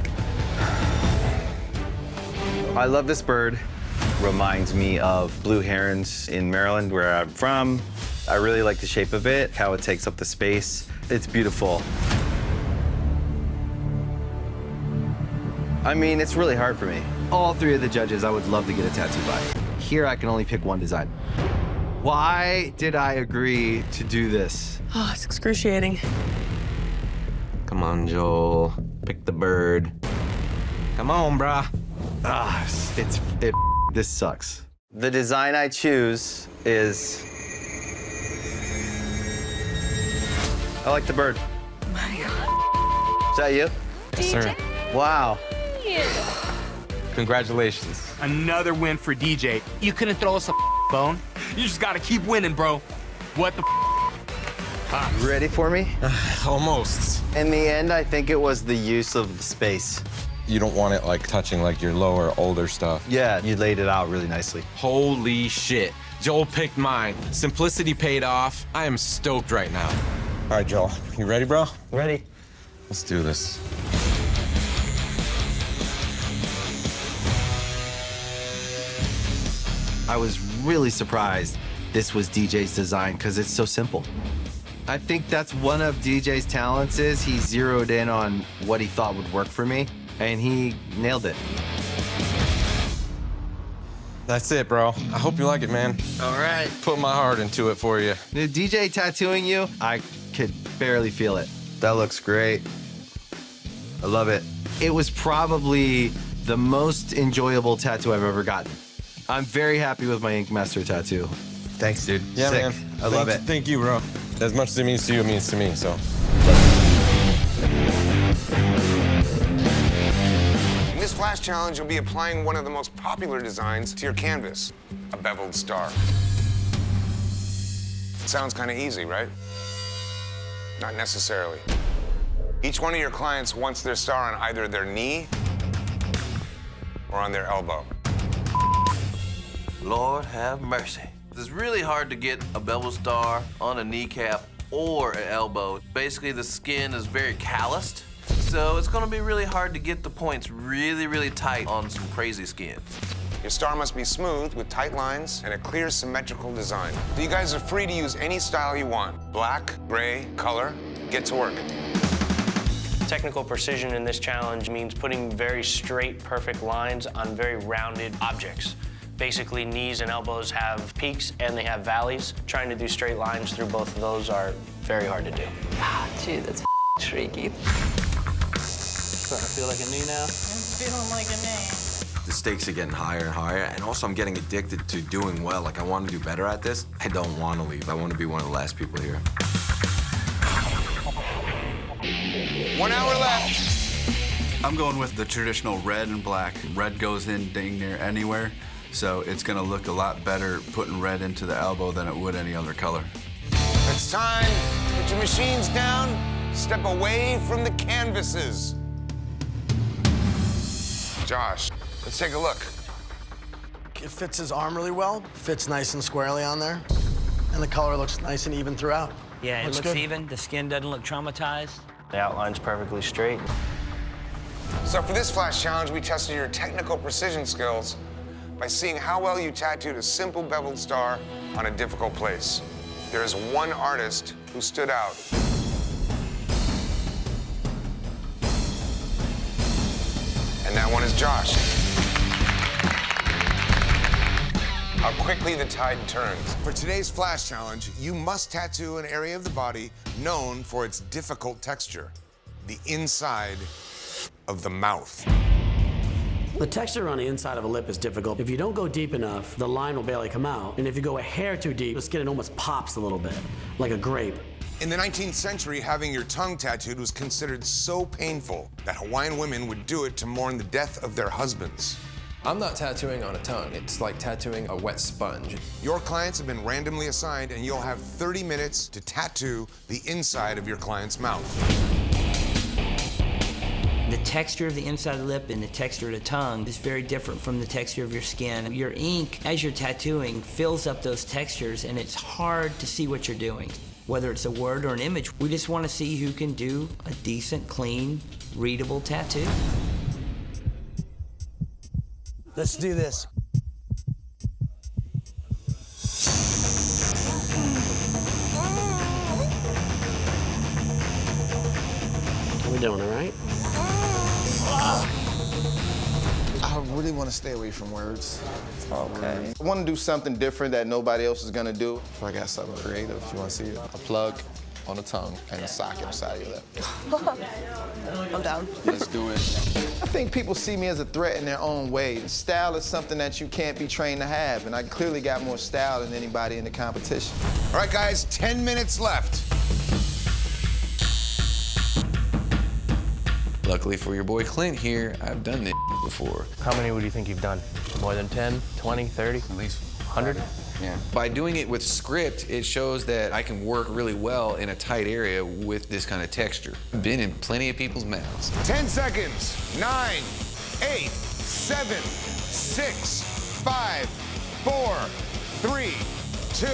I love this bird. Reminds me of blue herons in Maryland, where I'm from. I really like the shape of it, how it takes up the space. It's beautiful. I mean, it's really hard for me. All three of the judges I would love to get a tattoo by. Here I can only pick one design. Why did I agree to do this? Oh, it's excruciating. Come on, Joel. Pick the bird. Come on, brah. This sucks. The design I choose is... I like the bird. Oh my God. Is that you? Yes, sir. Wow. Congratulations. Another win for DJ. You couldn't throw us a bone? You just gotta keep winning, bro. What the Ready for me? Almost. In the end, I think it was the use of the space. You don't want it like touching like your lower, older stuff. Yeah, you laid it out really nicely. Holy shit. Joel picked mine. Simplicity paid off. I am stoked right now. All right, Joel, you ready, bro? Ready. Let's do this. I was really surprised this was DJ's design because it's so simple. I think that's one of DJ's talents is he zeroed in on what he thought would work for me, and he nailed it. That's it, bro. I hope you like it, man. All right. Put my heart into it for you. The DJ tattooing you, I could barely feel it. That looks great. I love it. It was probably the most enjoyable tattoo I've ever gotten. I'm very happy with my Ink Master tattoo. Thanks, dude. Yeah, Sick. man. I love it. Thank you, bro. As much as it means to you, it means to me, so. In this flash challenge, you'll be applying one of the most popular designs to your canvas, a beveled star. It sounds kind of easy, right? Not necessarily. Each one of your clients wants their star on either their knee or on their elbow. Lord have mercy. It's really hard to get a bevel star on a kneecap or an elbow. Basically, the skin is very calloused, so it's gonna be really hard to get the points really, really tight on some crazy skin. Your star must be smooth with tight lines and a clear, symmetrical design. So you guys are free to use any style you want. Black, gray, color. Get to work. Technical precision in this challenge means putting very straight, perfect lines on very rounded objects. Basically, knees and elbows have peaks and they have valleys. Trying to do straight lines through both of those are very hard to do. Dude, that's tricky. Starting to feel like a knee now? I'm feeling like a knee. The stakes are getting higher and higher, and also I'm getting addicted to doing well. Like, I want to do better at this. I don't want to leave. I want to be one of the last people here. 1 hour left. I'm going with the traditional red and black. Red goes in dang near anywhere, so it's gonna look a lot better putting red into the elbow than it would any other color. It's time. Put your machines down. Step away from the canvases. Josh, let's take a look. It fits his arm really well. Fits nice and squarely on there. And the color looks nice and even throughout. Yeah, it looks good. even. The skin doesn't look traumatized. The outline's perfectly straight. So for this flash challenge, we tested your technical precision skills by seeing how well you tattooed a simple beveled star on a difficult place. There is one artist who stood out. And that one is Josh. How quickly the tide turns. For today's flash challenge, you must tattoo an area of the body known for its difficult texture, the inside of the mouth. The texture on the inside of a lip is difficult. If you don't go deep enough, the line will barely come out. And if you go a hair too deep, the skin almost pops a little bit, like a grape. In the 19th century, having your tongue tattooed was considered so painful that Hawaiian women would do it to mourn the death of their husbands. I'm not tattooing on a tongue. It's like tattooing a wet sponge. Your clients have been randomly assigned, and you'll have 30 minutes to tattoo the inside of your client's mouth. The texture of the inside of the lip and the texture of the tongue is very different from the texture of your skin. Your ink, as you're tattooing, fills up those textures, and it's hard to see what you're doing. Whether it's a word or an image, we just want to see who can do a decent, clean, readable tattoo. Let's do this. We're doing it right. I really want to stay away from words. Okay. I want to do something different that nobody else is gonna do. If I got something creative, if you want to see it. A plug on the tongue and a socket inside of your lip. I'm down. Let's do it. I think people see me as a threat in their own way. Style is something that you can't be trained to have, and I clearly got more style than anybody in the competition. All right, guys, 10 minutes left. Luckily for your boy Clint here, I've done this before. How many would you think you've done? More than 10, 20, 30? At least 100? Yeah. By doing it with script, it shows that I can work really well in a tight area with this kind of texture. I've been in plenty of people's mouths. 10 seconds. 9, 8, 7, 6, 5, 4, 3, 2,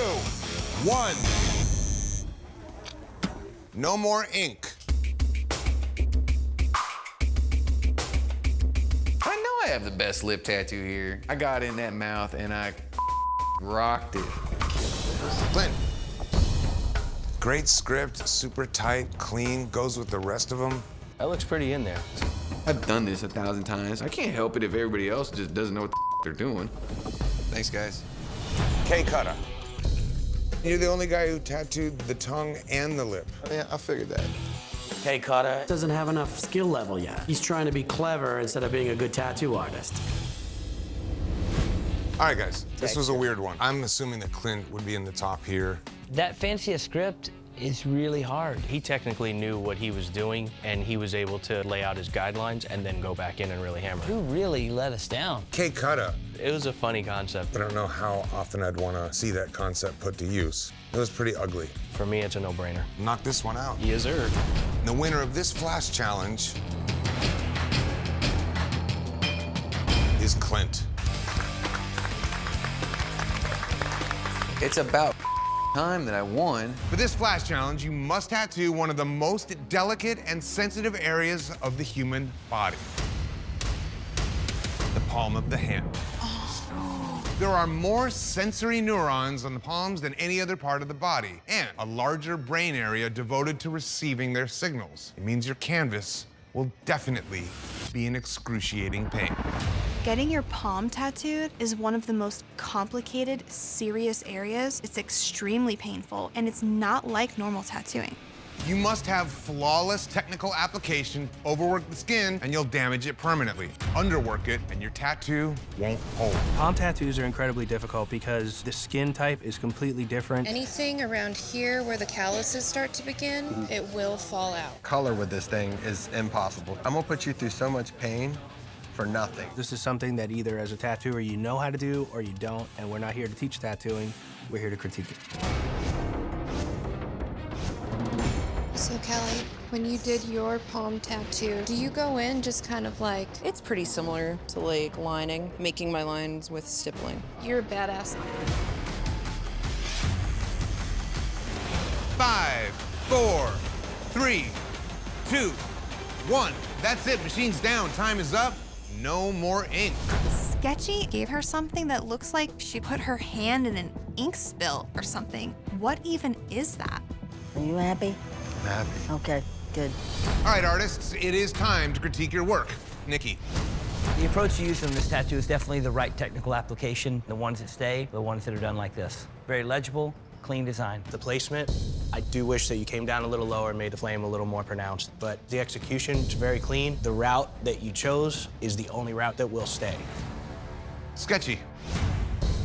1. No more ink. I know I have the best lip tattoo here. I got in that mouth and I rocked it. Clint. Great script, super tight, clean, goes with the rest of them. That looks pretty in there. I've done this 1,000 times. I can't help it if everybody else just doesn't know what the they're doing. Thanks, guys. K Cutter. You're the only guy who tattooed the tongue and the lip. Yeah, I figured that. Hey, Carter doesn't have enough skill level yet. He's trying to be clever instead of being a good tattoo artist. All right, guys, this was a weird one. I'm assuming that Clint would be in the top here. That fancy a script is really hard. He technically knew what he was doing, and he was able to lay out his guidelines and then go back in and really hammer. Who really let us down? K Cutter. It was a funny concept. I don't know how often I'd want to see that concept put to use. It was pretty ugly. For me, it's a no-brainer. Knock this one out. Yes, sir. The winner of this flash challenge is Clint. It's about time that I won. For this flash challenge, you must tattoo one of the most delicate and sensitive areas of the human body. The palm of the hand. There are more sensory neurons on the palms than any other part of the body, and a larger brain area devoted to receiving their signals. It means your canvas will definitely be in excruciating pain. Getting your palm tattooed is one of the most complicated, serious areas. It's extremely painful, and it's not like normal tattooing. You must have flawless technical application, overwork the skin, and you'll damage it permanently. Underwork it, and your tattoo won't hold. Palm tattoos are incredibly difficult because the skin type is completely different. Anything around here where the calluses start to begin, it will fall out. Color with this thing is impossible. I'm gonna put you through so much pain for nothing. This is something that either as a tattooer you know how to do or you don't, and we're not here to teach tattooing, we're here to critique it. So Kelly, when you did your palm tattoo, do you go in just kind of like... It's pretty similar to like lining, making my lines with stippling. You're a badass. 5, 4, 3, 2, 1. That's it, machine's down, time is up. No more ink. Sketchy gave her something that looks like she put her hand in an ink spill or something. What even is that? Are you happy? I'm happy. Okay, good. All right, artists, it is time to critique your work. Nikki. The approach you use on this tattoo is definitely the right technical application. The ones that stay, the ones that are done like this. Very legible, clean design. The placement, I do wish that you came down a little lower and made the flame a little more pronounced, but the execution is very clean. The route that you chose is the only route that will stay. Sketchy.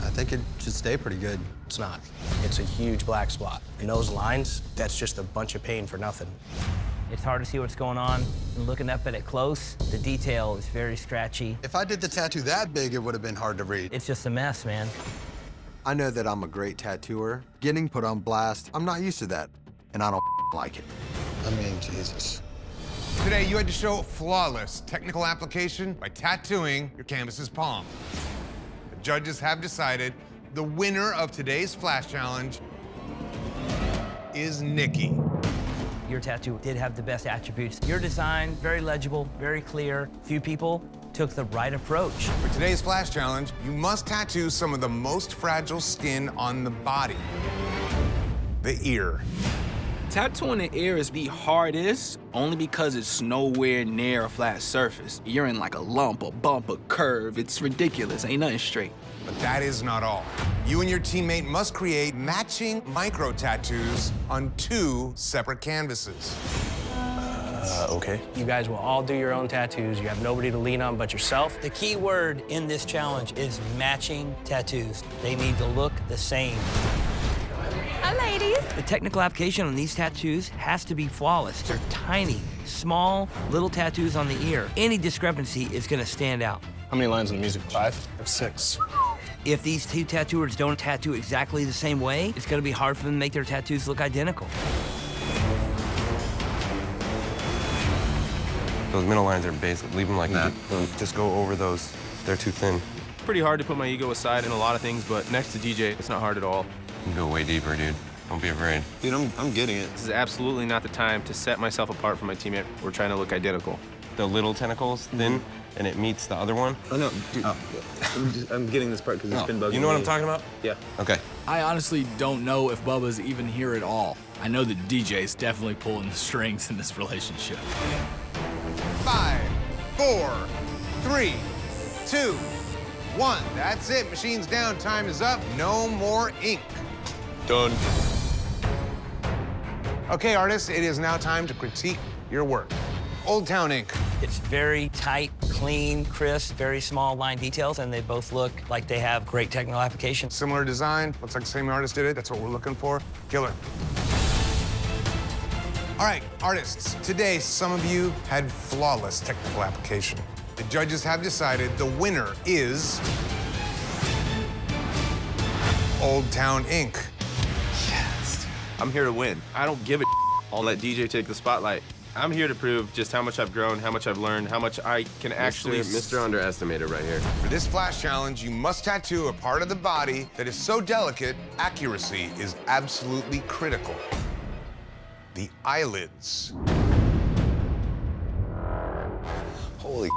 I they could just stay pretty good. It's not. It's a huge black spot. And those lines, that's just a bunch of pain for nothing. It's hard to see what's going on. And looking up at it close, the detail is very scratchy. If I did the tattoo that big, it would have been hard to read. It's just a mess, man. I know that I'm a great tattooer. Getting put on blast, I'm not used to that, and I don't like it. I mean, Jesus. Today, you had to show flawless technical application by tattooing your canvas's palm. The judges have decided the winner of today's Flash Challenge is Nikki. Your tattoo did have the best attributes. Your design, very legible, very clear. Few people took the right approach. For today's Flash Challenge, you must tattoo some of the most fragile skin on the body. The ear. Tattooing the ear is the hardest only because it's nowhere near a flat surface. You're in like a lump, a bump, a curve. It's ridiculous, ain't nothing straight. But that is not all. You and your teammate must create matching micro tattoos on 2 separate canvases. Okay. You guys will all do your own tattoos. You have nobody to lean on but yourself. The key word in this challenge is matching tattoos. They need to look the same. Hi, ladies. The technical application on these tattoos has to be flawless. They're tiny, small, little tattoos on the ear. Any discrepancy is gonna stand out. How many lines in the music? 5 or 6? If these 2 tattooers don't tattoo exactly the same way, it's gonna be hard for them to make their tattoos look identical. Those middle lines are basic. Leave them like that. Just go over those. They're too thin. Pretty hard to put my ego aside in a lot of things, but next to DJ, it's not hard at all. You can go way deeper, dude. Don't be afraid. Dude, I'm getting it. This is absolutely not the time to set myself apart from my teammate. We're trying to look identical. The little tentacle's thin, and it meets the other one. Oh, no, dude. I'm getting this part because it's been bugging me. You know what I'm talking about? Yeah. Okay. I honestly don't know if Bubba's even here at all. I know that DJ's definitely pulling the strings in this relationship. 5, 4, 3, 2, 1. That's it. Machine's down. Time is up. No more ink. Done. Okay, artists, it is now time to critique your work. Old Town ink. It's very tight, clean, crisp, very small line details, and they both look like they have great technical application. Similar design. Looks like the same artist did it. That's what we're looking for. Killer. All right, artists, today some of you had flawless technical application. The judges have decided the winner is Old Town Ink. Yes. I'm here to win. I don't give a I'll let DJ take the spotlight. I'm here to prove just how much I've grown, how much I've learned, how much I can actually... Mr. Underestimated right here. For this Flash Challenge, you must tattoo a part of the body that is so delicate, accuracy is absolutely critical. The eyelids. Holy.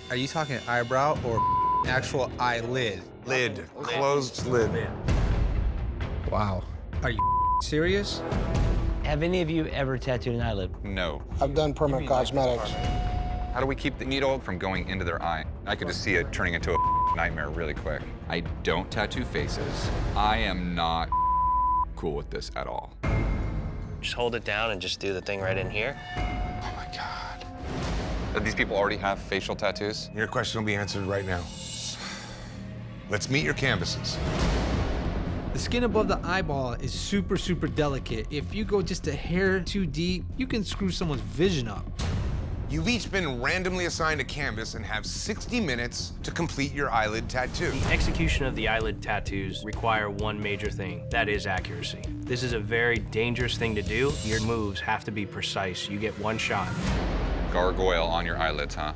Are you talking eyebrow or actual eyelid? Lid. Closed lid. Wow. Are you serious? Have any of you ever tattooed an eyelid? No. I've done permanent cosmetics. How do we keep the needle from going into their eye? I could just see it turning into a nightmare really quick. I don't tattoo faces. I am not cool with this at all. Just hold it down and just do the thing right in here. Oh my God. These people already have facial tattoos? Your question will be answered right now. Let's meet your canvases. The skin above the eyeball is super, super delicate. If you go just a hair too deep, you can screw someone's vision up. You've each been randomly assigned a canvas and have 60 minutes to complete your eyelid tattoo. The execution of the eyelid tattoos require one major thing, that is accuracy. This is a very dangerous thing to do. Your moves have to be precise. You get one shot. Gargoyle on your eyelids, huh?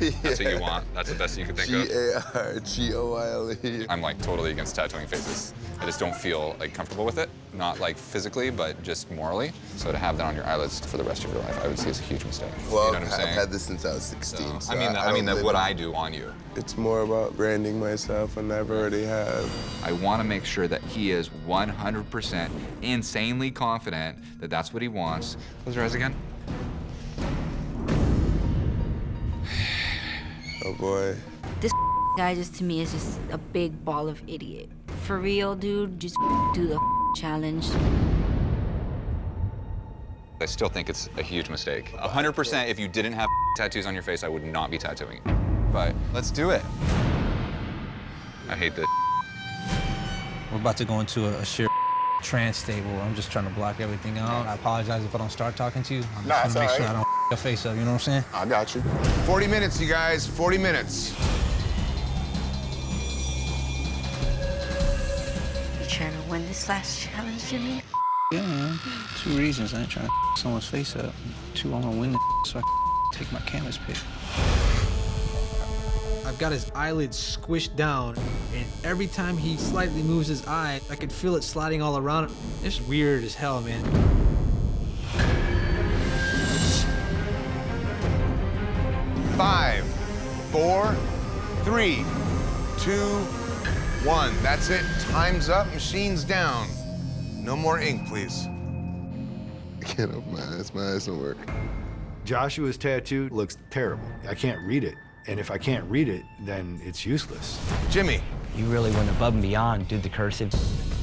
That's what you want? That's the best you can think of? Gargoyle. I'm like totally against tattooing faces. I just don't feel like comfortable with it. Not like physically, but just morally. So to have that on your eyelids for the rest of your life, I would see as a huge mistake. Well, you know what I'm saying? I've had this since I was 16. So I mean that what I do on you. It's more about branding myself, and I've already have. I want to make sure that he is 100% insanely confident that that's what he wants. Close your eyes again. Oh boy. This guy just to me is just a big ball of idiot. For real, dude, just do the challenge. I still think it's a huge mistake. 100% if you didn't have tattoos on your face, I would not be tattooing you. But let's do it. I hate this. We're about to go into a sheer trance state where I'm just trying to block everything out. I apologize if I don't start talking to you. I'm just gonna make sure I don't your face up, you know what I'm saying? I got you. 40 minutes, you guys, 40 minutes. You trying to win this last challenge, Jimmy? Yeah, man. 2 reasons. I ain't trying to someone's face up. 2, I wanna win the so I can take my canvas pick. I've got his eyelids squished down, and every time he slightly moves his eye, I could feel it sliding all around. It's weird as hell, man. Five, 4, 3, 2, 1. That's it. Time's up. Machine's down. No more ink, please. I can't open my eyes. My eyes don't work. Joshua's tattoo looks terrible. I can't read it. And if I can't read it, then it's useless. Jimmy. You really went above and beyond, did the cursive.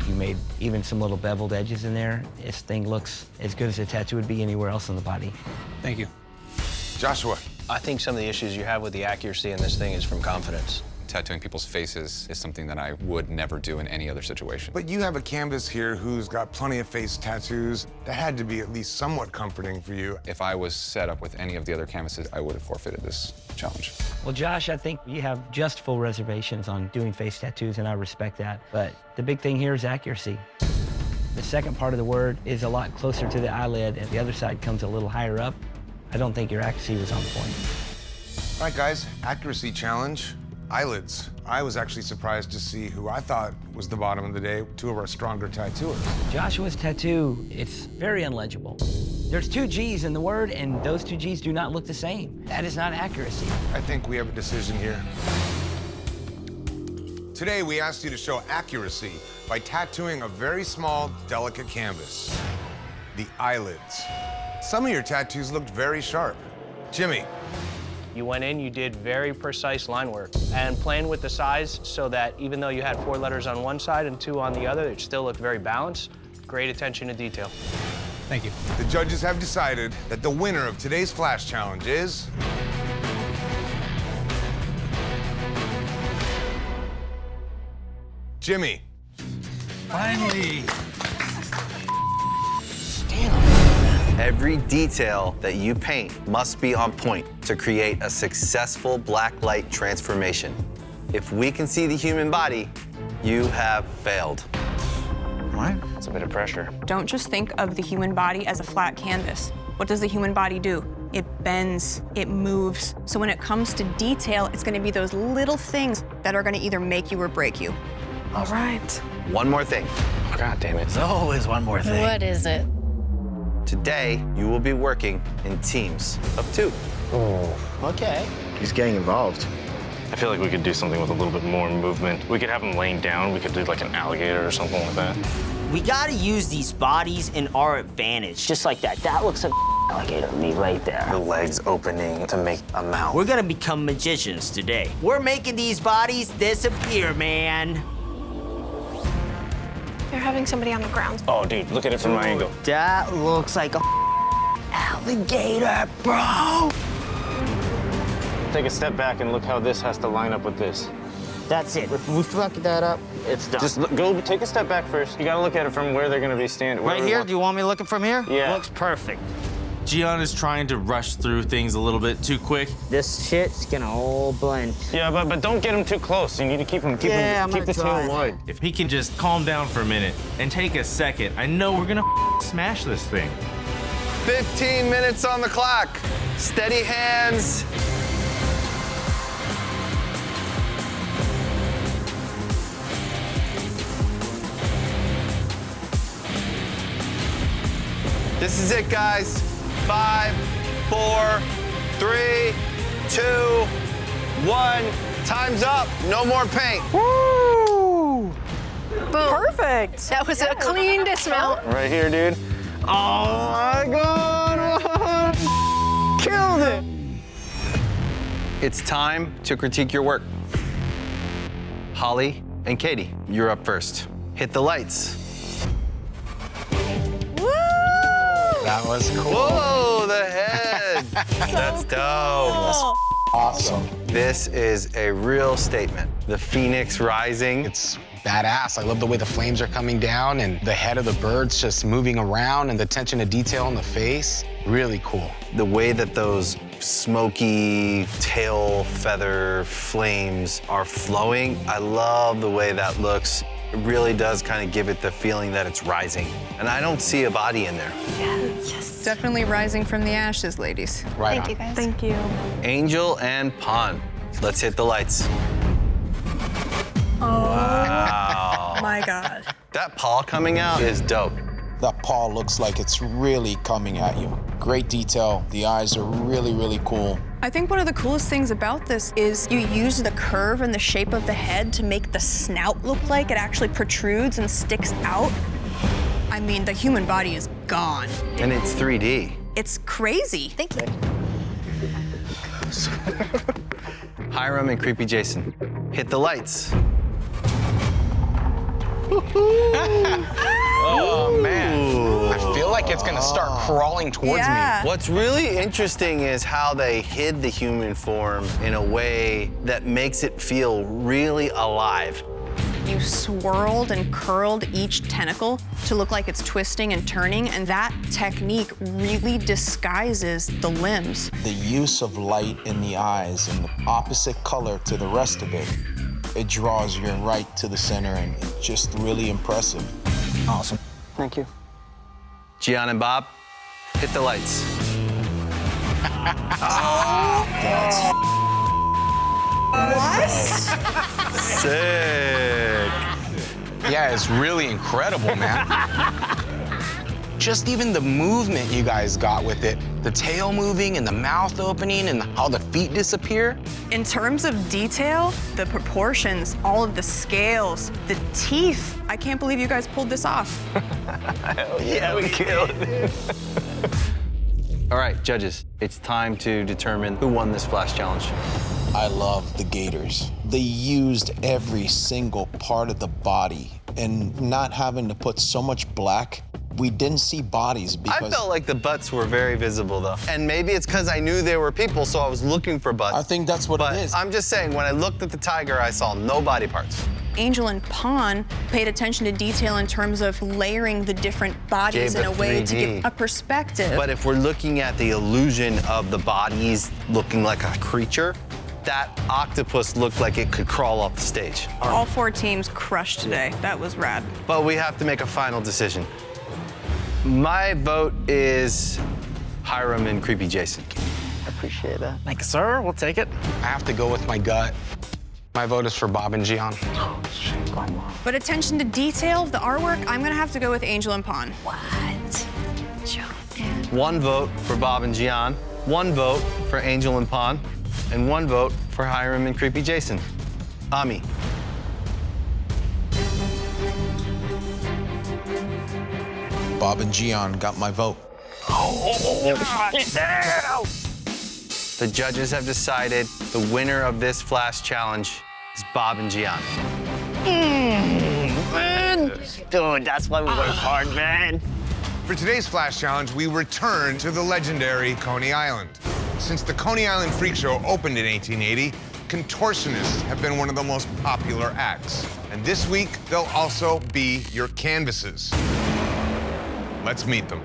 You made even some little beveled edges in there. This thing looks as good as a tattoo would be anywhere else on the body. Thank you. Joshua. I think some of the issues you have with the accuracy in this thing is from confidence. Tattooing people's faces is something that I would never do in any other situation. But you have a canvas here who's got plenty of face tattoos. That had to be at least somewhat comforting for you. If I was set up with any of the other canvases, I would have forfeited this challenge. Well, Josh, I think you have just full reservations on doing face tattoos, and I respect that. But the big thing here is accuracy. The second part of the word is a lot closer to the eyelid, and the other side comes a little higher up. I don't think your accuracy was on point. All right, guys, accuracy challenge. Eyelids. I was actually surprised to see who I thought was the bottom of the day, 2 of our stronger tattooers. Joshua's tattoo, it's very unlegible. There's 2 G's in the word, and those 2 G's do not look the same. That is not accuracy. I think we have a decision here. Today, we asked you to show accuracy by tattooing a very small, delicate canvas, the eyelids. Some of your tattoos looked very sharp. Jimmy. You went in, you did very precise line work, and playing with the size so that even though you had 4 letters on one side and 2 on the other, it still looked very balanced. Great attention to detail. Thank you. The judges have decided that the winner of today's Flash Challenge is... Jimmy. Finally. Every detail that you paint must be on point to create a successful black light transformation. If we can see the human body, you have failed. What? It's a bit of pressure. Don't just think of the human body as a flat canvas. What does the human body do? It bends, it moves. So when it comes to detail, it's gonna be those little things that are gonna either make you or break you. All right. One more thing. Oh, God damn it. There's always one more thing. What is it? Today, you will be working in teams of 2. Oh, okay. He's getting involved. I feel like we could do something with a little bit more movement. We could have him laying down. We could do like an alligator or something like that. We gotta use these bodies in our advantage. Just like that. That looks like an alligator to me right there. The legs opening to make a mouth. We're gonna become magicians today. We're making these bodies disappear, man. They're having somebody on the ground. Oh, dude, look at it from my angle. That looks like a alligator, bro. Take a step back and look how this has to line up with this. That's it. If we fuck that up, it's done. Just go, take a step back first. You gotta look at it from where they're gonna be standing. Right here? Do you want me looking from here? Yeah. Looks perfect. Gian is trying to rush through things a little bit too quick. This shit's gonna all blend. Yeah, but don't get him too close. You need to keep the tail wide. If he can just calm down for a minute and take a second, I know we're gonna smash this thing. 15 minutes on the clock. Steady hands. This is it, guys. 5, 4, 3, 2, 1. Time's up. No more paint. Woo! Perfect. That was a clean dismount. Right here, dude. Oh my God! Killed it. It's time to critique your work. Holly and Katie, you're up first. Hit the lights. That was cool. Whoa, the head. That's dope. Cool. Awesome. This is a real statement. The phoenix rising. It's badass. I love the way the flames are coming down and the head of the bird's just moving around and the attention to detail in the face. Really cool. The way that those smoky tail feather flames are flowing, I love the way that looks. It really does kind of give it the feeling that it's rising. And I don't see a body in there. Yes. Definitely rising from the ashes, ladies. Right Thank on. you, guys. Thank you. Angel and Pawn. Let's hit the lights. Oh. Wow. My God. That paw coming out is dope. That paw looks like it's really coming at you. Great detail. The eyes are really, really cool. I think one of the coolest things about this is you use the curve and the shape of the head to make the snout look like it actually protrudes and sticks out. I mean, the human body is gone. And it's 3D. It's crazy. Thank you. Hiram and Creepy Jason, hit the lights. Oh, man. I feel like it's gonna start crawling towards me. What's really interesting is how they hid the human form in a way that makes it feel really alive. You swirled and curled each tentacle to look like it's twisting and turning, and that technique really disguises the limbs. The use of light in the eyes and the opposite color to the rest of it, it draws you right to the center, and it's just really impressive. Awesome. Thank you. Gian and Bob, hit the lights. What? Sick. Yeah, it's really incredible, man. Just even the movement you guys got with it, the tail moving and the mouth opening and how the feet disappear. In terms of detail, the proportions, all of the scales, the teeth, I can't believe you guys pulled this off. Yeah, we killed it. All right, judges, it's time to determine who won this Flash Challenge. I love the gators. They used every single part of the body, and not having to put so much black, we didn't see bodies because... I felt like the butts were very visible, though. And maybe it's because I knew there were people, so I was looking for butts. I think that's what it is. I'm just saying, when I looked at the tiger, I saw no body parts. Angel and Pawn paid attention to detail in terms of layering the different bodies in a way to give a perspective. But if we're looking at the illusion of the bodies looking like a creature, that octopus looked like it could crawl off the stage. All four teams crushed today. That was rad. But we have to make a final decision. My vote is Hiram and Creepy Jason. Appreciate that. Thank you, sir. We'll take it. I have to go with my gut. My vote is for Bob and Gian. But attention to detail of the artwork, I'm gonna have to go with Angel and Pawn. What? One vote for Bob and Gian, one vote for Angel and Pawn, and one vote for Hiram and Creepy Jason. Ami. Bob and Gian got my vote. The judges have decided the winner of this Flash Challenge is Bob and Gian. Dude, that's why we work hard, man. For today's Flash Challenge, we return to the legendary Coney Island. Since the Coney Island Freak Show opened in 1880, contortionists have been one of the most popular acts. And this week, they'll also be your canvases. Let's meet them.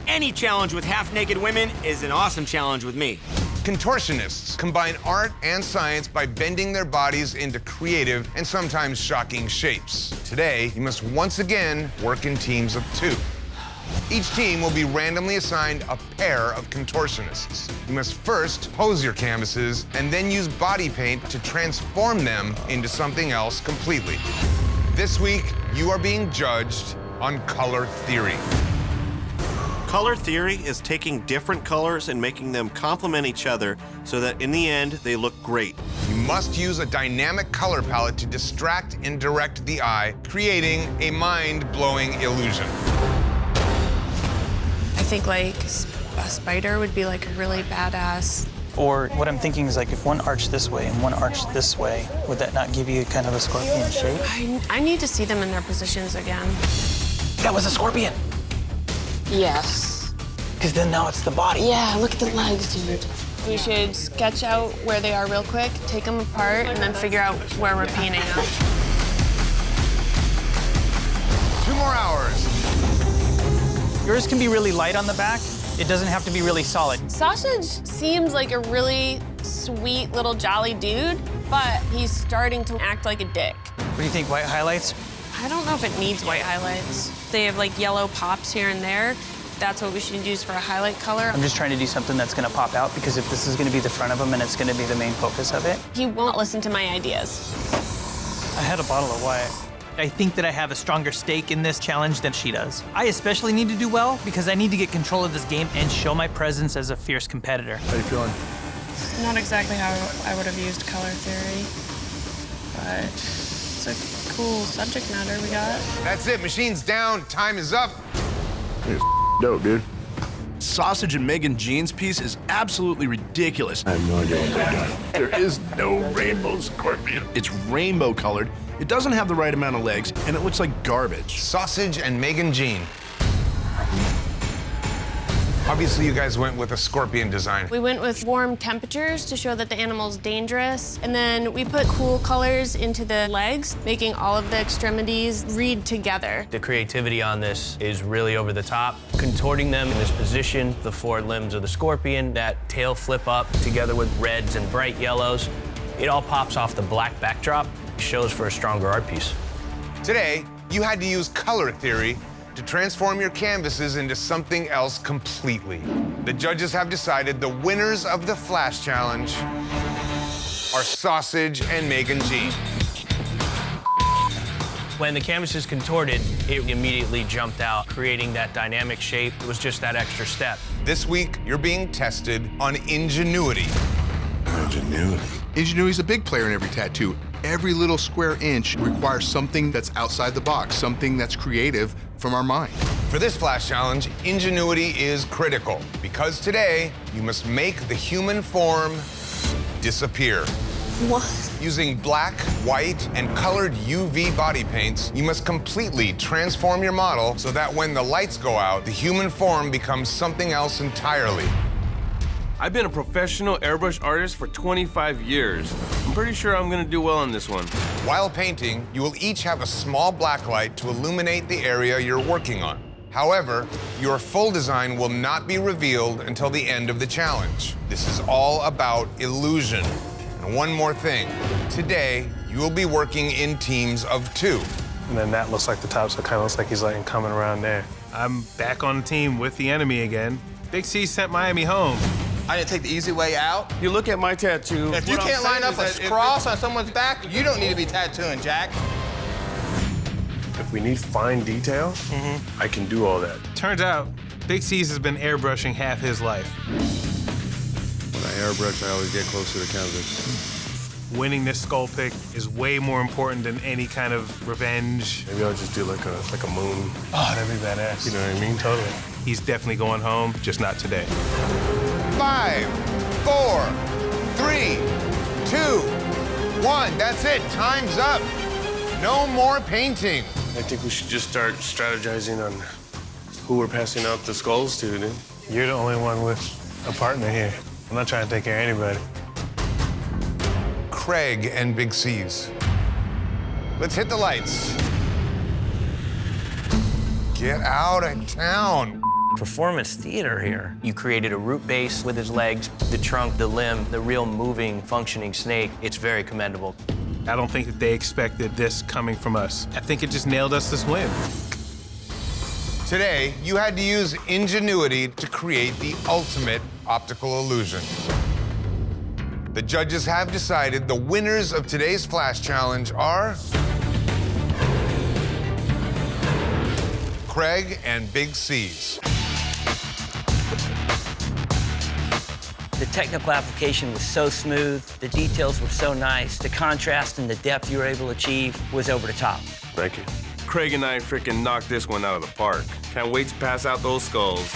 Any challenge with half-naked women is an awesome challenge with me. Contortionists combine art and science by bending their bodies into creative and sometimes shocking shapes. Today, you must once again work in teams of 2. Each team will be randomly assigned a pair of contortionists. You must first pose your canvases and then use body paint to transform them into something else completely. This week, you are being judged on color theory. Color theory is taking different colors and making them complement each other so that in the end, they look great. You must use a dynamic color palette to distract and direct the eye, creating a mind-blowing illusion. I think like a spider would be like a really badass. Or what I'm thinking is like if one arched this way and one arched this way, would that not give you kind of a scorpion shape? I need to see them in their positions again. That was a scorpion. Yes. Because then now it's the body. Yeah, look at the legs, dude. We should sketch out where they are real quick, take them apart, and then figure out where we're painting them. 2 more hours. Yours can be really light on the back. It doesn't have to be really solid. Sausage seems like a really sweet little jolly dude, but he's starting to act like a dick. What do you think, white highlights? I don't know if it needs white highlights. They have like yellow pops here and there. That's what we should use for a highlight color. I'm just trying to do something that's gonna pop out, because if this is gonna be the front of him and it's gonna be the main focus of it. He won't listen to my ideas. I had a bottle of white. I think that I have a stronger stake in this challenge than she does. I especially need to do well because I need to get control of this game and show my presence as a fierce competitor. How you feeling? It's not exactly how I would have used color theory, but it's a cool subject matter we got. That's it, machine's down, time is up. It's dope, dude. Sausage and Megan Jean's piece is absolutely ridiculous. I have no idea what they're doing. There is no rainbow scorpion. It's rainbow colored. It doesn't have the right amount of legs, and it looks like garbage. Sausage and Megan Jean. Obviously, you guys went with a scorpion design. We went with warm temperatures to show that the animal's dangerous, and then we put cool colors into the legs, making all of the extremities read together. The creativity on this is really over the top. Contorting them in this position, the 4 limbs of the scorpion, that tail flip up together with reds and bright yellows. It all pops off the black backdrop, shows for a stronger art piece. Today, you had to use color theory to transform your canvases into something else completely. The judges have decided the winners of the Flash Challenge are Sausage and Megan Jean. When the canvas is contorted, it immediately jumped out, creating that dynamic shape. It was just that extra step. This week, you're being tested on ingenuity. Ingenuity. Ingenuity is a big player in every tattoo. Every little square inch requires something that's outside the box, something that's creative from our mind. For this Flash Challenge, ingenuity is critical because today you must make the human form disappear. What? Using black, white, and colored UV body paints, you must completely transform your model so that when the lights go out, the human form becomes something else entirely. I've been a professional airbrush artist for 25 years. I'm pretty sure I'm gonna do well on this one. While painting, you will each have a small black light to illuminate the area you're working on. However, your full design will not be revealed until the end of the challenge. This is all about illusion. And one more thing, today, you will be working in teams of 2. And then that looks like the top, so it kind of looks like he's like coming around there. I'm back on the team with the enemy again. Big C sent Miami home. I didn't take the easy way out. You look at my tattoo. If you can't line up a cross on someone's back, you don't need to be tattooing, Jack. If we need fine detail, I can do all that. Turns out, Big C's has been airbrushing half his life. When I airbrush, I always get close to the canvas. Winning this skull pick is way more important than any kind of revenge. Maybe I'll just do like a moon. Oh, that'd be badass. You know what I mean? Totally. He's definitely going home, just not today. 5, 4, 3, 2, 1. That's it. Time's up. No more painting. I think we should just start strategizing on who we're passing out the skulls to, dude. You're the only one with a partner here. I'm not trying to take care of anybody. Craig and Big C's. Let's hit the lights. Get out of town. Performance theater here. You created a root base with his legs, the trunk, the limb, the real moving, functioning snake. It's very commendable. I don't think that they expected this coming from us. I think it just nailed us this win. Today, you had to use ingenuity to create the ultimate optical illusion. The judges have decided the winners of today's Flash Challenge are Craig and Big C's. The technical application was so smooth, the details were so nice, the contrast and the depth you were able to achieve was over the top. Thank you. Craig and I freaking knocked this one out of the park. Can't wait to pass out those skulls.